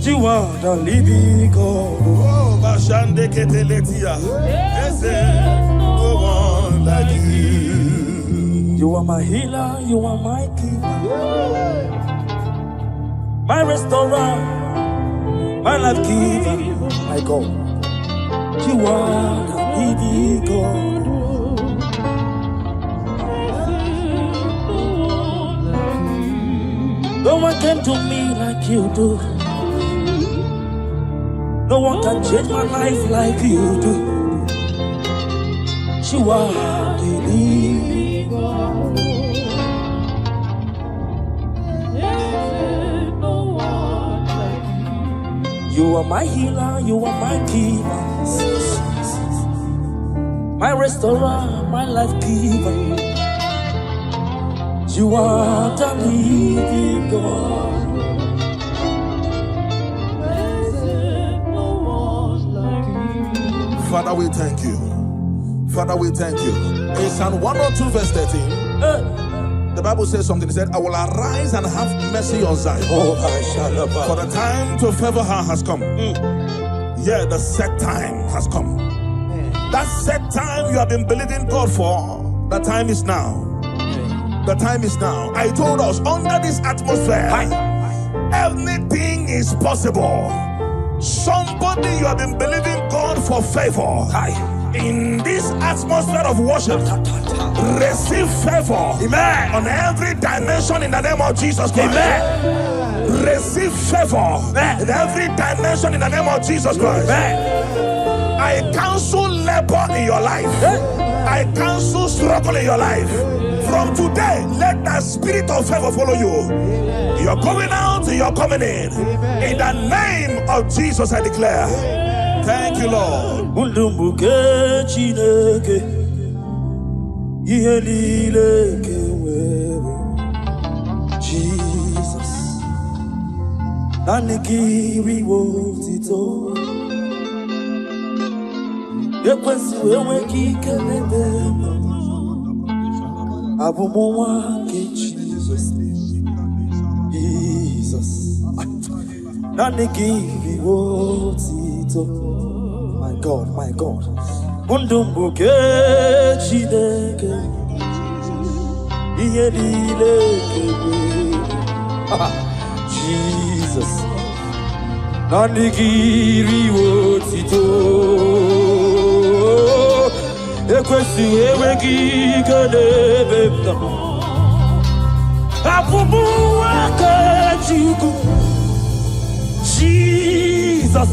you are the living God. No one like you. You are my healer, you are my keeper, my restorer, my life giver, my God. You are the living God. No one can do me like you do. No one can change my life like you do. You are the living You are my healer, you are my keeper, my restorer, my life giver. You are the living God. Father, we thank you. Father, we thank you. In Psalm 102 verse 13, the Bible says something. It said, I will arise and have mercy on Zion. For the time to favor her has come. Yeah, the set time has come. That set time you have been believing God for, the time is now. The time is now. I told us, under this atmosphere, everything is possible. Somebody, you have been believing God for favor. In this atmosphere of worship, receive favor. Amen. On every dimension in the name of Jesus Christ. Amen. Receive favor in every dimension in the name of Jesus Christ. Amen. I cancel labor in your life. I cancel struggle in your life. From today, let that spirit of favor follow you. You're going out, you're coming in. In the name of Jesus, I declare. Thank you, Lord. Jesus. Nanikiri wotito. Yekwesi wewe kikelebe. Abumowa ke Jesus. Jesus. Nanikiri wotito. My God, my God. Mundumbuke chineke. Jesus. Nanikiri wotito. Ekwesi wewe kikelebe. Abubuwa ke Jesus.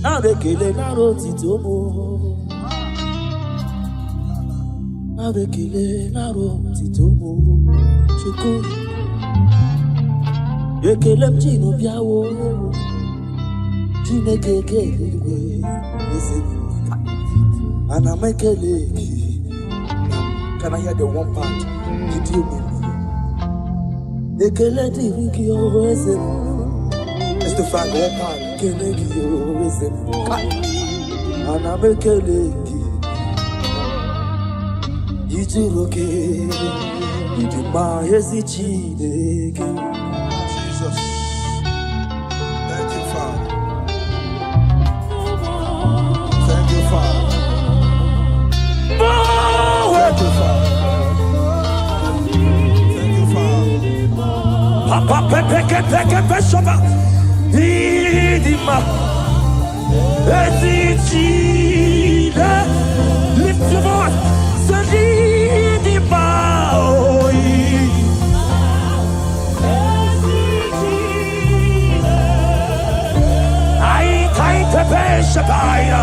Abekele naro titomo. Abekele naro titomo. Chuku. Yekele mchino biawo. Chinekeke we. Anamekele. Can I hear the one part? Ekele diriki oweze. It's the fact one part. Kenegi oweze. Anamekele. Ijuroke. Idima yezi chineke. Jesus. Thank you, Father. Thank you, Father. Thank you, Father. Thank you, Father. Papa peke peshoba. Idima. Ezi chine. Lift your voice. Idima. Shabaya,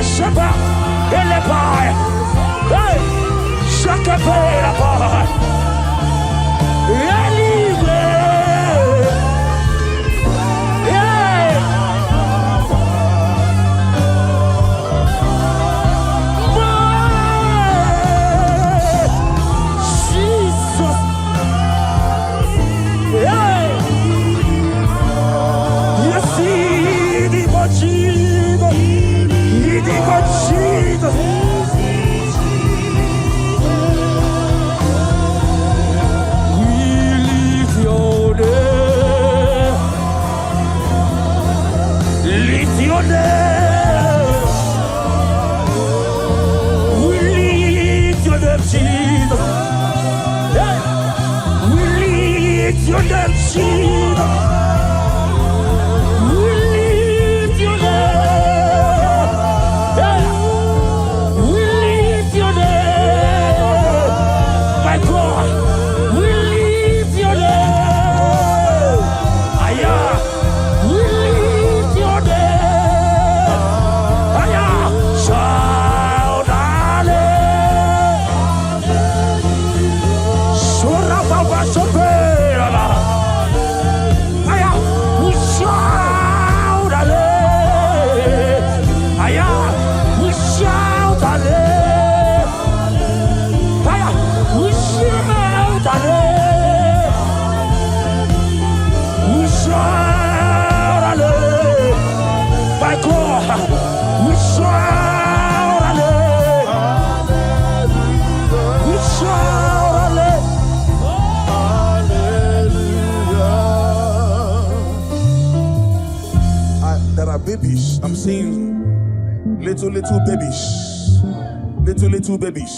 Sheba lift your name, Jesus. We lift your name. Yeah. We lift your name. My God, we lift your name. Aya, we lift your name. Aya, shout hallelujah. Shura baba shopera. Aya, we shout hallelujah. Aya, we shout hallelujah. Aya, we shout hallelujah. We shout hallelujah. My God, we shout hallelujah. We shout hallelujah. There are babies. I'm seeing little babies. Little babies.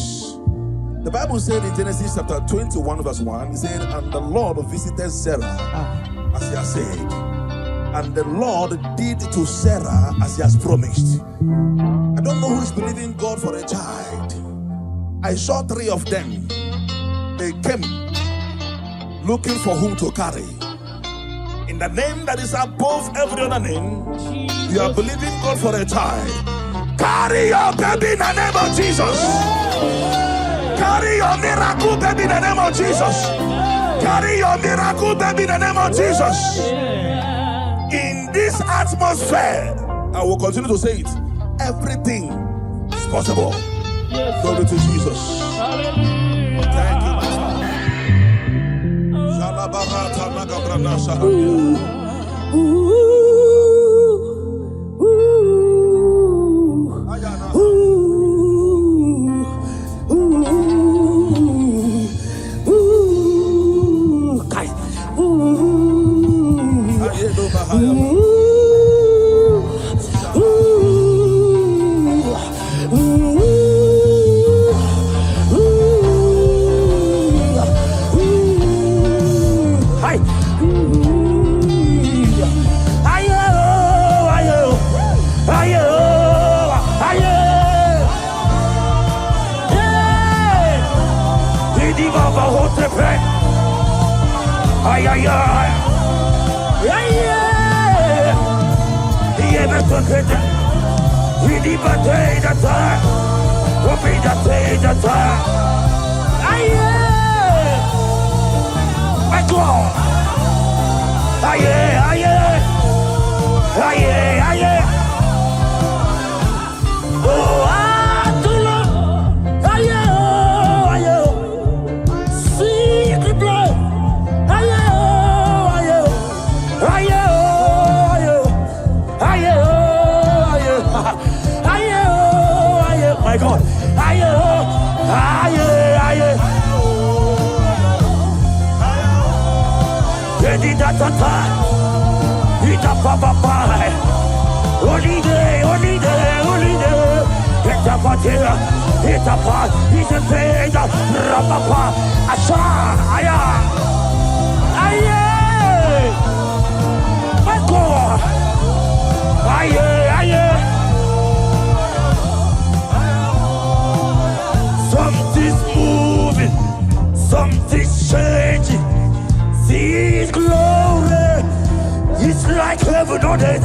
The Bible said in Genesis chapter 21 verse 1, it said, and the Lord visited Sarah as he has said. And the Lord did to Sarah as he has promised. I don't know who is believing God for a child. I saw 3 of them. They came looking for whom to carry. In the name that is above every other name, you are believing God for a child. Carry your baby in the name of Jesus. Carry your miracle baby in the name of Jesus. Carry your miracle baby in the name of Jesus. In this atmosphere, I will continue to say it. Everything is possible. Glory to Jesus. Thank you, my God. Something's moving, something's changing. See His glory, it's like heaven on earth.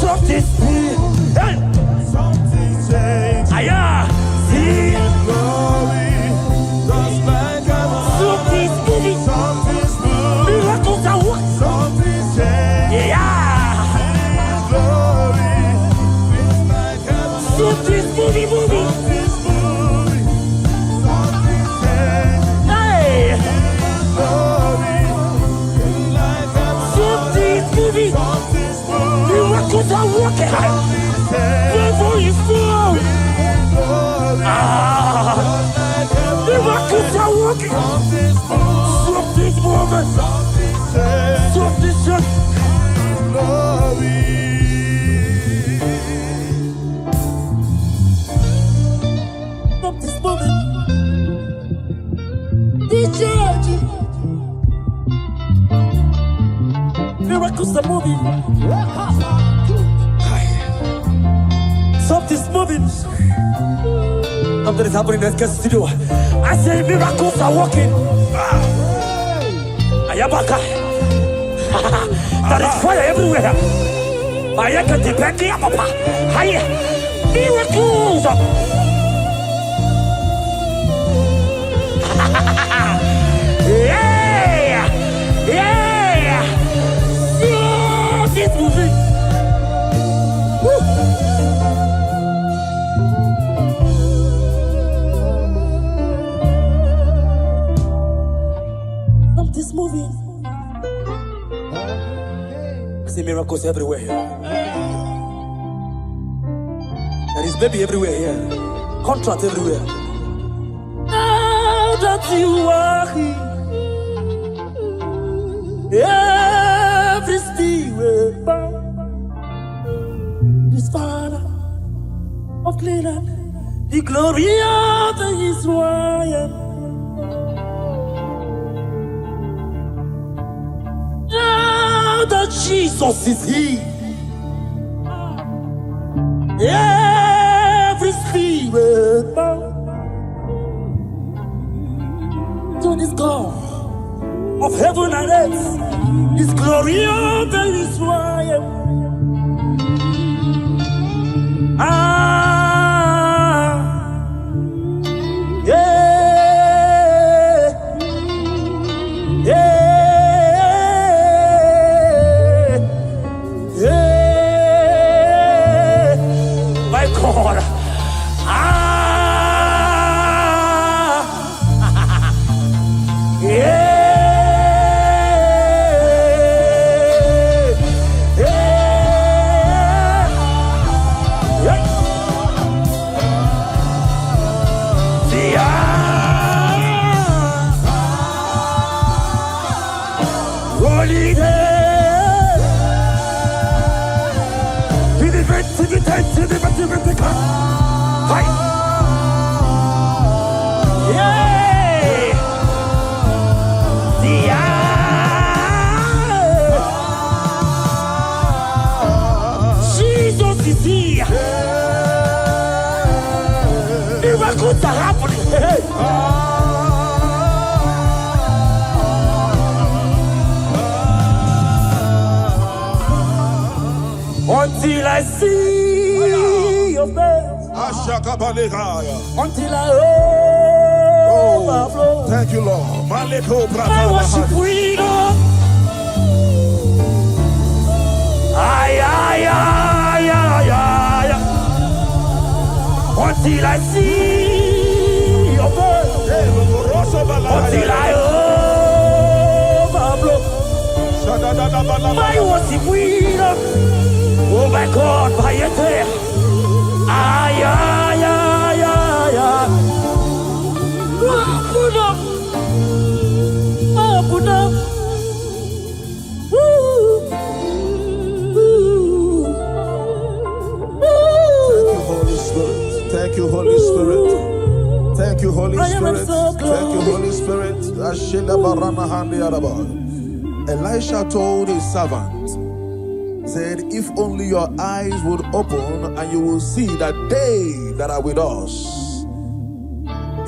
Something's moving, something's changing. See His glory, just like heaven. Something's moving, something's moving. Miracles are working, something's changing. His glory, it's like heaven. Something's moving. Miracles are working. Devil is full. Miracles are working. Something's moving. Something's glory. Something's moving. The church. Something's moving. Something is happening in the studio. I say miracles are working. Ayabaka. There is fire everywhere. I can depend on Papa. Hi. Miracles. Yeah. Yeah. This moving. Something's moving. I see miracles everywhere. There is baby everywhere here. Contract everywhere. Now that you are here, every spirit bound. This Father of Canaan, the glory of the Israel. Now that Jesus is here, every spirit bound to this God of heaven and earth, His glory of the Israel. My God. Jesus is here. Miracles are happening. Until I see your face, until I overflow. Thank you, Lord. I worship freedom. Until I see your face, until I overflow. My worship freedom. Oh my God, by your tail. Open up. Open up. Thank you, Holy Spirit. Thank you, Holy Spirit. Thank you, Holy Spirit. Elisha told his servant, said, if only your eyes would open and you will see that they that are with us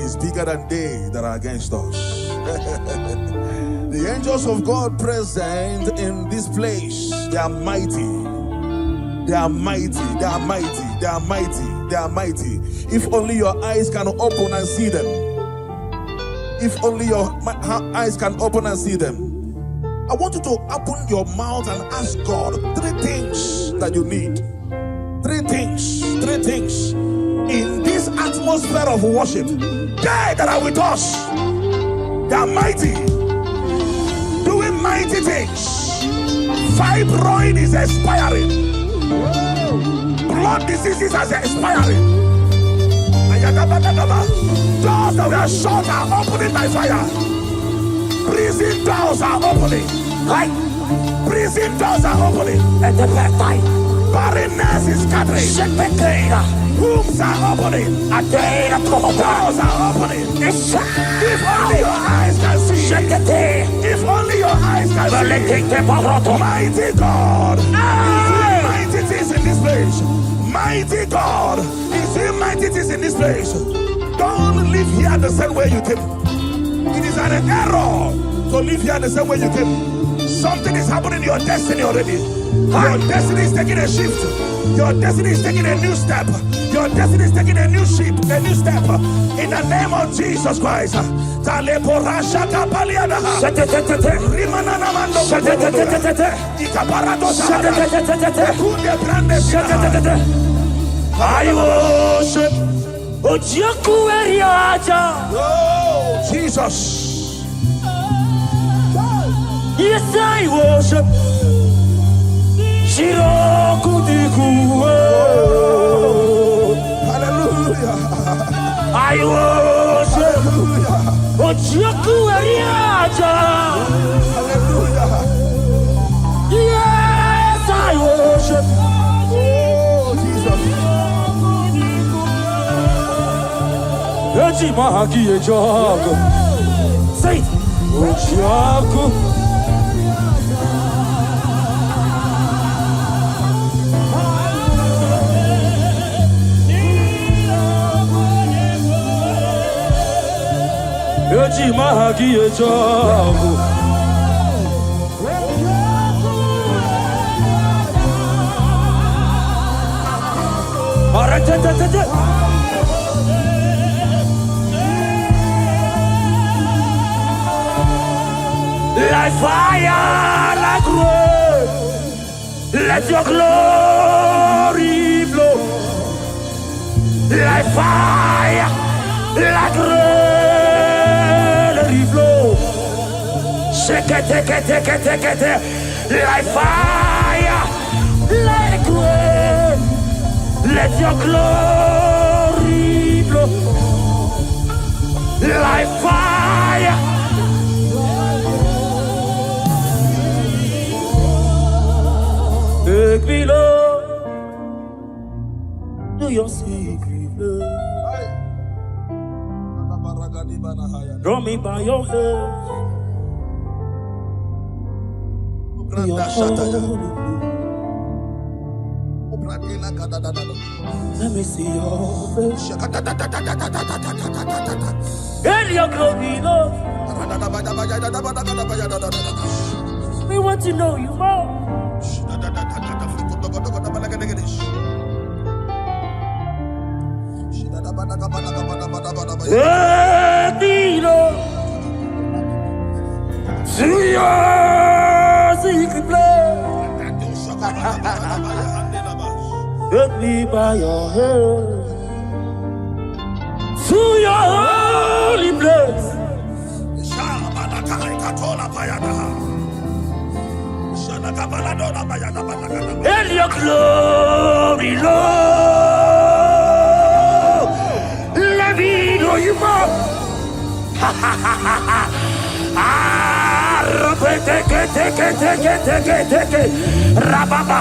is bigger than they that are against us. The angels of God present in this place, they are mighty. They are mighty, they are mighty, they are mighty, they are mighty. If only your eyes can open and see them. If only your eyes can open and see them. I want you to open your mouth and ask God 3 things that you need. 3 things, 3 things. In this atmosphere of worship, they that are with us, they are mighty, doing mighty things. Fibroid is expiring. Blood diseases are expiring. Doors that were shut are opening by fire. Prison doors are opening. Right? Prison doors are opening. At the back time. Barrenness is scattering. Wombs are opening. Doors are opening. If only your eyes can see. If only your eyes can see. Mighty God. Mighty things in this place. Mighty God, is he mighty things in this place? Don't live here the same way you came. It is an error to live here the same way you came. Something is happening in your destiny already. Your destiny is taking a shift. Your destiny is taking a new step. Your destiny is taking a new step. In the name of Jesus Christ. I worship. Oh, Jesus. Yes, I worship. Hallelujah. I worship. Hallelujah. Yes, I worship. Oh, Jesus. Say it. Like fire, like rain, let your glory flow. Like fire, like rain, let it flow. Shake it, take it. Like fire, like rain, let your glory flow. Like fire. Take me, Lord, to your secret love. Draw me by your hand. Your holy. Let me see your face. And your glory, Lord. We want to know you more. Let me know to your secret place. Let me by your hand to your holy place. And your glory, Lord, let me know you more. Rababa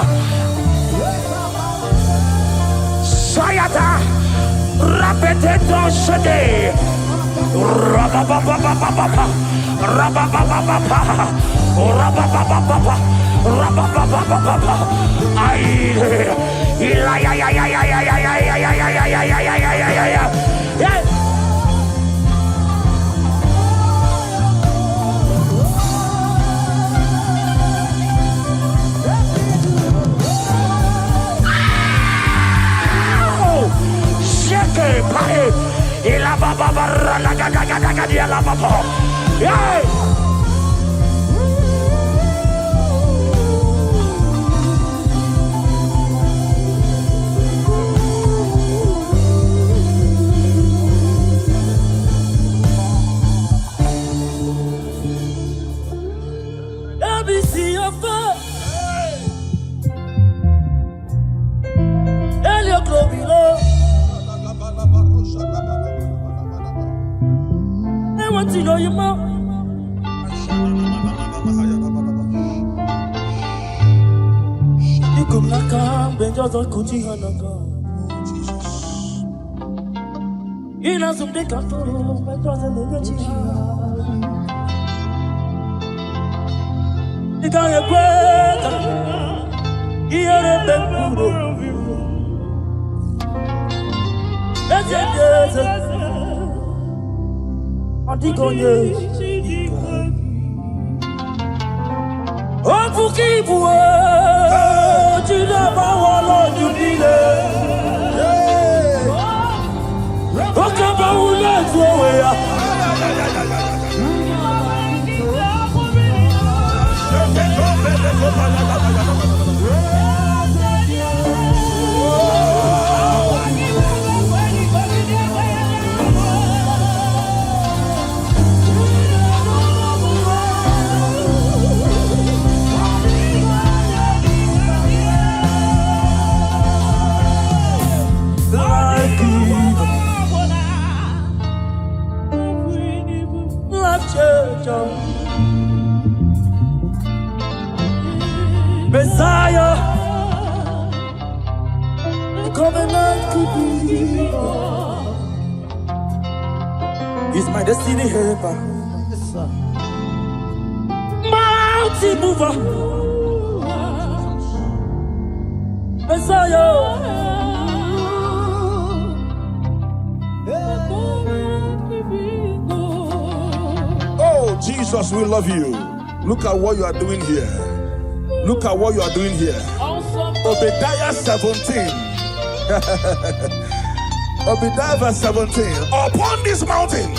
Sayata Rapeteto Shade Rababa Let me see your face and your glory, Lord. I want to know you more. You come like a just a coochie on the go. In a some day, can't follow my cousin. You can't get better. You're a bad Messiah, the covenant keeper. He's my destiny helper, mountain mover, Messiah. Oh, Jesus, we love you. Look at what you are doing here. Look at what you are doing here. Obadiah 17. Obadiah verse 17. Upon this mountain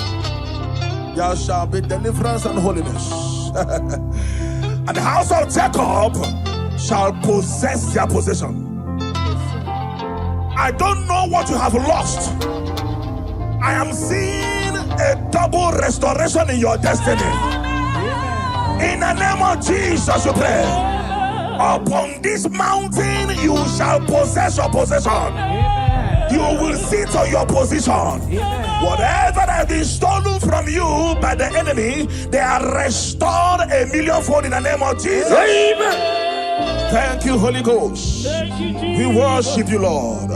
there shall be deliverance and holiness. And the house of Jacob shall possess their possession. I don't know what you have lost. I am seeing a double restoration in your destiny. In the name of Jesus, you pray. Upon this mountain you shall possess your possession. You will sit on your position. Whatever has been stolen from you by the enemy, they are restored 1,000,000-fold in the name of Jesus. Amen. Thank you, Holy Ghost. We worship you, Lord.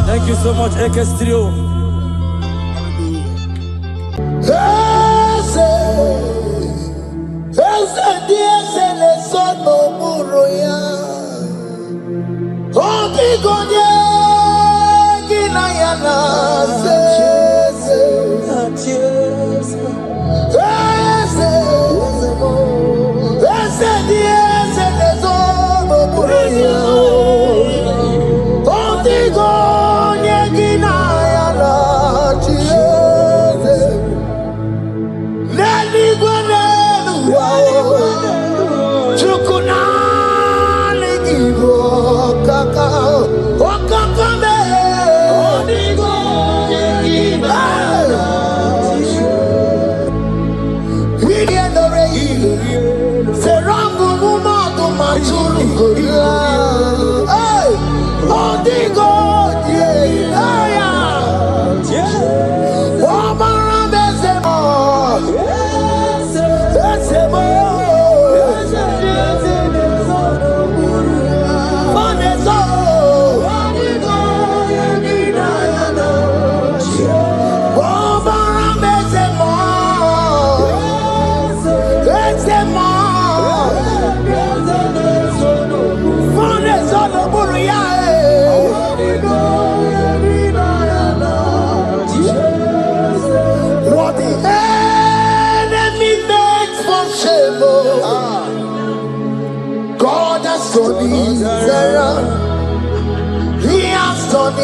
Thank you so much, Ekestrio.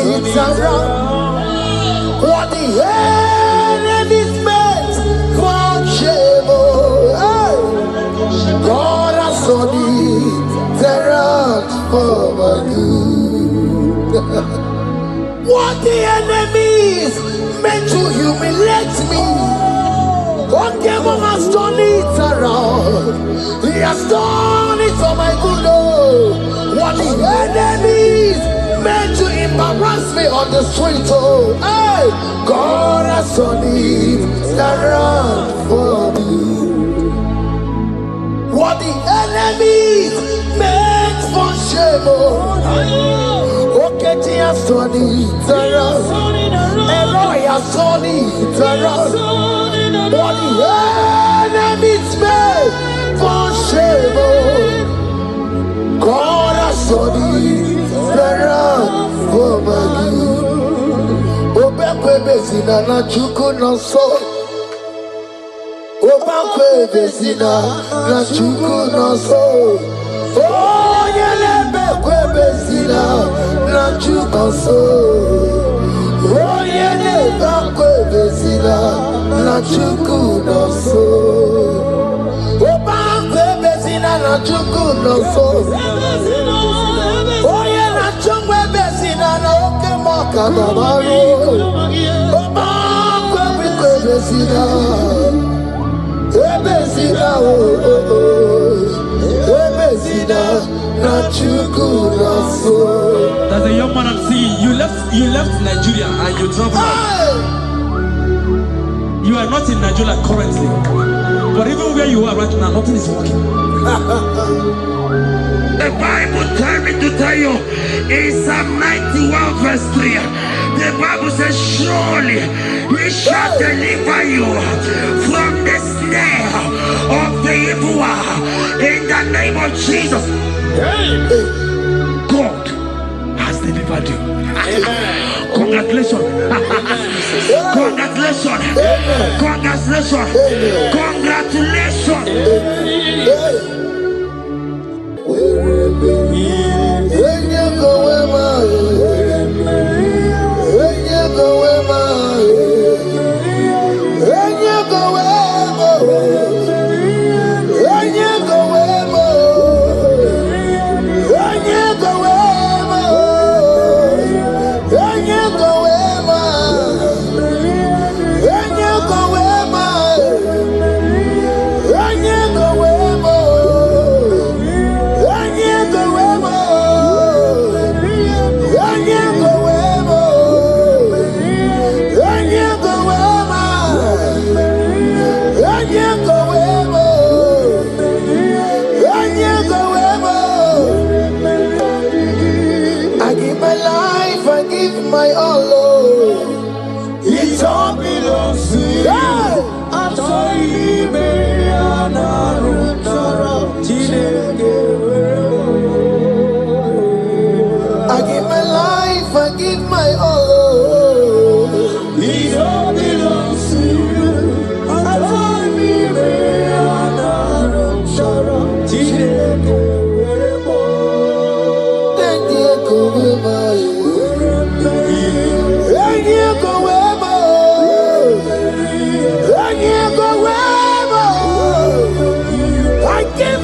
It's around what the enemy's meant for shame. God has done it around for my good. What the enemy's meant to humiliate me, God has done it around. He has done it for my good. What the enemy's meant to embarrass me on the street, hey, God has done it around for me. enemies make for shame. Okay, tia soni tara, eroya soni tara. What the enemies make for shame. God has soni tara for my good. Obekwe bezina na chuku no so. Obekwe bezina na chuku no so. Oh, yelebekwe bezina na chuku no so. Oh, yelebekwe bezina na chuku no so. Obekwe bezina na chuku no so. Oh, yelebekwe bezina na oke moka babaro. Obekwe bezina. Ebezina, Ebezina, not you good so. There's a young man I'm seeing. You left Nigeria and you traveled. You are not in Nigeria currently, but even where you are right now, nothing is working. The Bible tells me to tell you in Psalm 91 verse 3. The Bible says, surely he shall deliver you from the snare of the evil one. In the name of Jesus. God has delivered you. Congratulations. Congratulations. Congratulations. Congratulations. My all, it all belongs to you. I give my life, I give my all. It all belongs to you.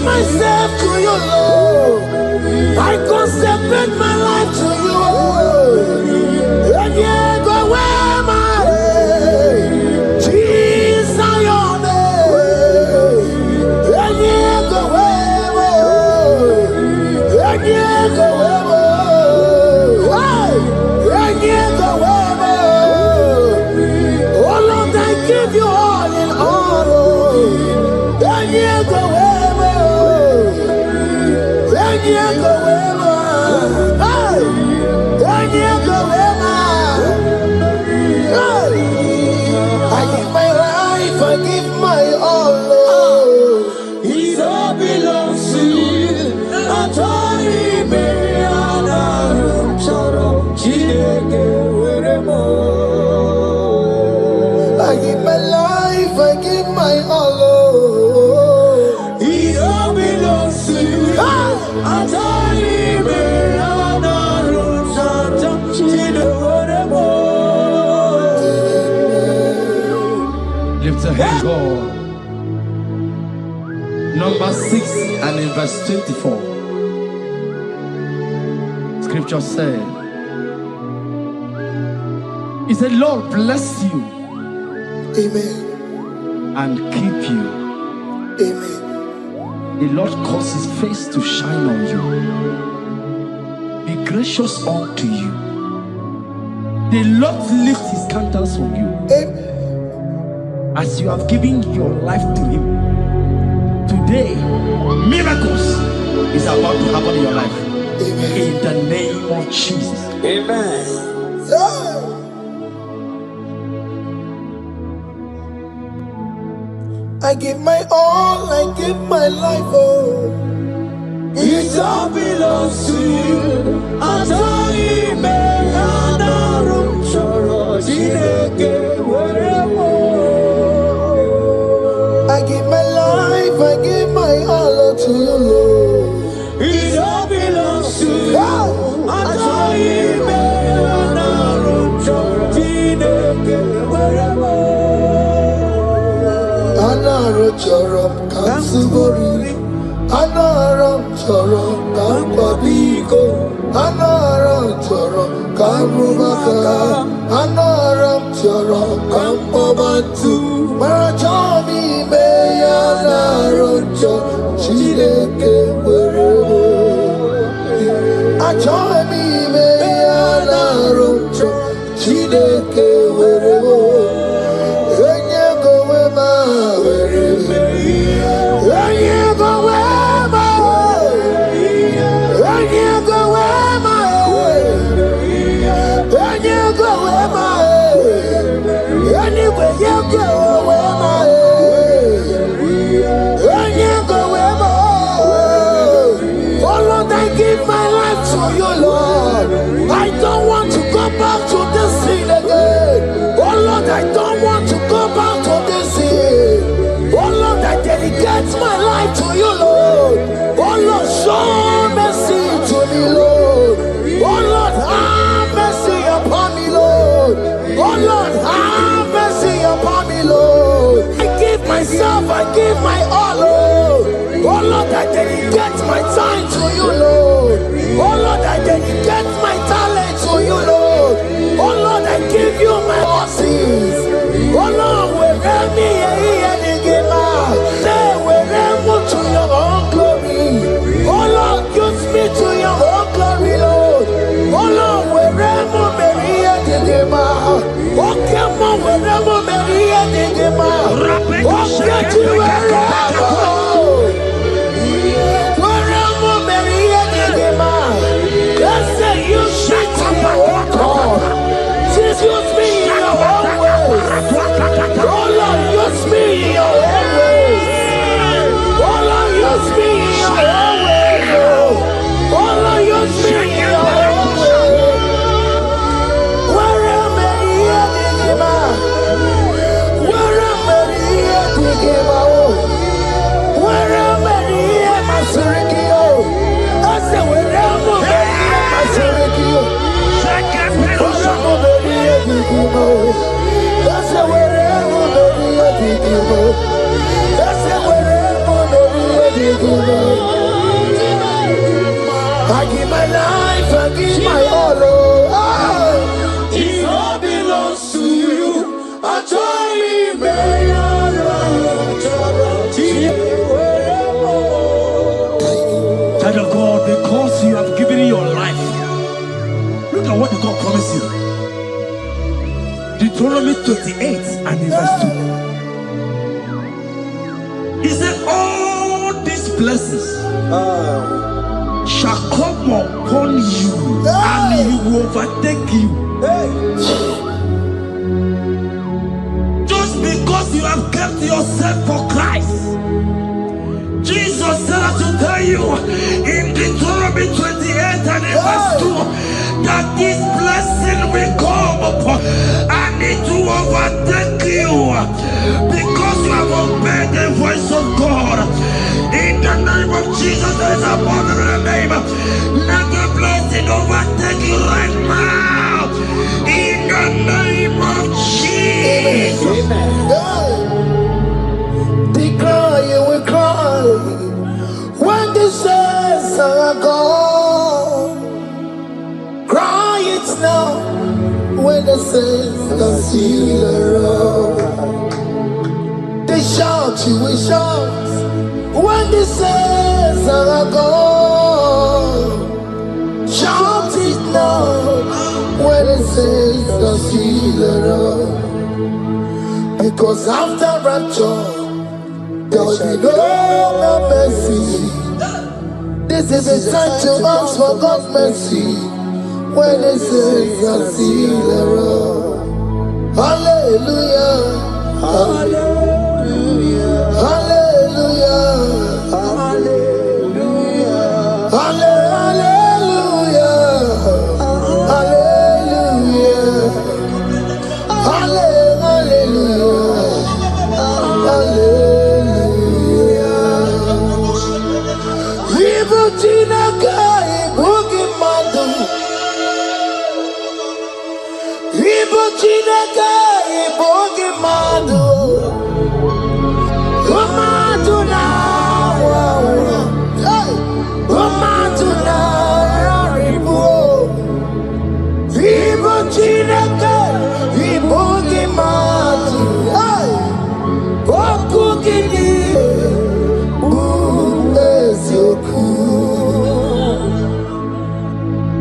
Myself to you, Lord. I consecrate my life to you. And you go where my Jesus, your name. And you go where and you go where and you go where. Oh Lord, I give you all in all. And you go where. I give my life, I give my all. It all belongs to you. I give my life, I give my all. It all belongs to you. Lift a hand, God. Number 6 and in verse 24. Scripture said, He said, Lord bless you. Amen. And keep you. Amen. The Lord cause his face to shine on you. Be gracious unto you. The Lord lift his countenance on you. Amen. As you have given your life to him, Today, miracles is about to happen in your life. Amen. In the name of Jesus. Amen. I give my all, I give my life, oh. It all belongs to you. I give my life, I give my all to you, Lord. It all belongs to you. Anaro chorom kansubori, anaro chorom kampabiko, anaro chorom kampubaka, anaro chorom kampabantu. Marachomi me anaro chorom chideke werebo. Achomi me anaro chorom chideke werebo. I don't want to go back to this sin again. Oh Lord, I don't want to go back to this sin. Oh Lord, I dedicate my life to you, Lord. Oh Lord, show mercy to me, Lord. Oh Lord, have mercy upon me, Lord. Oh Lord, have mercy upon me, Lord. I give myself, I give my all, Lord. Oh Lord, I dedicate my time to you, Lord. Oh Lord, I dedicate my talent to you, Lord. Oh Lord, I give you my horses. Oh Lord, wherever me and the gamer, say wherever to your own glory. Oh Lord, use me to your own glory, Lord. Oh Lord, wherever me and the gamer, oh come on, wherever me and the gamer, oh get to wherever. Use me in your own ways. Oh Lord, use me in your own ways. Oh Lord, use me in your own ways. Oh Lord, use me in your own ways. Where am I here to give up? Where am I here to give up? Where am I here, my Surikio? I said, where am I here, my Surikio? That's the way I give my life, I give my all. Oh, it all belongs to you. I try Child of God, because you have given your life, look at what God promised you. Deuteronomy 28 and verse 2. He said, all these blessings shall come upon you and he will overtake you. Just because you have kept yourself for Christ. Jesus said to tell you in Deuteronomy 28 and verse 2 that this blessing will come upon and it will overtake you because you have obeyed the voice of God. In the name of Jesus, there is a abundant name. Let the blessing overtake you right now. In the name of Jesus. Declare you will cry when the saints are gone. Cry it now when the saints are still around. They shout, you will shout when the saints are gone. Shout it now when the saints are still around. Because after rapture There shall be no mercy. This is a time to ask for God's mercy. When it says I see the road. Hallelujah. Hallelujah. Hallelujah. Hallelujah. Hallelujah. Hallelujah. Hallelujah. Hallelujah. Ibutina kai bugi madu. Ibutina kai bugi madu. Umadu na hey. Umadu na ribu. Ibutina kai bugi madu. Hey. Okugini bu ezoku.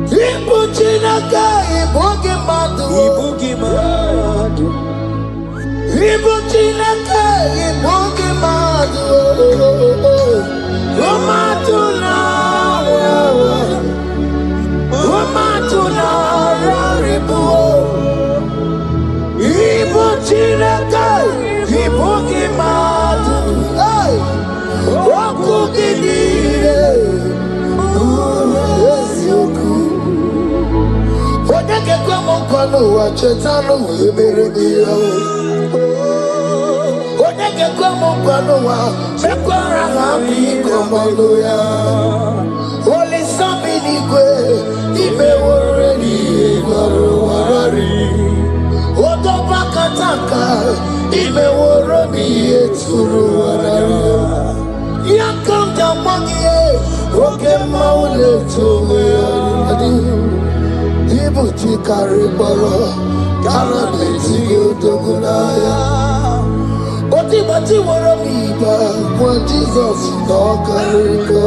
Ibutina kai bugi madu. Ibutina kai bugi madu. Umatuna ribu. Ibutina kai bugi madu. Hey, okugini bu ezoku. Odeke kwa mkono wa Cheta Worship.mp4. Odeke kwa mkono wa Mekwara hapi komando ya. Holy Sabini kwe ibe woredi warari. Otopa kataka ibe worobi eturu warari. Yakamta mwagie oke maule tuwe adi. Ibuti kariboro kara beti odogunaya. Oti bati woro miba kwa Jesus no kariko.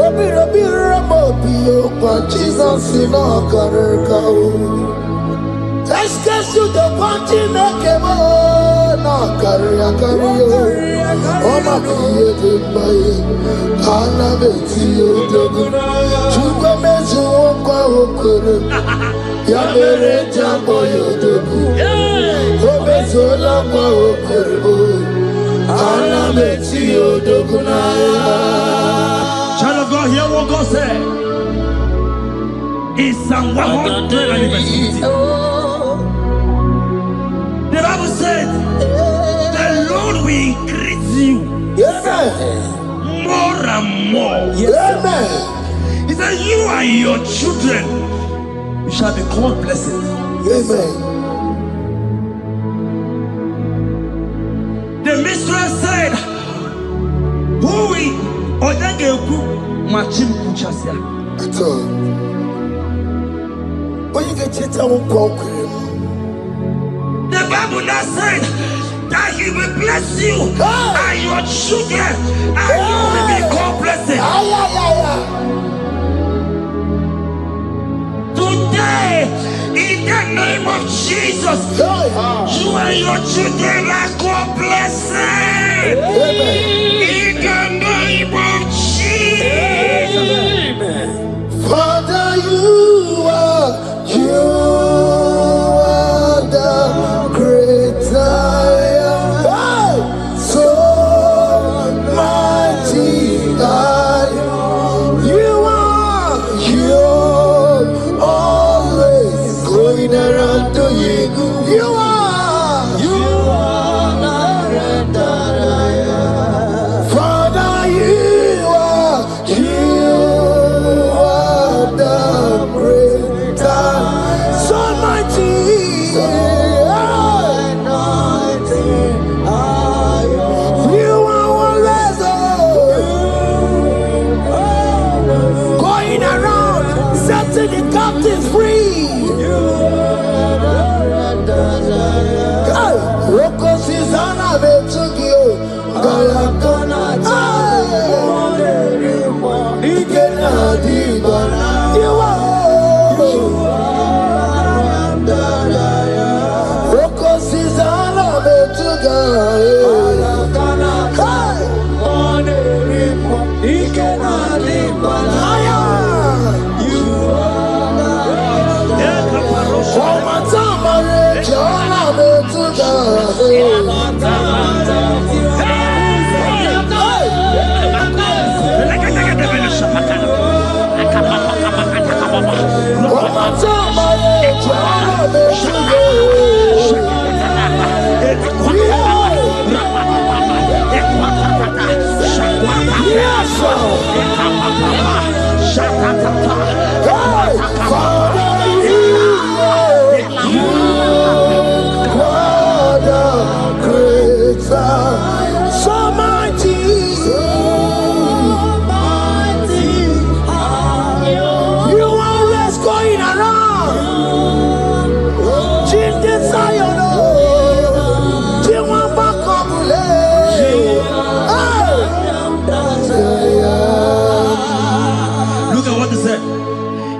Obiro biro mobio kwa Jesus no kariko. Eskesu do panti mekemo no karia kario. Oma kiye de baye ana beti odogunaya. Chuko mezu okwa okoro. Ya mere jambo yodogu. Obezola kwa okoro. Ana beti odogunaya. Child of God, hear what God said. In Psalm 100. The Bible said, the Lord will increase you more and more. Amen. He said, you and your children, you shall be called blessed. Amen. The mistress said, who will Odageku Machim Kuchasia? At all. When you get Cheta Worship. The Bible now said that He will bless you and your children, and you will be called blessed. Today, in the name of Jesus, you and your children are called blessed. In the name of Jesus. Father, you are the great I am. So mighty I am. You are always going around to you. You are the great I am. Father, you are the great I am. So mighty. You are always going around setting the captives free. Roko Susanna Betugio Galakona You are Roko Susanna Betugio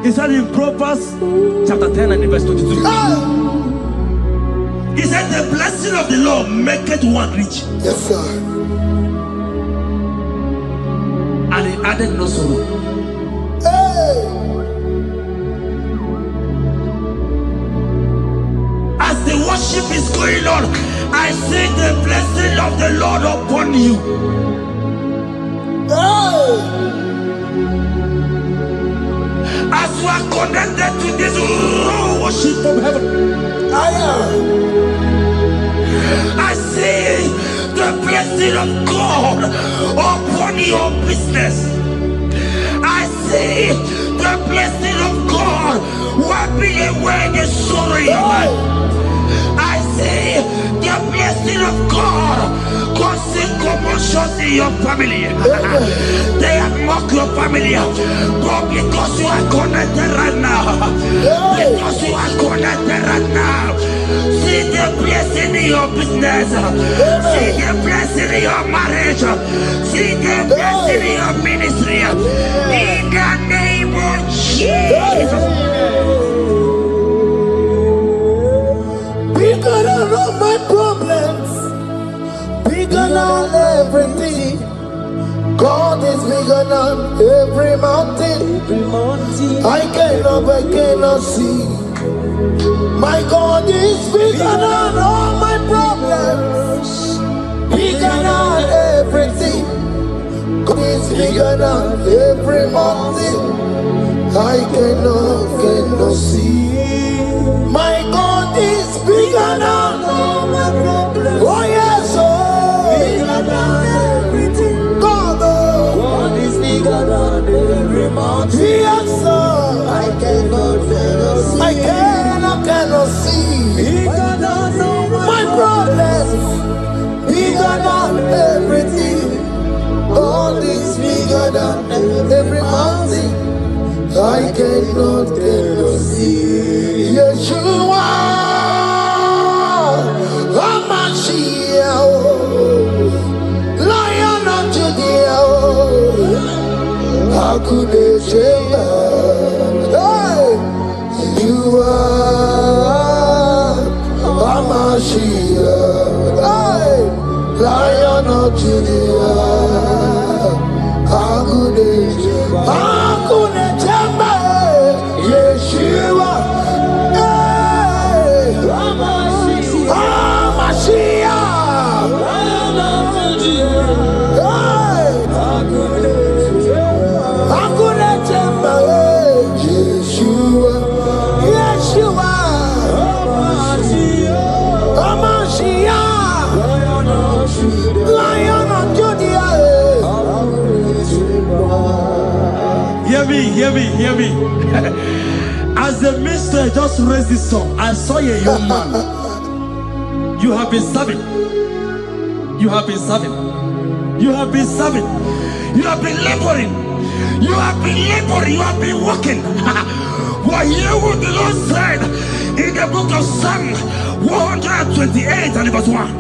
He said in Proverbs chapter 10 and verse 22. He said the blessing of the Lord maketh one rich. Yes, sir. And he added no sorrow. Hey. As the worship is going on, I see the blessing of the Lord upon you. Hey. As you are connected to this raw worship from heaven, I see the blessing of God upon your business. I see the blessing of God wiping away the sorrow in your life. I see the blessing of God causing commotions in your family. They have mocked your family, but because you are connected right now, because you are connected right now, see the blessing in your business, see the blessing in your marriage, see the blessing in your ministry. In the name of Jesus. Bigger than all my problems, bigger than everything. God is bigger than every mountain. I cannot see. My God is bigger than all my problems, bigger than everything. God is bigger than every mountain. I cannot see. My God is bigger than all my problems. Oh yes, bigger than everything. God is bigger than every mountain. Yes, sir. I cannot see. I cannot see. Bigger than all my problems. Bigger than everything. God is bigger than every mountain. I cannot see. Yeshua, Hamashiach, Lion of Judea, Hakudesheba. You are Hamashiach, Lion of Judea, Hakudesheba. Yeshua, Hear me. As the minister just raised this song, I saw a young man. You have been serving. You have been serving. You have been serving. You have been laboring. You have been laboring. You have been working. What hear what the Lord said in the book of Psalm 128 and verse 1.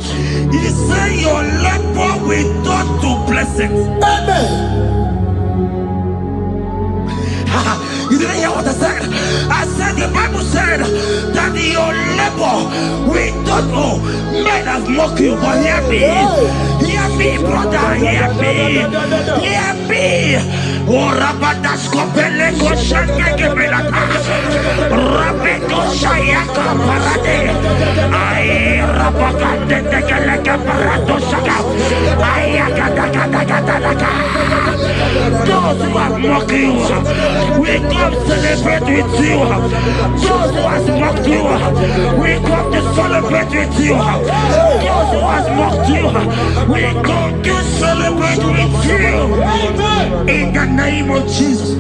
He said, your labor will turn to blessings. Amen. You didn't hear what I said. I said the Bible said that your labor we don't know. Men have mocked you, but hear me. Hear me, brother. Hear me. Hear me. Oh, Rabadaskopele Koshangeke Belata. Rabeko Shayaka Parade. I Rabakande Tekeleka Paradoshaka. Ayaka. Those who have mocked you, we come celebrate with you. Those who have mocked you, we come to celebrate with you. Those who have mocked you, we come to celebrate with you. In the name of Jesus.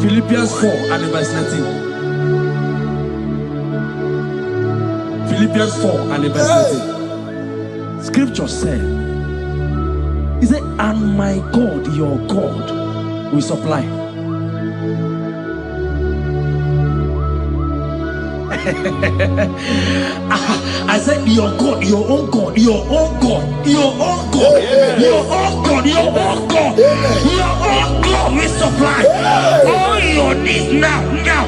Philippians 4 and verse 19. Philippians 4 and verse 19. Scripture said, he said, and my God, your God, will supply. I said, your God, your own God, your own God, your own God, your own God, your own God, your own God will supply all your needs now, now,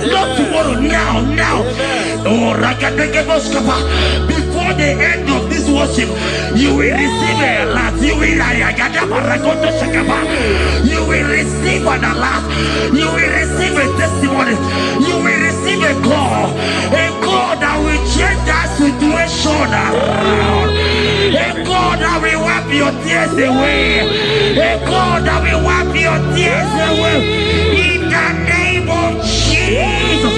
not tomorrow, now. Oh, before the end of this worship, you will receive a lot. You will receive an alert. You will receive a testimony. You will receive a God that will change that situation around. A God that will wipe your tears away. A God that will wipe your tears away. In the name of Jesus.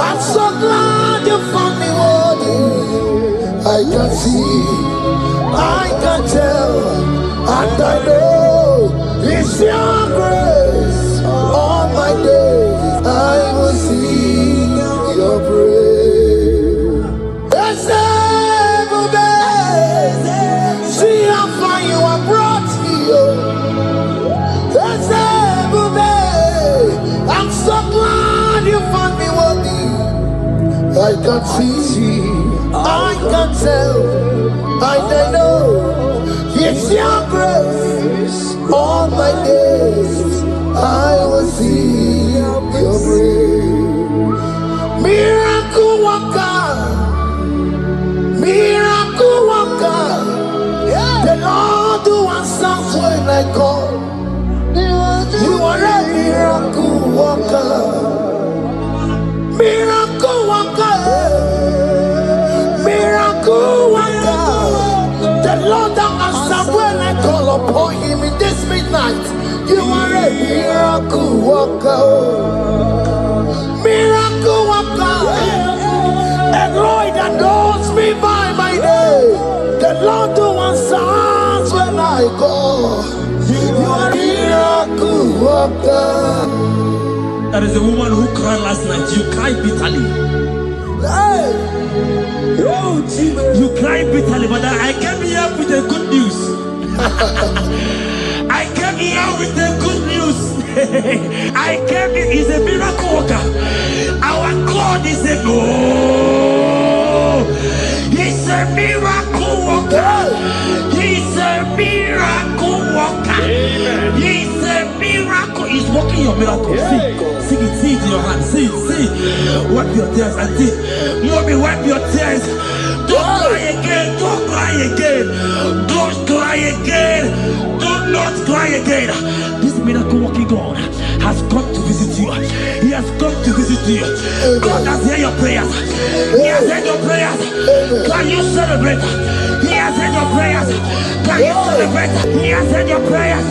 I'm so glad you found me worthy. I can see, I can tell, and I know it's your grace. All my days I will sing your praise. See how far you have brought me. I'm so glad you found me worthy. I can see, I can tell, I know it's your grace. All my days I will see your praise. Miracle worker, miracle worker. The Lord who answers when I call. You are a miracle worker. Miracle worker, miracle worker. The Lord that answers when I call upon him in this midnight. You are a miracle worker. Miracle worker. And Lord that knows me by my name. The Lord who answers when I call. You are a miracle worker. There is a woman who cried last night. You cried bitterly. You cried bitterly, but I came here with the good news. I came here with the good news. I came here, he's a miracle worker. Our God is a he's a miracle worker. He's a miracle worker. He's a miracle. He's working your miracle. See it in your hand. See it. Wipe your tears and see. Mommy, wipe your tears. Don't cry again. Don't cry again. Don't cry again. Do not cry again. This miracle working God has come to visit you. He has come to visit you. God has heard your prayers. He has heard your prayers. Can you celebrate? He has heard your prayers. Can you celebrate? He has heard your prayers.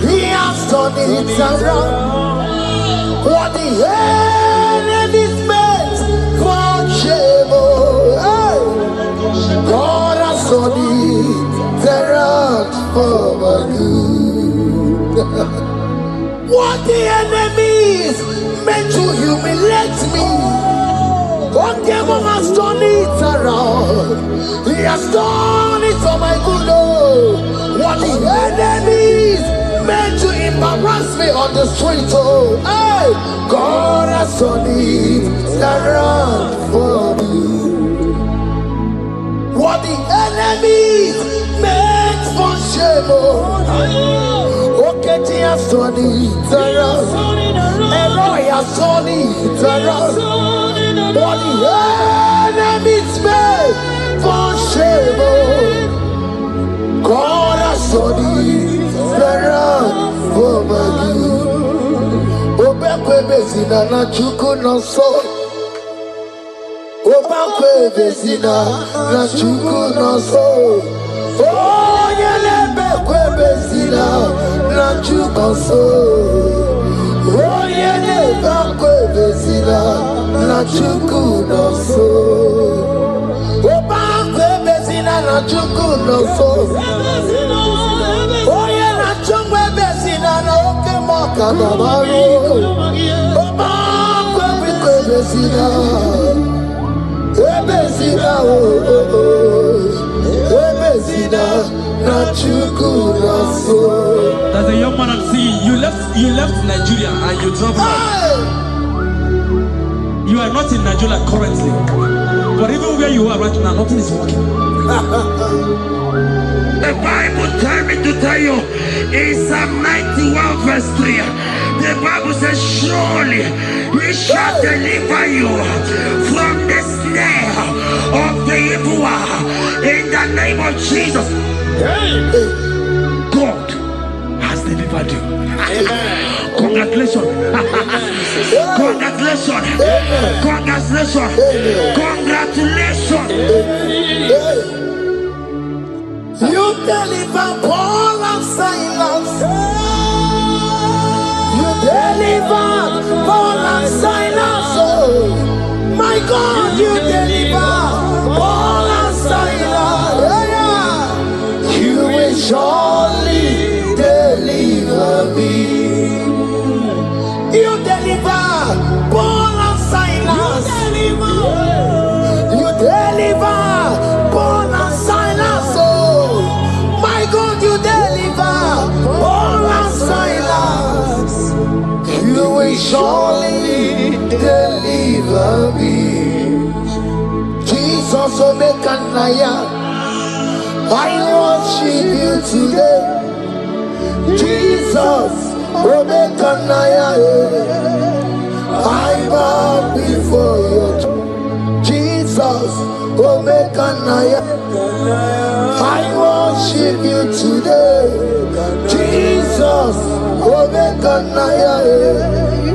He has done it around. What the enemy's meant for shame, hey, God has done it around for my good. What the enemy's meant to humiliate me, what devil has done it around. He has done it for my good. What the enemies meant to embarrass me on the street, oh, hey, God has done it around for me. What the enemies meant for shame, oh, okay, he has done it around. Eloi has done it around. What the enemies meant for shame, oh, God has done it around for my good. Obekwe bezina na chuku no so. Obekwe bezina na chuku no so. Oh, yelebekwe bezina na chuku no so. Oh, yelebekwe bezina na chuku no so. Obekwe bezina na chuku no so. Oh, yeah, na chungwe bezina na oke moka na baro. Obekwe bezina. Ebezina, oh, oh, oh. Ebezina na chuku na so. There's a young man I'm seeing. You left Nigeria and you traveled. Hey! You are not in Nigeria currently, but even where you are right now, nothing is working. The Bible tells me to tell you in Psalm 91 verse 3, the Bible says, surely he shall deliver you from the snare of the evil one. In the name of Jesus, God has delivered you. Congratulations. Congratulations. Congratulations. Congratulations. You deliver Paul and Silas. You deliver Paul and Silas. Oh, my God, you deliver Paul and Silas. Yeah. You will surely deliver me. You deliver Paul and Silas. You deliver Paul and Silas. Oh, my God, you deliver. surely deliver me. Jesus, Omekanaya, I worship you today. Jesus, Omekanaya, I bow before you. Jesus, Omekanaya, I worship you today. Jesus, Omekanaya,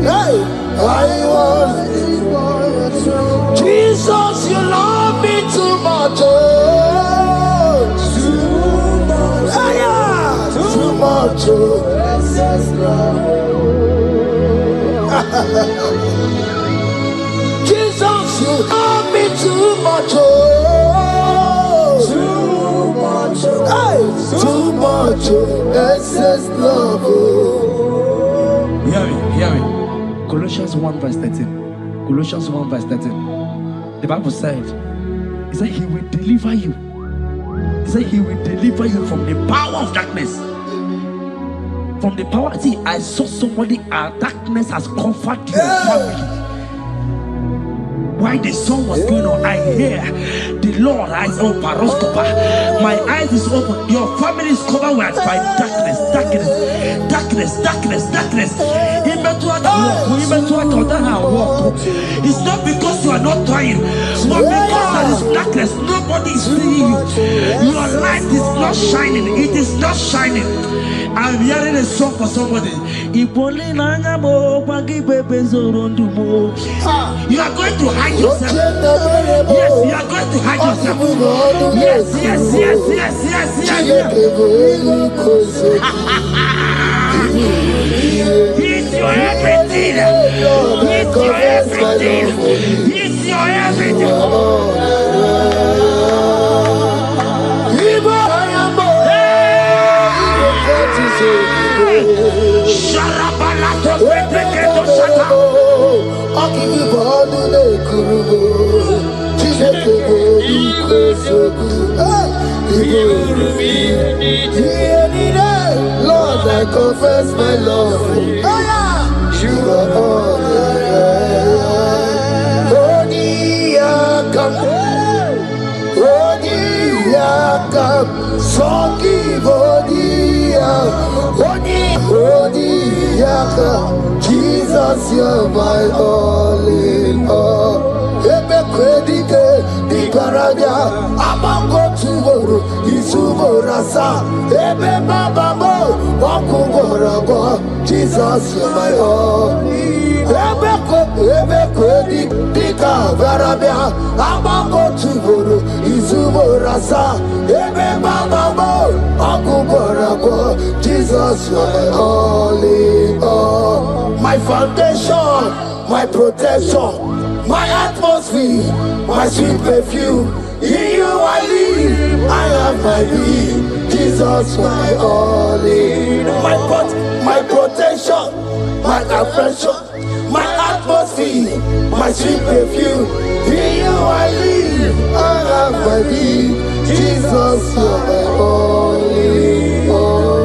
hey, I worship you. Jesus, you love me too much. Oh, too much. Yeah, too much. Oh. Jesus, you love me too much. Oh, too much. Hey, too much. Excess love. Oh. Hear me. Colossians 1 verse 13. Colossians 1 verse 13. The Bible said, he said he will deliver you. He said he will deliver you from the power of darkness. From the power. See, I saw somebody, darkness has covered your family. While the song was going on, I hear the Lord eyes open, paroscopa. My eyes is open. Your family is covered by darkness. It's not because you are not trying, but because there is darkness, nobody is seeing you. Your light is not shining. It is not shining. I'm hearing a song for somebody. You are going to hide yourself. Yes, you are going to hide yourself. Yes. He's your everything. He's your everything. He's your everything. Lord, I confess my love. You are all Jesus, you're my all in all. Ebe kwedike di paraga amango tuworo isumorasa ebe baba mo wakugorago. Jesus, you're my all. Ebe kwedike di paraga amango tuworo isumorasa ebe baba mo wakugorago. Jesus, you're my all in all. My foundation, my protection, my atmosphere, my sweet perfume. In you I live, I have my being. Jesus, my all in all. My protection, my affection, my atmosphere, my sweet perfume. In you I live, I have my being. Jesus, my all in all.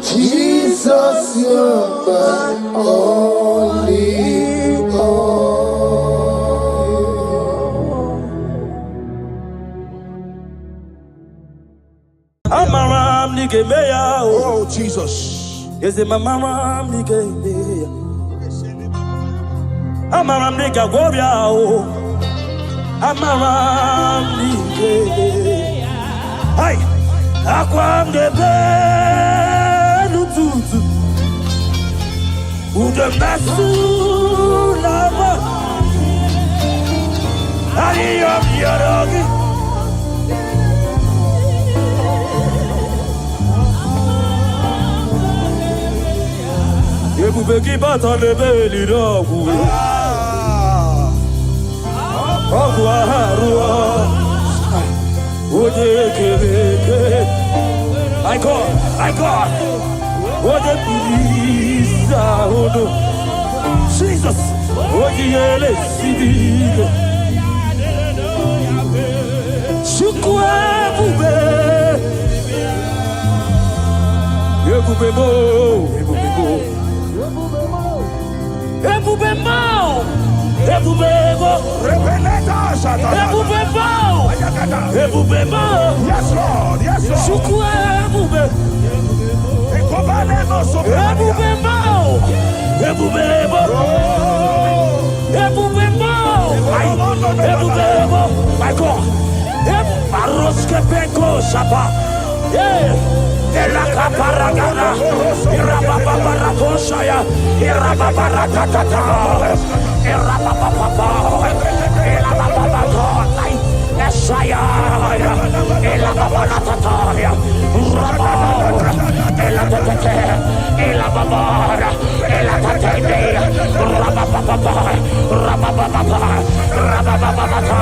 Jesus, you're my only all. Oh, Jesus. Yes, Mamaram Nikemeya. Amaram Nika Gobia. Amaram Nikemeya. Hi, Aquam de Benututu. Udamasu Lava. Ayam Yaragi. Ebubeki bata lebeli dogu. Ogwa harua. Oje kebeke. I God. Oje pilisa hono. Jesus. Oyele Sibigo. Chukwebube. Ebubebo. Ebubebo. Ebubebo. Ebubebo. Repeleta Satan. Ebubebo. Ebubebo. Yes, Lord. Yes, Lord. Chukwebube. Ekobale no sobrania. Ebubebo. Ebubebo. Ebubebo. Ebubebo. My God. Baroske Peko Shapa. Elaka Paragana. Irababarakoshaya. Irababarakatata. Irabababa. Elabababa. Esaya. Elababaratataria. Rababara. Elatete. Elababara. Elatatete. Rabababa. Rabababa. Rabababa.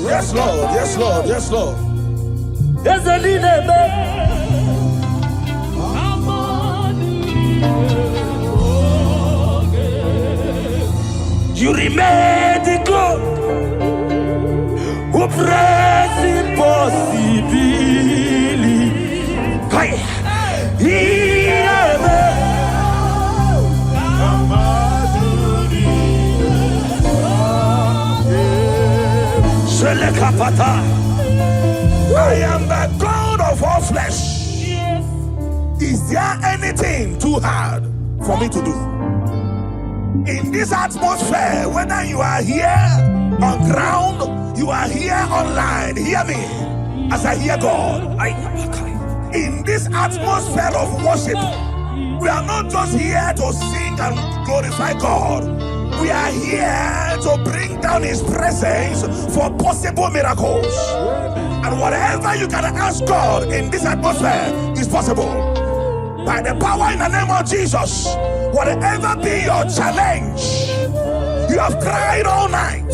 Yes, Lord. Yes, Lord. Yes, Lord. You remain the God who prays impossibly. I am the God of all flesh. Is there anything too hard for me to do? In this atmosphere, whether you are here on ground, you are here online, hear me as I hear God. In this atmosphere of worship, we are not just here to sing and glorify God. We are here to bring down His presence for possible miracles. And whatever you can ask God in this atmosphere is possible. By the power in the name of Jesus, whatever be your challenge, you have cried all night,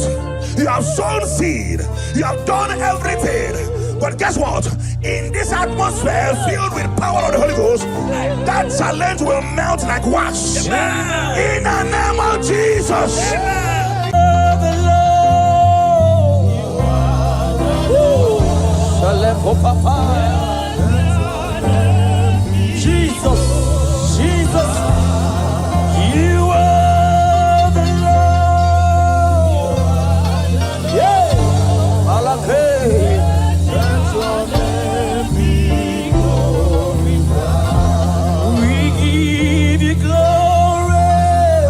you have sown seed, you have done everything. But guess what? In this atmosphere filled with power of the Holy Ghost, that challenge will melt like wax. In the name of Jesus. Jesus, Jesus, you are the Lord. Yeah, we give you glory.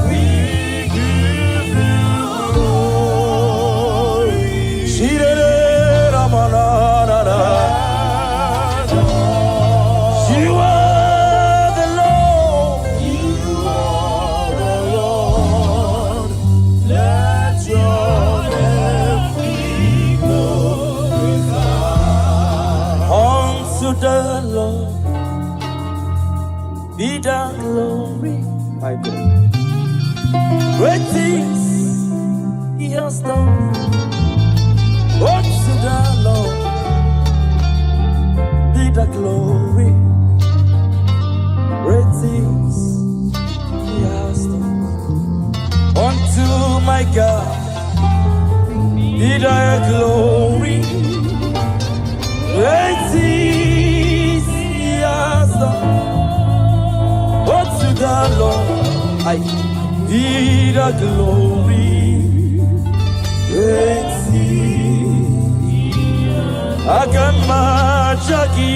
We give you glory. The Lord be the glory. Great things He has done. Unto the Lord be the glory. Great things He has done. Unto my God be the glory. Great things He has done. Unto the Lord I be the glory. Great things Agamajagi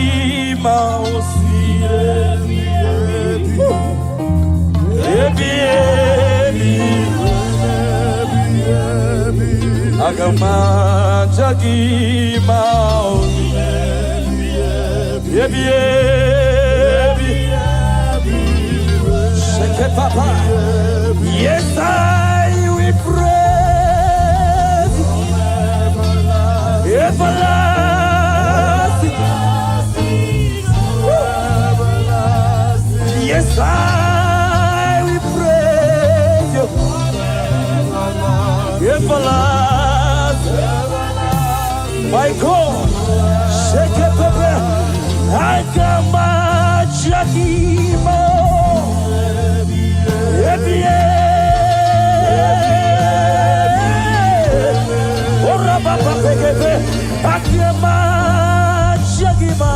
Mausire Agamajagi Mausire Papa. Yes, I will praise I will praise you. Everlasting, my God, shake it, Pepe. I come at Shakimo. Ora Papa Pepe, I come at Shakima.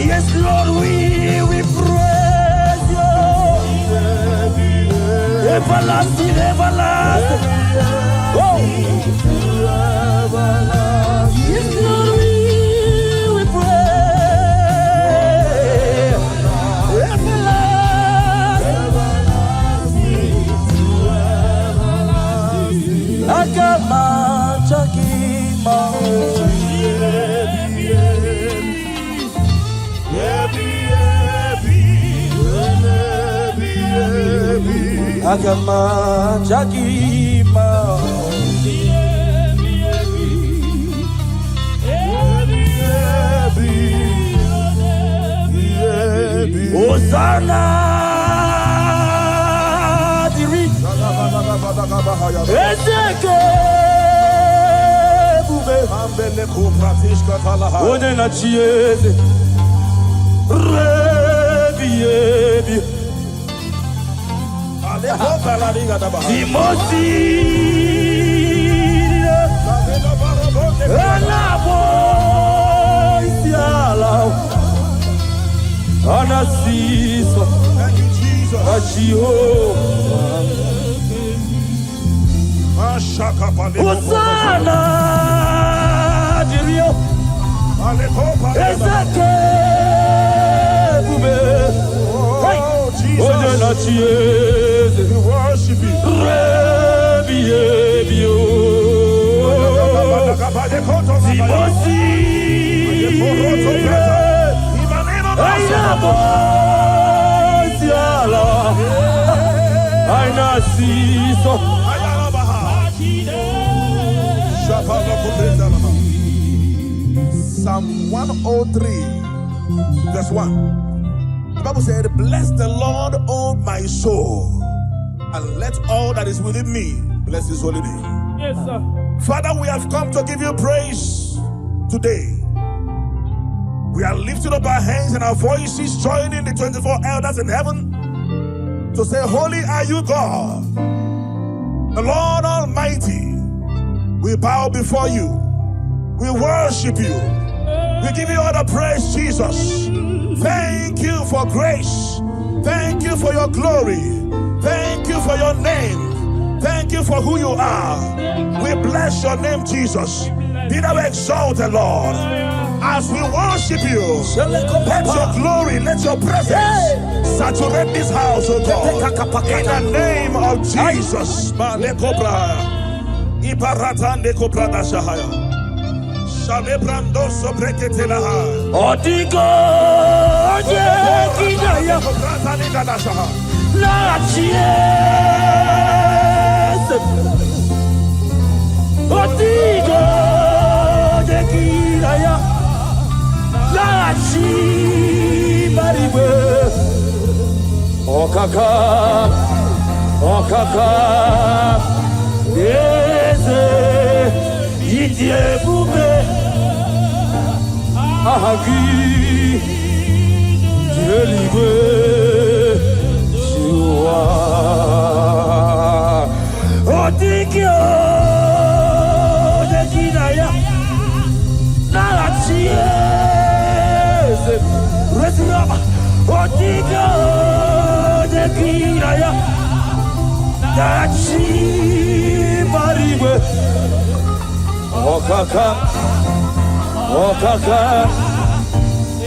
Yes, Lord, we praise you. Everlasting, everlasting. Oh. Yes, Lord, we praise. Everlasting. Agama Chakima. Agama Chakima. Hosanna diri Ezeke bube ambele kupratishka talaha One na chieze Rebi Timosi Elabo Isiala Anasiso Thank you, Jesus. Achio Hosanna Dirio Ezeke Bube Jesus. We worship you. Psalm 103, verse 1. The Bible said, bless the Lord, O my soul, and let all that is within me bless his holy name. Yes, sir. Father, we have come to give you praise today. We are lifting up our hands and our voices, joining the 24 elders in heaven to say, holy are you, God, the Lord Almighty. We bow before you. We worship you. We give you all the praise, Jesus. Thank you for grace. Thank you for your glory. Thank you for your name. Thank you for who you are. We bless your name, Jesus. Be thou exalted, Lord. As we worship you, let your glory, let your presence saturate this house, oh God. In the name of Jesus. Odigo Kidaya La Chies Odigo Kidaya La Chi Maribe Okaka Eze Idie Bube Ahagi Jelibe Shua Otikyo Dekinaya Nalachies Resinaba Otikyo Dekinaya Nalachi Maribe Okaka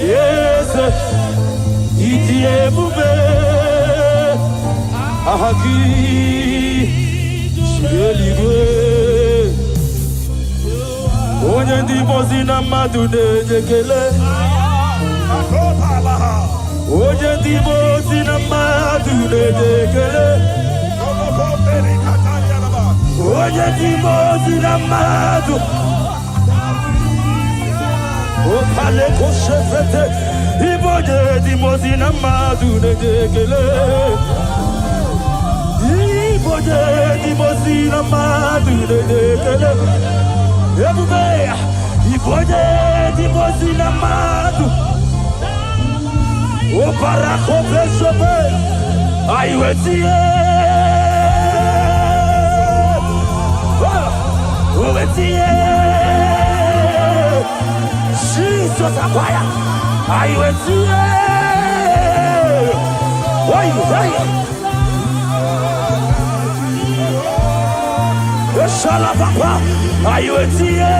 yes, Itie Bube Ahagi Shelibe Onye ndi bozi na mmadụ na-ejekele Onye ndi bozi na mmadụ na-ejekele Onye ndi bozi na mmadụ Paleko shefete. Iboje di mozina madu de dekele. Iboje di mozina madu de dekele. Ebube. Iboje di mozina madu. O barako peshope. Aywetie. Jesus Abaya, I will see you. Shalababa, I will see you.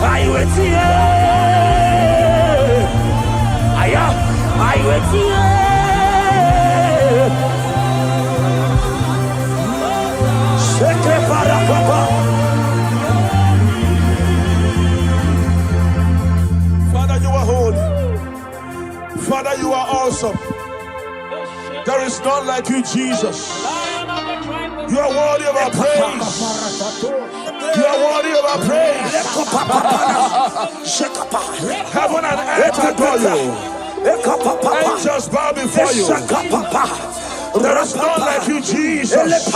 I will see you. I will see you. Father, you are holy. Father, you are awesome. There is none like you, Jesus. You are worthy of our praise. You are worthy of our praise. Heaven and earth adore you. Angels bow before you. There is none like you, Jesus.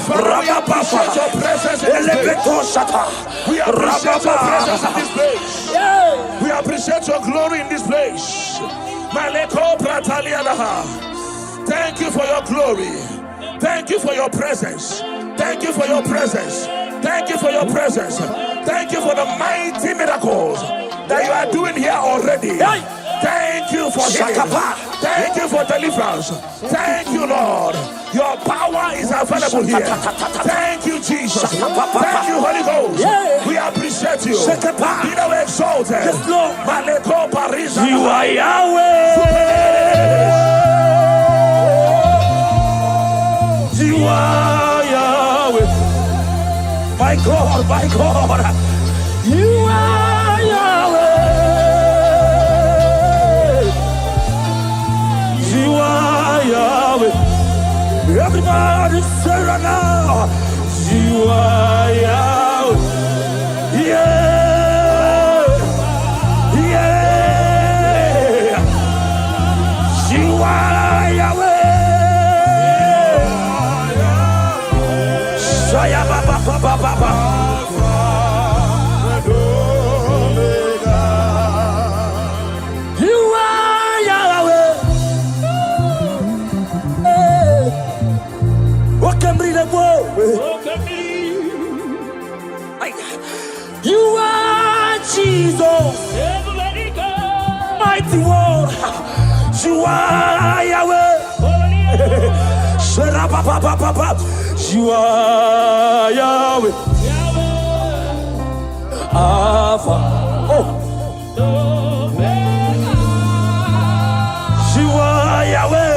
Father, we appreciate your presence in this place. We appreciate your presence in this place. We appreciate your glory in this place. Thank you for your glory. Thank you for your presence. Thank you for your presence. Thank you for your presence. Thank you for the mighty miracles that you are doing here already. Thank you for healing. Thank you for deliverance. Thank you, Lord. Your power is available here. Thank you, Jesus. Thank you, Holy Ghost. We appreciate you. Be thou exalted. You are Yahweh. You are Yahweh. My God, my God. You are Yahweh. You are Yahweh. Everybody say right now. You are Yahweh. Yeah. Yeah. You are Yahweh. Shaya Baba Baba Baba. You are Jesus, mighty one. You are Yahweh. You are Yahweh. Alpha. Oh. You are Yahweh.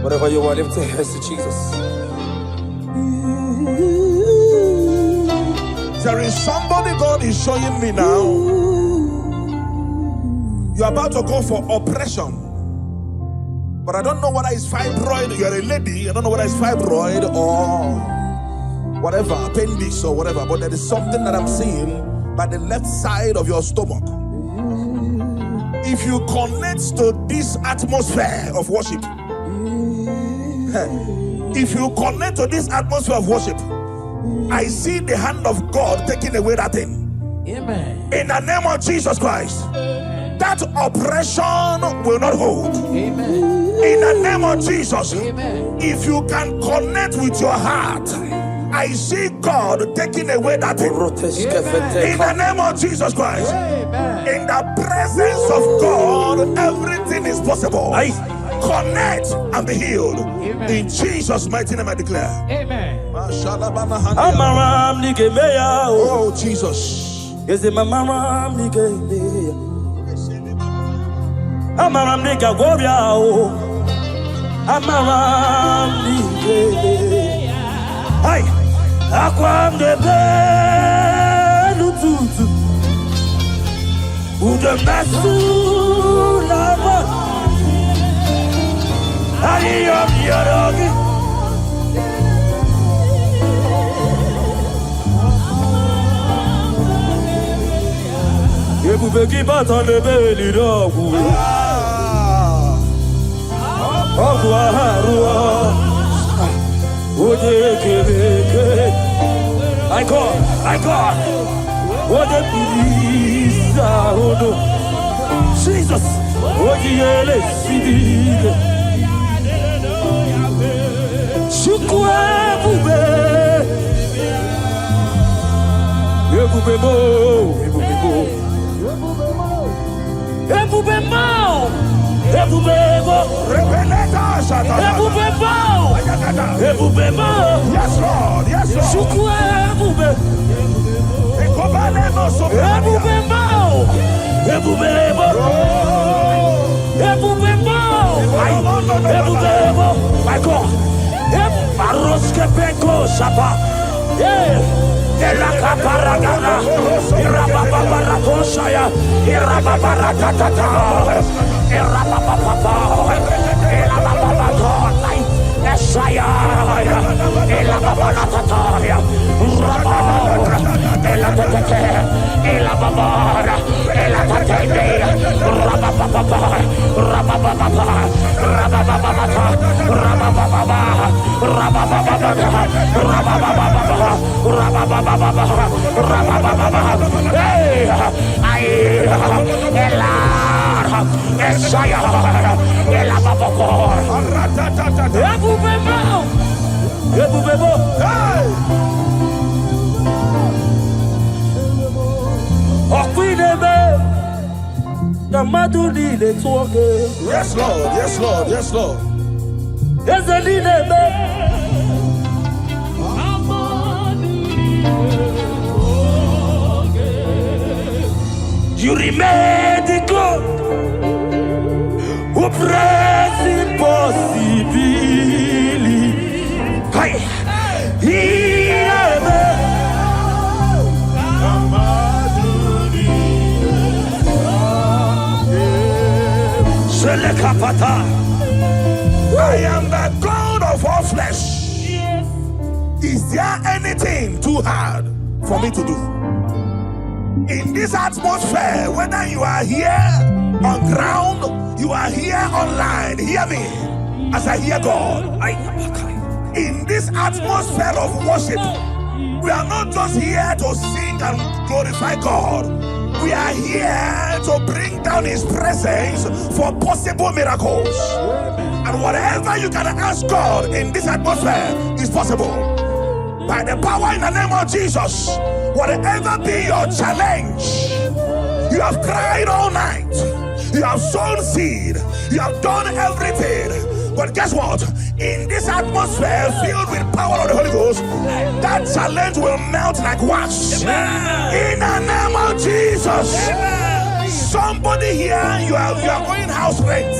Whatever you want, lift your hands to Jesus. There is somebody God is showing me now. You're about to go for operation. But I don't know whether it's fibroid. You're a lady. I don't know whether it's fibroid or whatever, appendix or whatever. But there is something that I'm seeing by the left side of your stomach. If you connect to this atmosphere of worship, if you connect to this atmosphere of worship, I see the hand of God taking away that thing. Amen. In the name of Jesus Christ, that oppression will not hold. Amen. In the name of Jesus, amen. If you can connect with your heart, I see God taking away that thing. In the name of Jesus Christ, amen. In the presence of God, everything is possible. Connect and be healed. Amen. In Jesus' mighty name I declare. Amen. Oh Jesus. Is it my mama? I'm a nigga, go I'm a Hi, Aquam de Bell, the Masula. I am your doggy. You will keep out on the belly dog. I got. What a peace, Jesus. What the Yes, Lord. Yes, Lord. My God. Maroske Beko Sapa. Irakaparagana, Irababarakosaya, Irababarakatata, Irabababa, Irabababatonai, Esaya, Ilababaratataria, Rabara, Elatete, Ilababara, Elatate, Rabababa, Rabababa, Rabababa, Yes, Lord. Yes, Lord. Yes, Lord. You remain the God who prays impossibly. I am the God of all flesh. Is there anything too hard for me to do? In this atmosphere, whether you are here on ground, you are here online, hear me as I hear God. In this atmosphere of worship, we are not just here to sing and glorify God. We are here to bring down His presence for possible miracles. And whatever you can ask God in this atmosphere is possible. By the power in the name of Jesus, whatever be your challenge, you have cried all night, you have sown seed, you have done everything. But guess what? In this atmosphere filled with power of the Holy Ghost, that challenge will melt like wax. In the name of Jesus. Somebody here, you are owing house rent.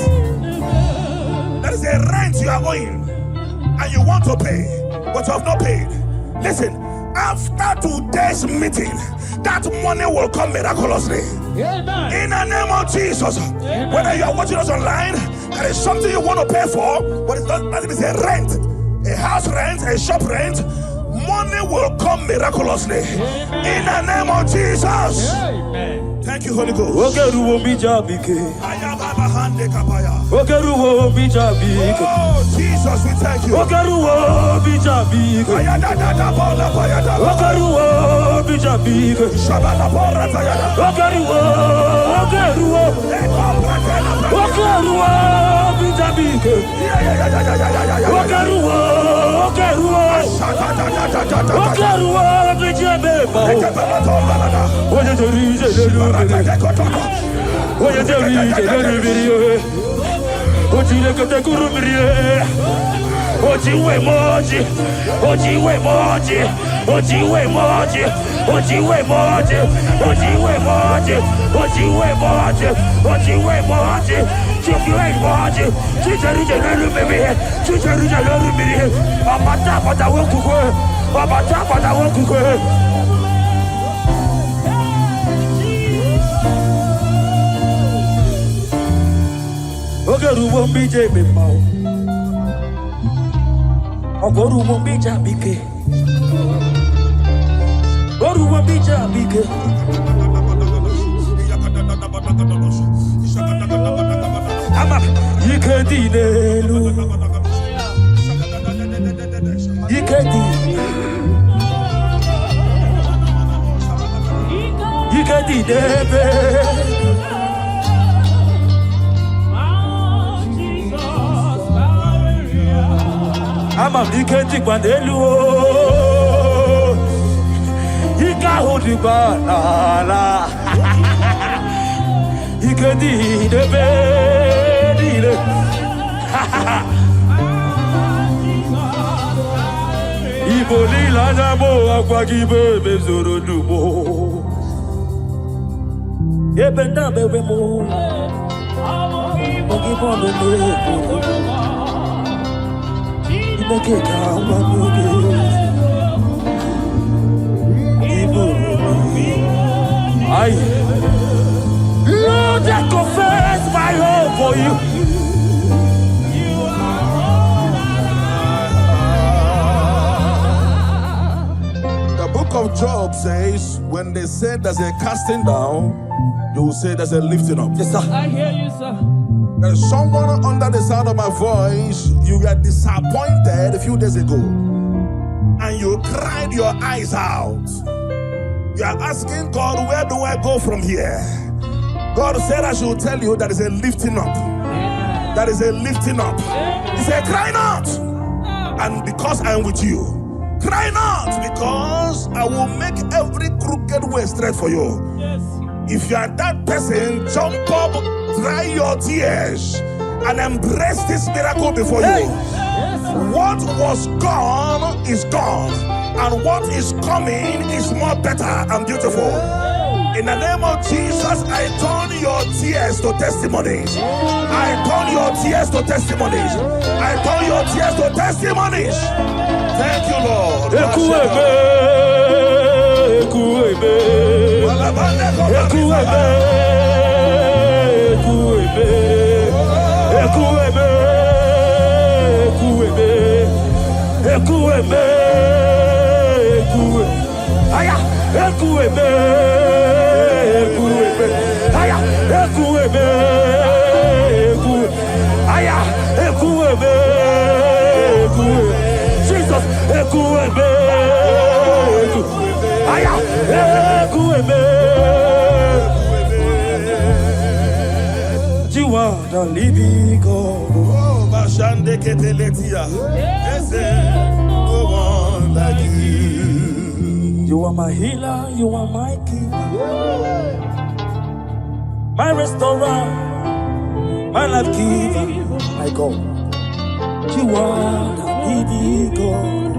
That is a rent you are owing, and you want to pay, but you have not paid. Listen, after today's meeting, that money will come miraculously. In the name of Jesus. Whether you are watching us online, there is something you want to pay for, but it's not, that is a rent, a house rent, a shop rent. Money will come miraculously. In the name of Jesus. Thank you, Holy Ghost. Oh, Jesus, we thank you. Ojiwe moje, ojiwe moje, ojiwe moje, ojiwe moje, chifiwe moje, chicherije lelumiri, chicherije lelumiri, abata bata wokukwe, abata bata wokukwe. Ogeruwo mbije mimao, ogoruwo mbija bike. Oruwo mbija bike. Ama yikedi nelu, yikedi, yikedi debe. Ama yikedi kwanelu. Hold banana. You can do the bed. Iboli Lanamo, Aquagibe, Bezoro Dubo. Ebenda Bemo. Ogibon the you make it come. Lord, I confess my hope for you. The book of Job says, when they say there's a casting down, you will say there's a lifting up. Yes, sir. I hear you, sir. There's someone under the sound of my voice, you were disappointed a few days ago, and you cried your eyes out. You are asking God, where do I go from here? God said I should tell you that is a lifting up. That is a lifting up. He said, cry not. And because I am with you, cry not, because I will make every crooked way straight for you. If you are that person, jump up, dry your tears, and embrace this miracle before you. What was gone is gone, and what is coming is more better and beautiful. In the name of Jesus, I turn your tears to testimonies. I turn your tears to testimonies. I turn your tears to testimonies. Thank you, Lord. Jesus, you are the living God. Oh, Bashande Keteletia. No one like you. You are my healer, you are my keeper, my restorer, my life giver, my God. You are the living God.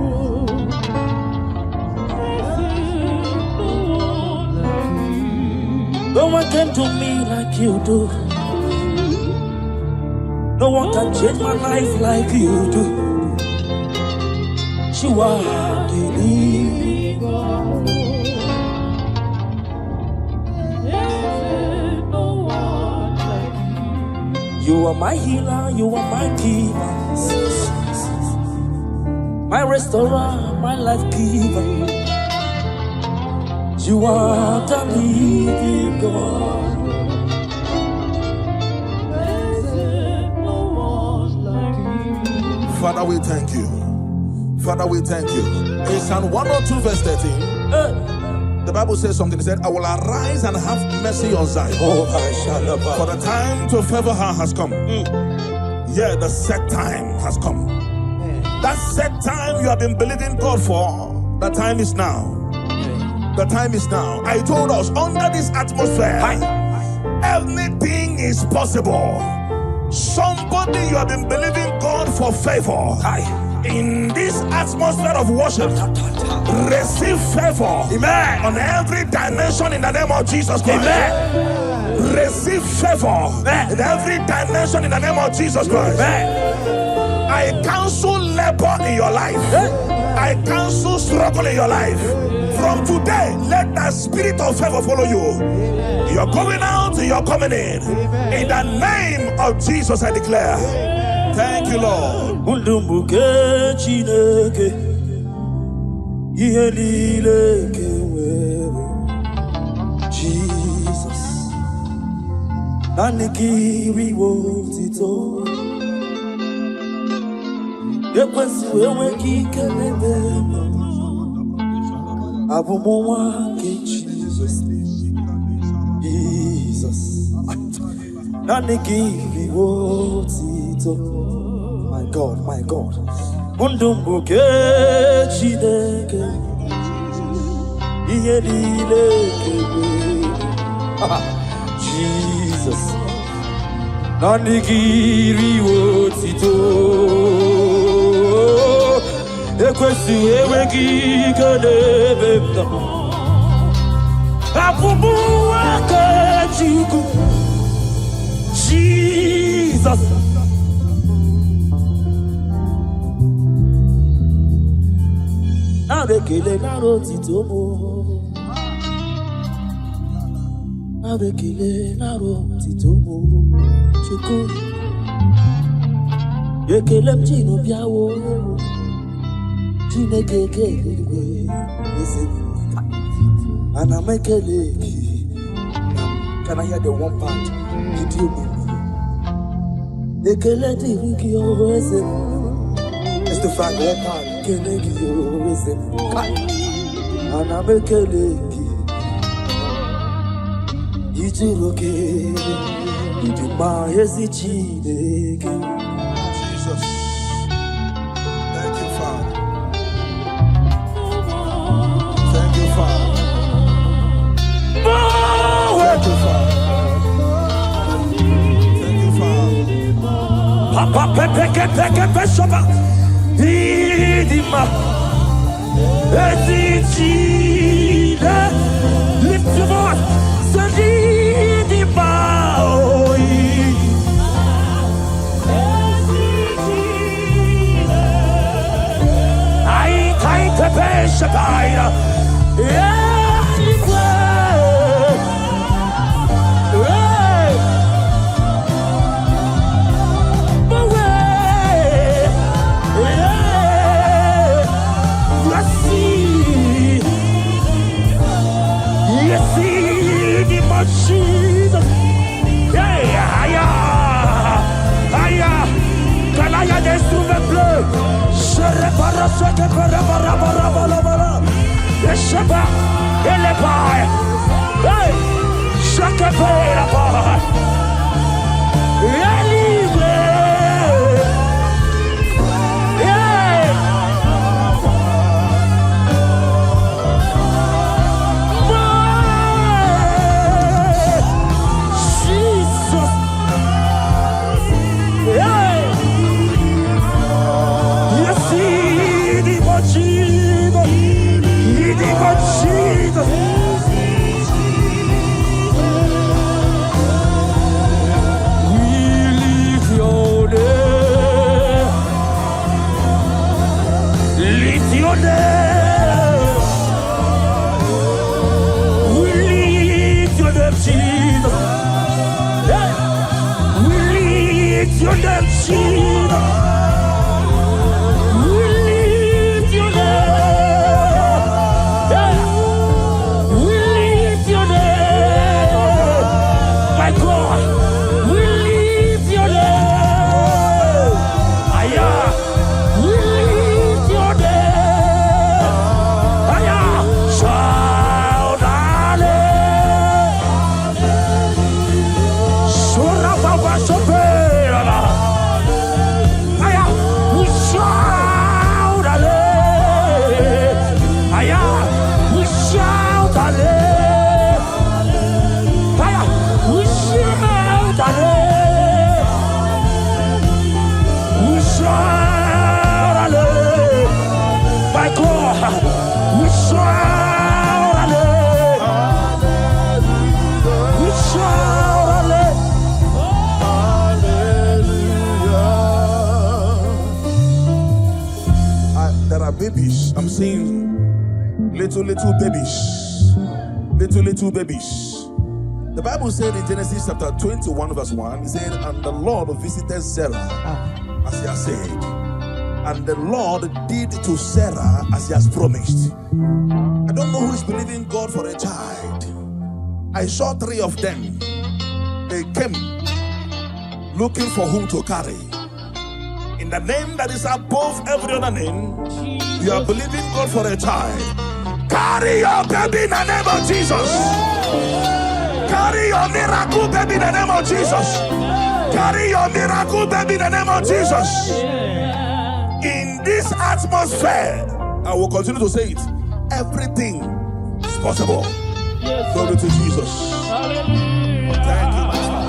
No one can do me like you do. No one can change my life like you do. You are the living God. You are my healer, you are my keeper, my restorer, my life giver. You are the living God. Father, we thank you. Father, we thank you. In Psalm 102 verse 13, the Bible says something. It said, I will arise and have mercy on Zion. For the time to favor her has come. Yeah, the set time has come. That set time you have been believing God for, the time is now. The time is now. I told us, under this atmosphere, anything is possible. Somebody, you have been believing God for favor. In this atmosphere of worship, receive favor. Amen. On every dimension in the name of Jesus Christ. Amen. Receive favor. Amen. In every dimension in the name of Jesus Christ. Amen. I cancel labor in your life. I cancel struggle in your life. From today, let the spirit of favor follow you. You're going out, you're coming in. In the name of Jesus, I declare. Thank you, Lord. Jesus. Nanikiri wotito. Yekwesi wewe kikelebe. Abumowa ke Jesus. Jesus. Nanikiri wotito. My God, my God. Undumbuke chineke. Jesus. Nanigiri wotito. Ekwesi ewe kikelebe. Abubu akachiku. Jesus. Abekele naro titomo. Abekele naro titomo. Chuku. Yekele mchino biawo. Chineke kele. Anamekele. Can I hear the one part? Yekele tiriki owe. It's the fact one part. Kenegi owe. Anamekele. Ijiroke. Ijima yesichideke. Jesus. Thank you, Father. Thank you, Father. Thank you, Father. Thank you, Father. Papa pepe shaba. Idima. Ezichide. Lift your voice. Sadidima. I take a pepe Jesus. Can I get this to the blue? Sherepara, Shakepara, the Sheba, Elepai, hey, Shakepara, seeing little babies. Little babies. The Bible said in Genesis chapter 21 verse 1, it said, and the Lord visited Sarah as he has said, and the Lord did to Sarah as he has promised. I don't know who is believing God for a child. I saw 3 of them. They came looking for whom to carry. In the name that is above every other name, you are believing God for a child. Carry your baby in the name of Jesus. Carry your miracle baby in the name of Jesus. Carry your miracle baby in the name of Jesus. In this atmosphere, I will continue to say it. Everything is possible. Glory to Jesus. Thank you, my God.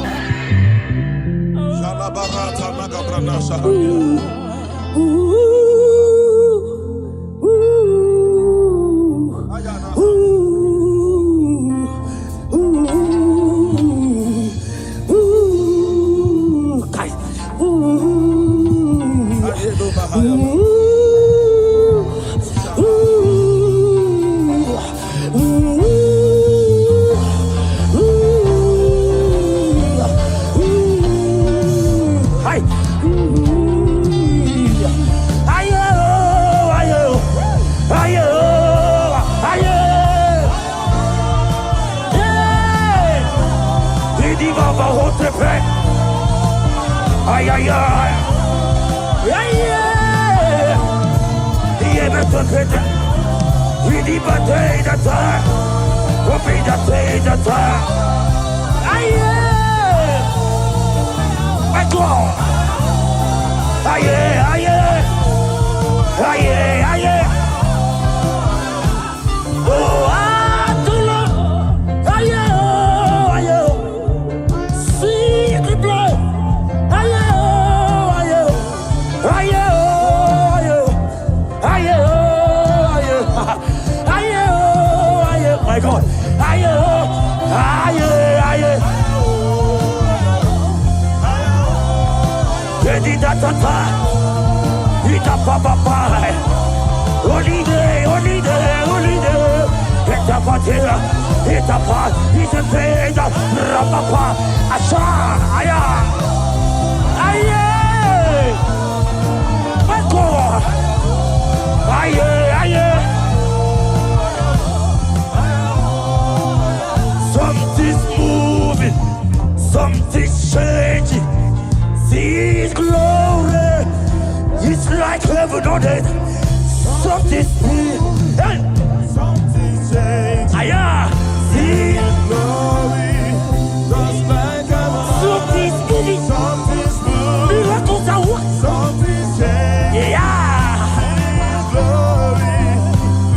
Something's moving, something's changing. See His glory, it's like heaven on earth. Something's moving, something's changing. See His glory, just like heaven. Something's moving, something's moving. Miracles are working, something's changing. His glory,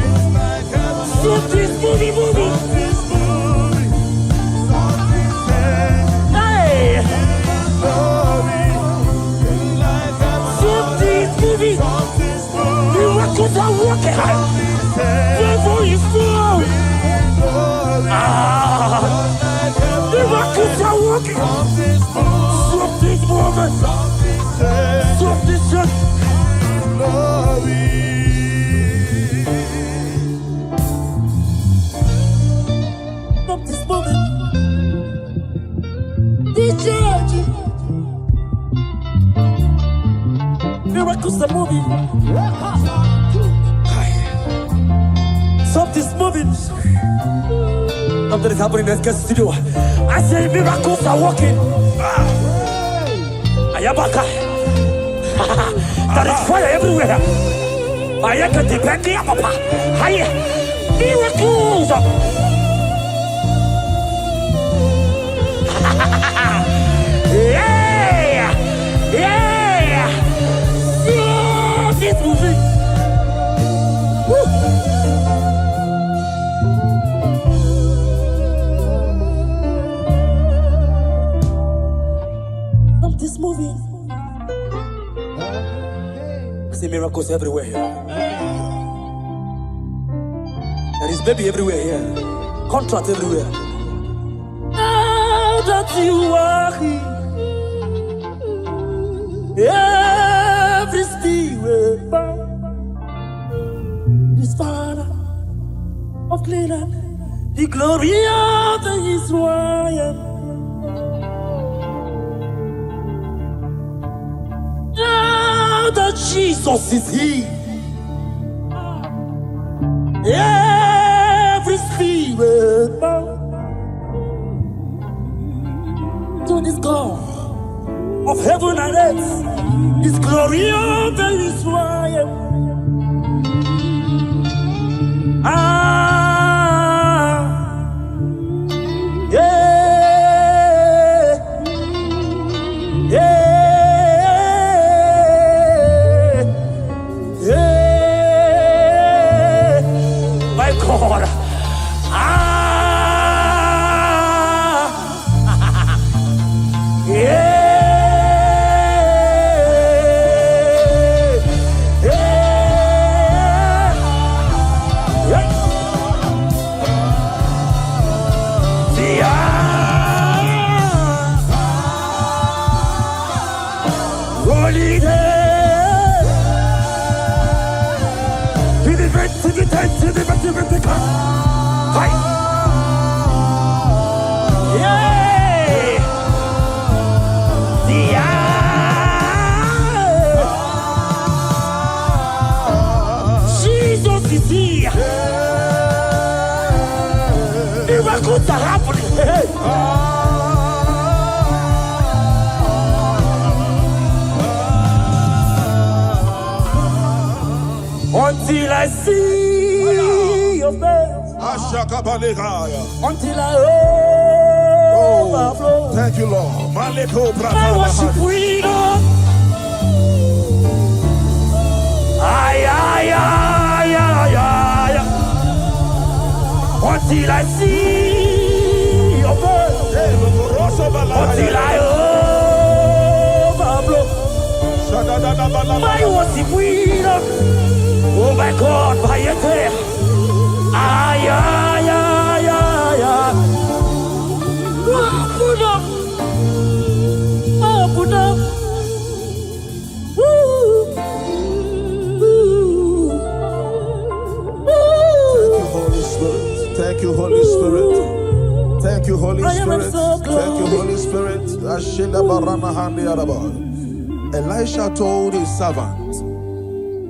it's like heaven. Something's moving, moving. Miracles are working. Devil is full. Miracles are working. Something's moving. Something's just glory. Something's moving. The church. Miracles are moving. Something's moving. Something is happening in the studio. I say miracles are working. Ayabaka. There is fire everywhere. I can depend on Papa. Miracles. Yeah. Something's moving. Something's moving. I see miracles everywhere here. There is baby everywhere here. Contract everywhere. Now that you are here, every spirit bound. This of Canaan, the glory of the Israel. Now that Jesus is here, every spirit bow to this God of heaven and earth, this glory of the Israel. My God. Jesus is here. Miracles are happening. Until I see your face, until I overflow. Thank you, Lord. I worship freedom. Until I see your face, until I overflow. My worship freedom. Oh my God, by your prayer. Open up. Open up. Thank you, Holy Spirit. Thank you, Holy Spirit. Thank you, Holy Spirit. Elisha told his servant,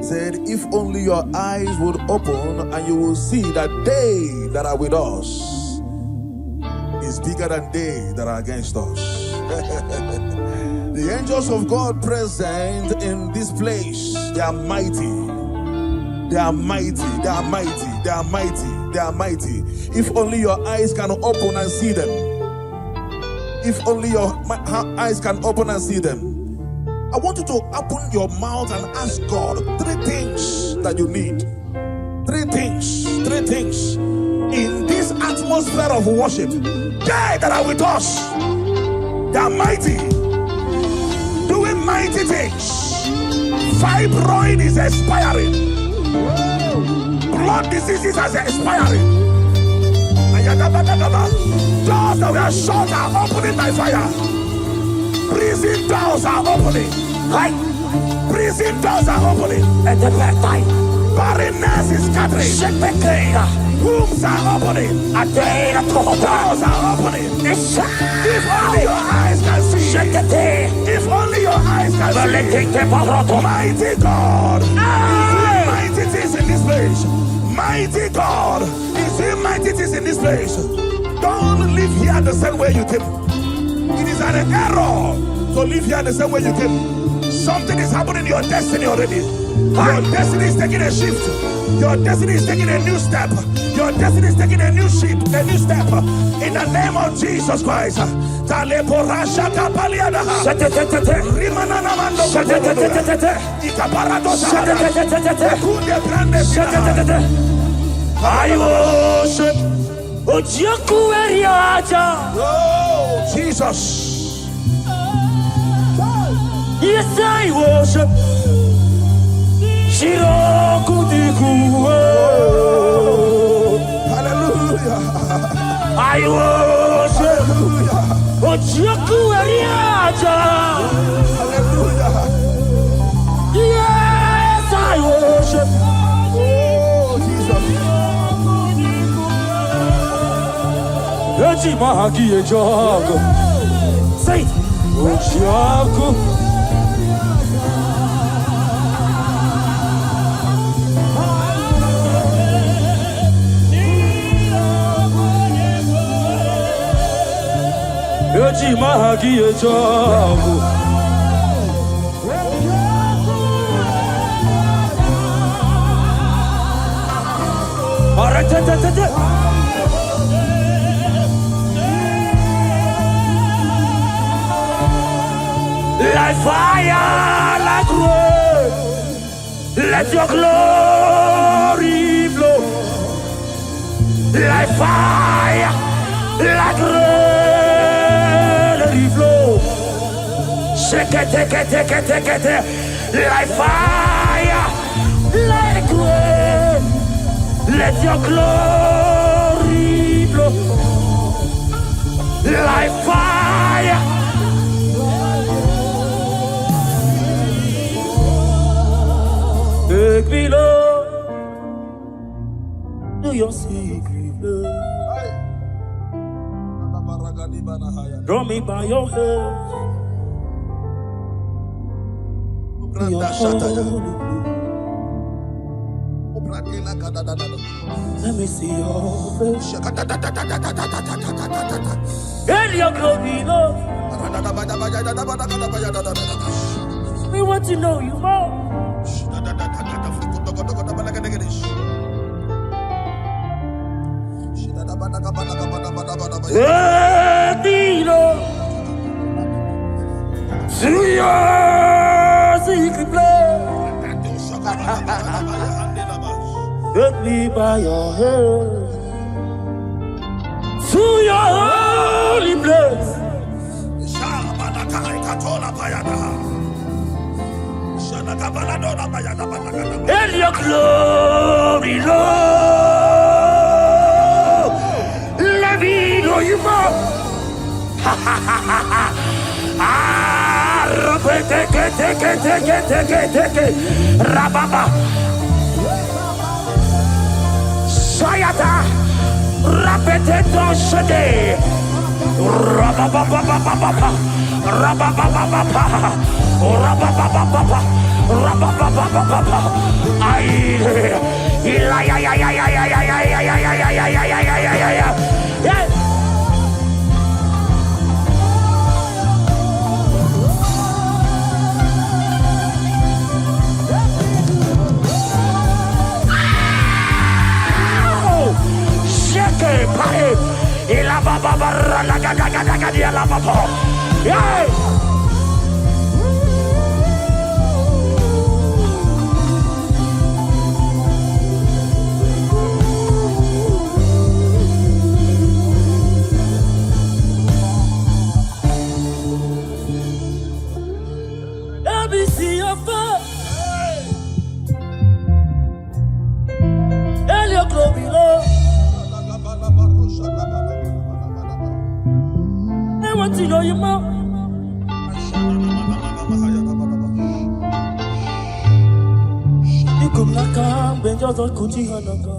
said, if only your eyes would open and you will see that they that are with us is bigger than they that are against us. The angels of God present in this place, they are mighty. They are mighty. They are mighty. They are mighty. They are mighty. If only your eyes can open and see them. If only your eyes can open and see them. I want you to open your mouth and ask God 3 things that you need. 3 things. 3 things. In this atmosphere of worship, they that are with us, they are mighty. Doing mighty things. Fibroid is expiring. Blood diseases are expiring. Doors that were shut are opening by fire. Prison doors are opening. Right? Prison doors are opening. At the back time. Barrenness is scattering. Wombs are opening. Doors are opening. If only your eyes can see. If only your eyes can see. Mighty God is doing mighty things in this place. Mighty God is doing mighty things in this place. Don't live here the same way you came. It is an error to live here the same way you came. Something is happening in your destiny already. Your destiny is taking a shift. Your destiny is taking a new step. Your destiny is taking a new shift, a new step. In the name of Jesus Christ. I worship. Oh, Jesus. Yes, I worship. Hallelujah. I worship. Hallelujah. Yes, I worship. Oh, Jesus. Oji mahagi e jogo. Say it. Ojiako. Oji mahagi e jogo. Alright, like fire, like rain, let your glory flow. Like fire, like rain, let it flow. Shake it, take it, take it, take it, like fire, like rain, let your glory flow. Like fire. Take me, Lord, to your secret love. Draw me by your hand. To your holy. Let me see your face. And your glory, Lord. We want to know you more. Let me know through your secret place. Let me by your hand to your holy place. And your glory, Lord, let me know you more. Rababa Sayata Rapeteto Shade Rababa Let me see your face and your glory, Lord. I want to know you more. You come like I'm Ben just on Kuchi Hanaka.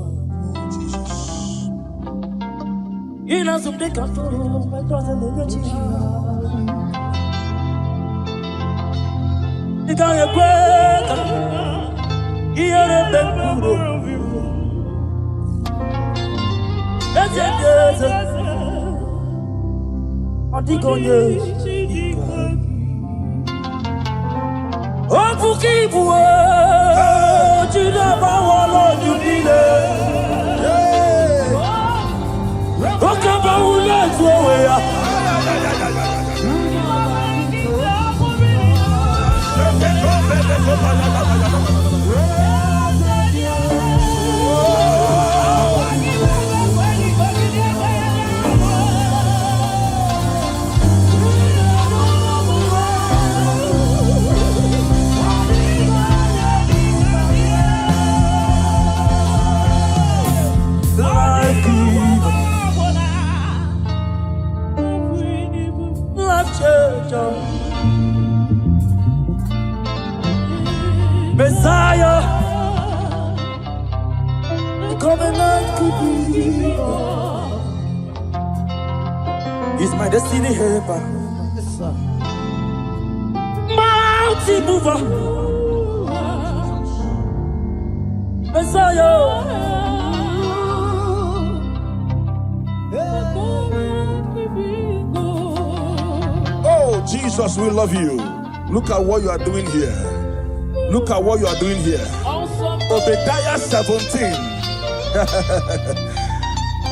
You know some day can follow my cousin in the chiha. You can't get quick. You're a big guru. That's it. Antigonye Ofukibuwe Chidaba walo judile Okaba ule tuwe ya Messiah, the covenant keeping God. He's my destiny helper. Mountain mover. Messiah. Oh, Jesus, we love you. Look at what you are doing here. Look at what you are doing here. Obadiah 17.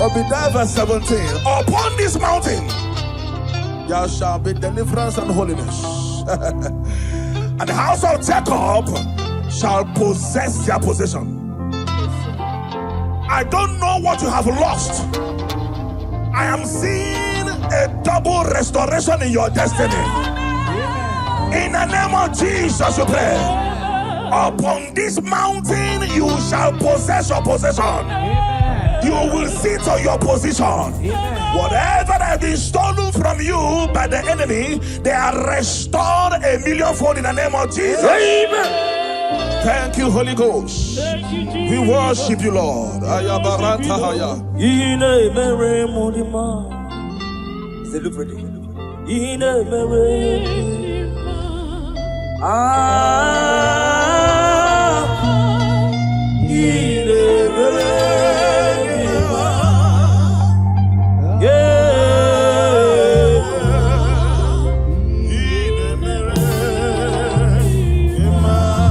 Obadiah verse 17. Upon this mountain there shall be deliverance and holiness. And the house of Jacob shall possess their possession. I don't know what you have lost. I am seeing a double restoration in your destiny. In the name of Jesus, you pray. Upon this mountain you shall possess your possession. You will sit on your position. Whatever has been stolen from you by the enemy, they are restored a millionfold in the name of Jesus. Amen. Thank you, Holy Ghost. We worship you, Lord.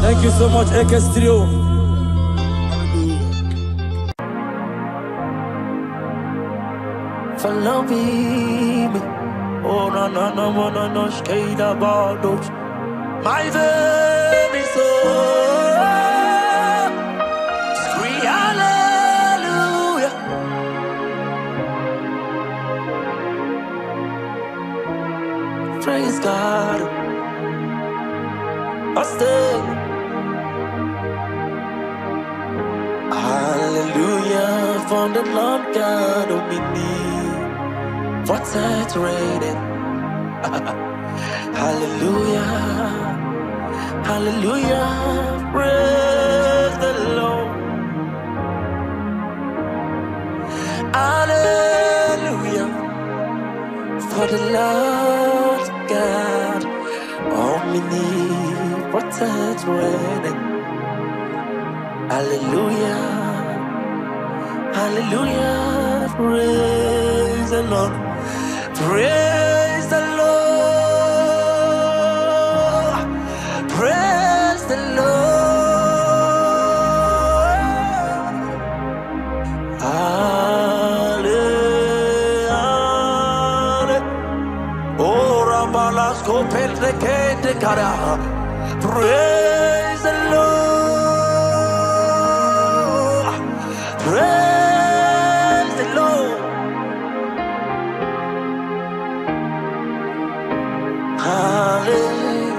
Thank you so much, Ekestrio. Follow me. Oh, no, skate about those. My baby soul. Scream hallelujah. Praise God. I stay. Hallelujah for the Lord God of me. For saturated. Hallelujah. Hallelujah. Praise the Lord. Hallelujah for the Lord God of me. For saturated. Hallelujah. Hallelujah. Praise the Lord. Praise the Lord. Praise the Lord. Hallelujah. Oh, Ramalas Kopelre Kete Kara. Praise the Lord. Praise the Lord. Hallelujah.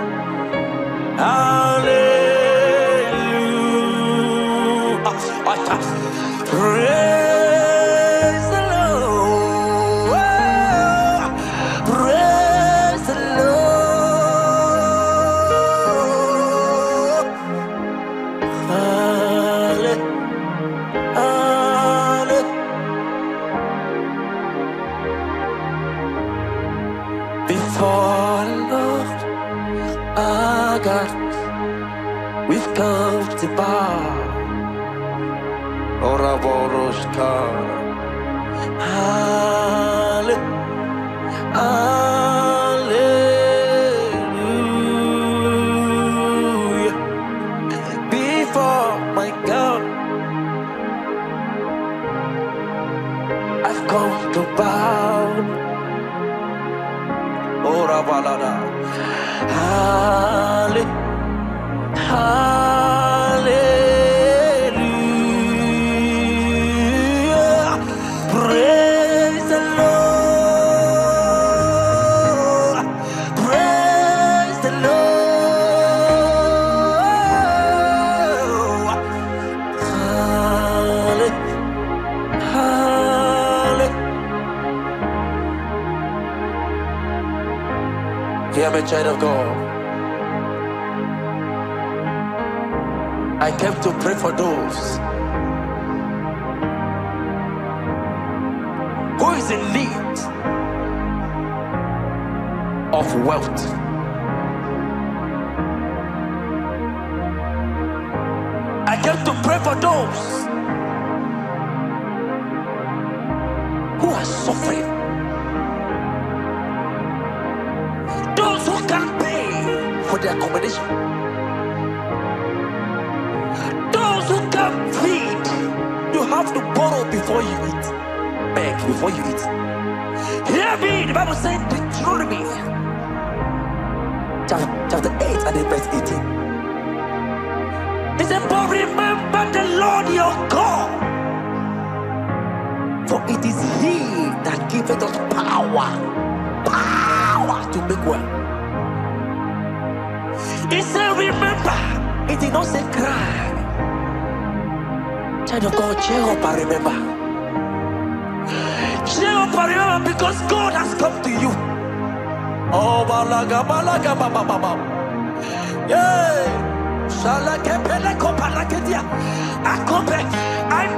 Hallelujah. Praise the Lord. Praise the Lord. Hallelujah. Before Lord our God, we've come to bow. Hallelujah. Before my God, I've come to bow. Ora balada. Hallelujah. Praise the Lord. Praise the Lord. Hallelujah. Hear me, child of God. I came to pray for those who is in need of wealth. I came to pray for those who are suffering, those who can't pay for their accommodation, those who can't feed. You have to borrow before you eat, beg before you eat. Hear me, the Bible says Deuteronomy chapter 8 and verse 18. He said, but remember the Lord your God, for it is He that giveth us power to make well. He said, remember. It did not say cry. Child of God, cheer up and remember. Cheer up and remember, because God has come to you. Oh, balaga, balaga, baba, baba. Yeah. I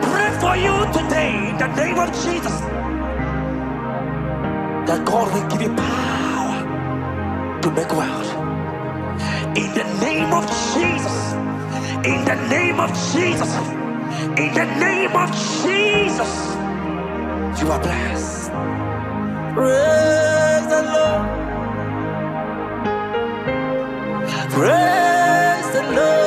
pray for you today in the name of Jesus, that God will give you power to make wealth. In the name of Jesus, in the name of Jesus, in the name of Jesus, you are blessed. Praise the Lord. Praise the Lord.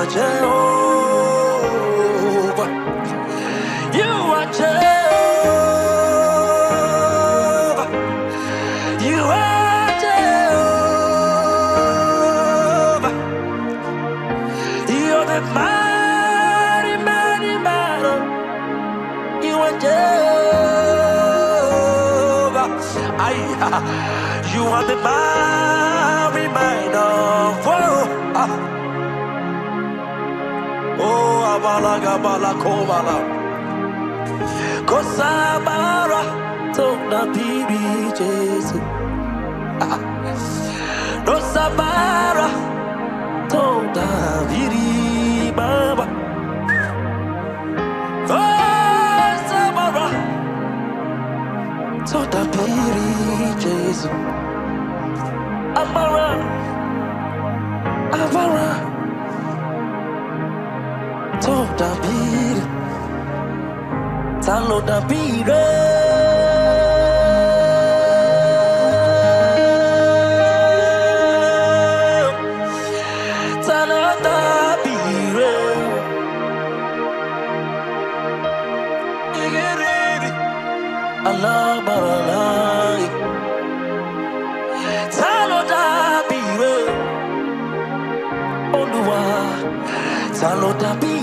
Jehovah, you are Jehovah, you are Jehovah, you are the mighty, mighty battle, you are Jehovah, you are the mighty, mighty battle. Oh, abalaga balakobala, kosabara to na bibi Jesu. Kosabara to na bibi baba. Kosabara to na bibi Jesu. Amara, amara. David, Talo David, Talo David, Allah Baralai, Talo David, Olua, Talo David.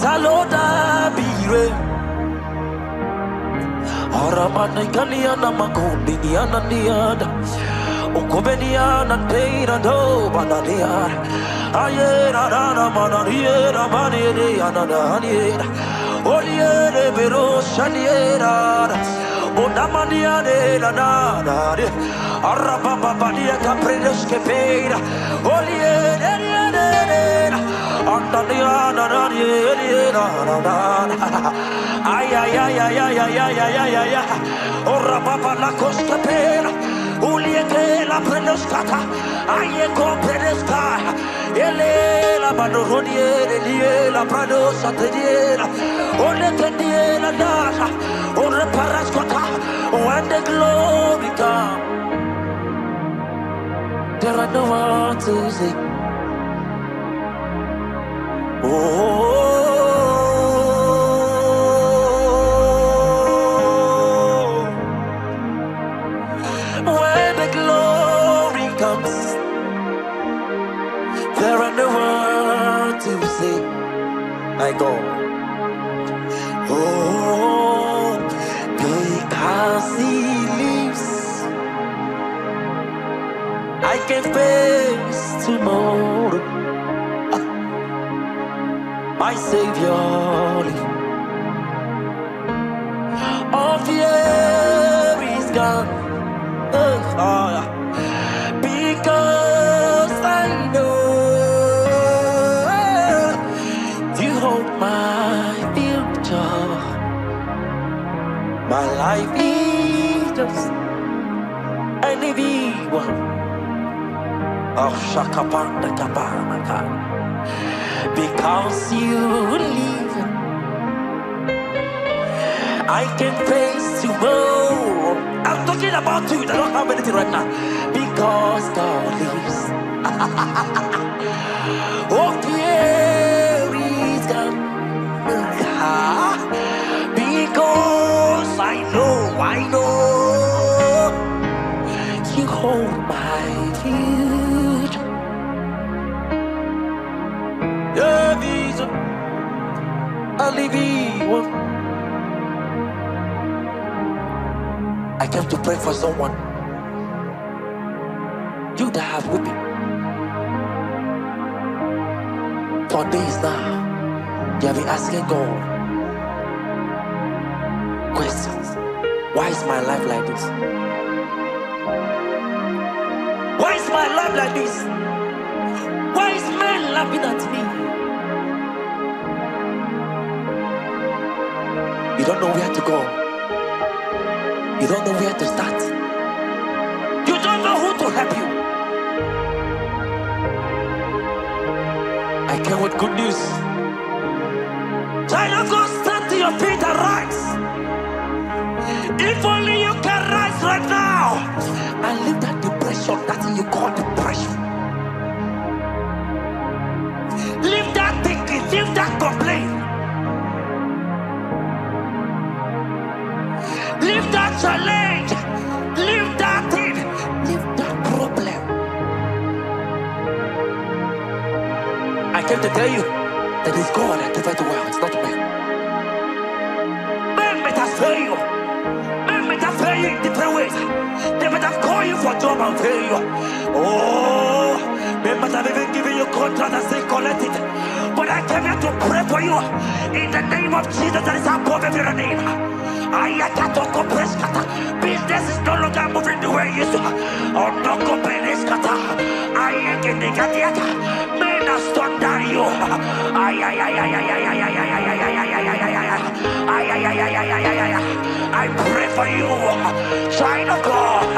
Taloda bire Aramane kaniana makundi niana niada Okobeniana teira do bananiara Ayera rana manariera maniera naniera Oliere vero shaniera Onamaniane nana Arababania caprenesque peira Oliere ay ay ay ay ay ay ay ay ay ay ora papa la costa pera ulieke la prenoscata ay comprenesca ele la bandonierelie la pradosa tediera ole tendiera dasa ora parascota when the glory come there are no words to say. Oh my God. Oh, because He lives, I can face tomorrow. My Savior lives. All fear is gone. Because I know You hold my future. My life is just an evil. Oh, Shakapanda Kaparamaka. Because You live, I can face tomorrow. I'm talking about you. I don't have anything right now. Because God lives. Oh, fear is gone. Because I know You hold my future. Yeah, vision. I live in. I came to pray for someone. You that have weeping for days now. You have been asking God questions. Why is my life like this? Why is my life like this? Why is men laughing at me? You don't know where to go. You don't know where to start. You don't know who to help you. I came with good news. Child of God, stand to your feet and rise. If only you can rise right now and leave that depression, that thing you call depression. Leave that thinking, leave that complaint. Leave that challenge. Leave that thing. Leave that problem. I came to tell you that it's God that gives the world, it's not men. Men better fail you. Men better fail you in different ways. They better call you for job and fail you. Oh, men better even giving you contract and say collect it. But I came here to pray for you in the name of Jesus that is above every name. Business is no longer moving the way it used to. Oh, no companies kata. I can get men are stunned on you. I pray for you, child of God.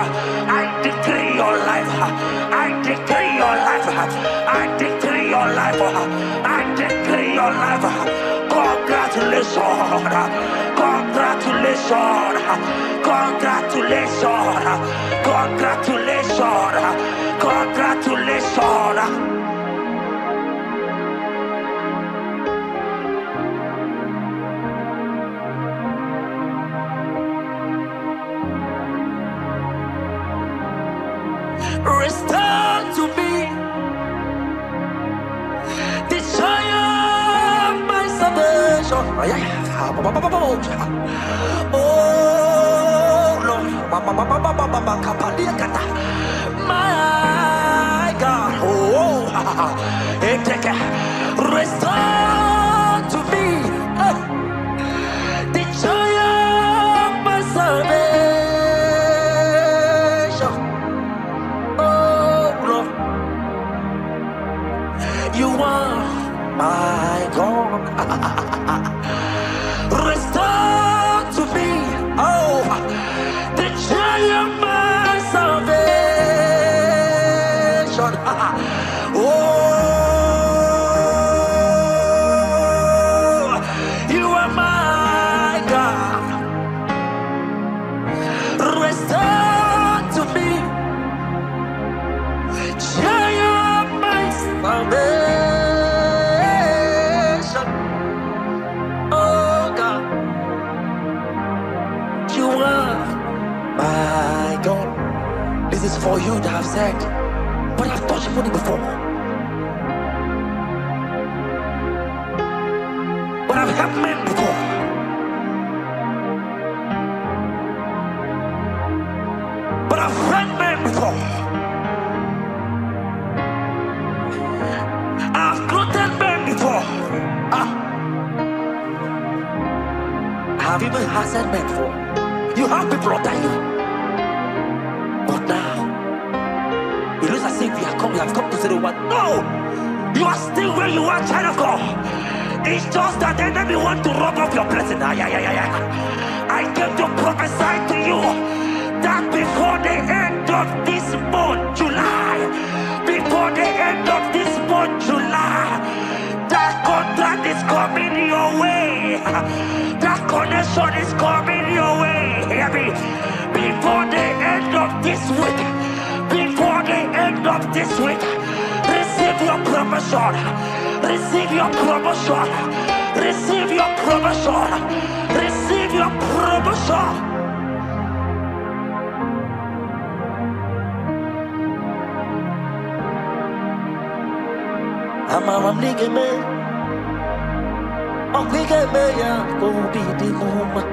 I decree your life. I decree your life. I decree your life. I decree your life. Congratulations. Congratulations. Congratulations. Congratulations. Congratulations. Restore to me the joy of my salvation. Oh Lord, my God, restore to me the joy of my salvation. You are my God. Restore to me, oh, the joy of my salvation. Oh, you are my God. Restore to me, joy of my salvation. Oh God, you are my God. This is for you that have said, but I've touched money before. I've helped men before. But I've fed men before. I've clothed men before. I've even hazarded men before. You have people under you. But now, it looks as if you have come to say the word. No! You are still where you are, child of God. It's just that the enemy want to rob off your blessing. I came to prophesy to you that before the end of this month, July, before the end of this month, July, that contract is coming your way. That connection is coming your way. Hear me. Before the end of this week, before the end of this week, receive your promotion. Receive your promotion. Receive your promotion. Receive your promotion. I'm a nigga man. Oh, we get me, yeah, go be the moment.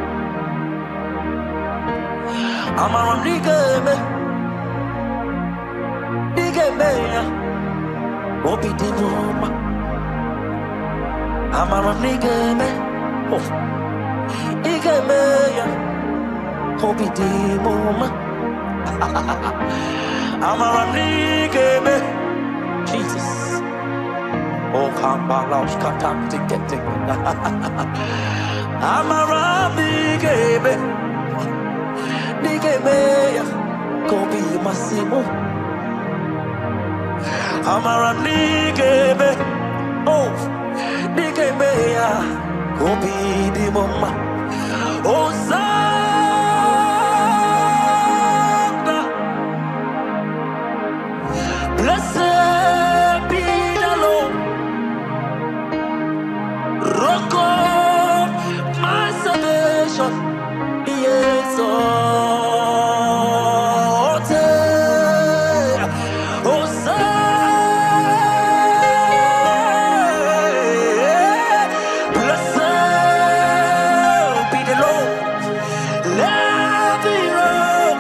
I'm a nigga man. Nigga man, yeah, go be the moment. I'm a nigga man. Oh, nigga man, yeah, go be the moment. I'm a nigga man. Jesus. Oh, come on, lost contact to get it. I'm a big baby, go be Massimo. I'm a baby, oh, big baby, go be the mama. Oh, Santa, blessed be the Lord. Rock of my salvation, yes, oh, blessed be the Lord, let me rock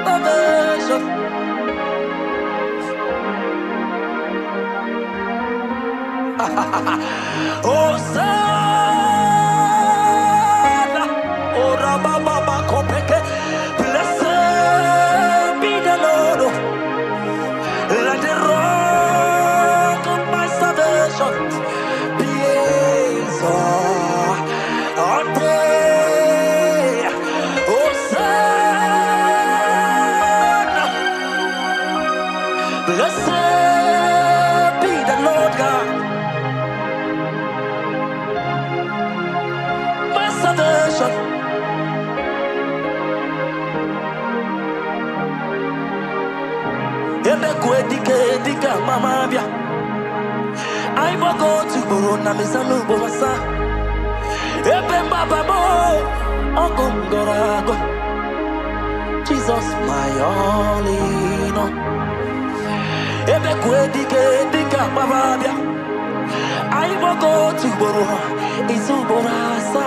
salvation. Oh, Sana, oh, Rababa, Kopeke, blessed be the Lord, let the rock of my salvation be on day. Oh, Sana, blessed be the Lord God. Salvation. Dika mama bia. I will go to Buruna Misanu Bovasa. Ebe Baba Mo Ogongorago. Jesus my only no. Ebe dika mama bia. I will go to Buruna Isuborasa.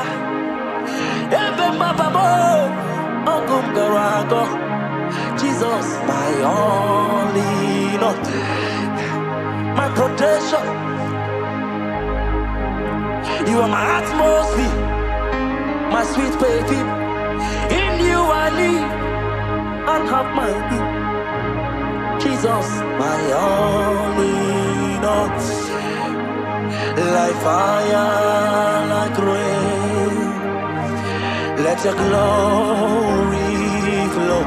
Ebe Baba Mo Ogongorago. Jesus, my only Lord, my protection. You are my atmosphere, my sweet baby. In you I live and have my being. Jesus, my only Lord, like fire, like rain. Let your glory flow.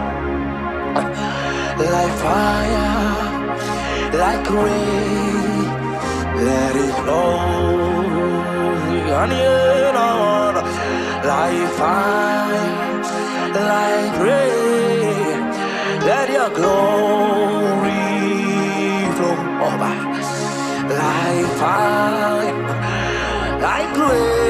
Like fire, like rain, let it flow. Like fire, like rain, let your glory flow. Like fire, like rain.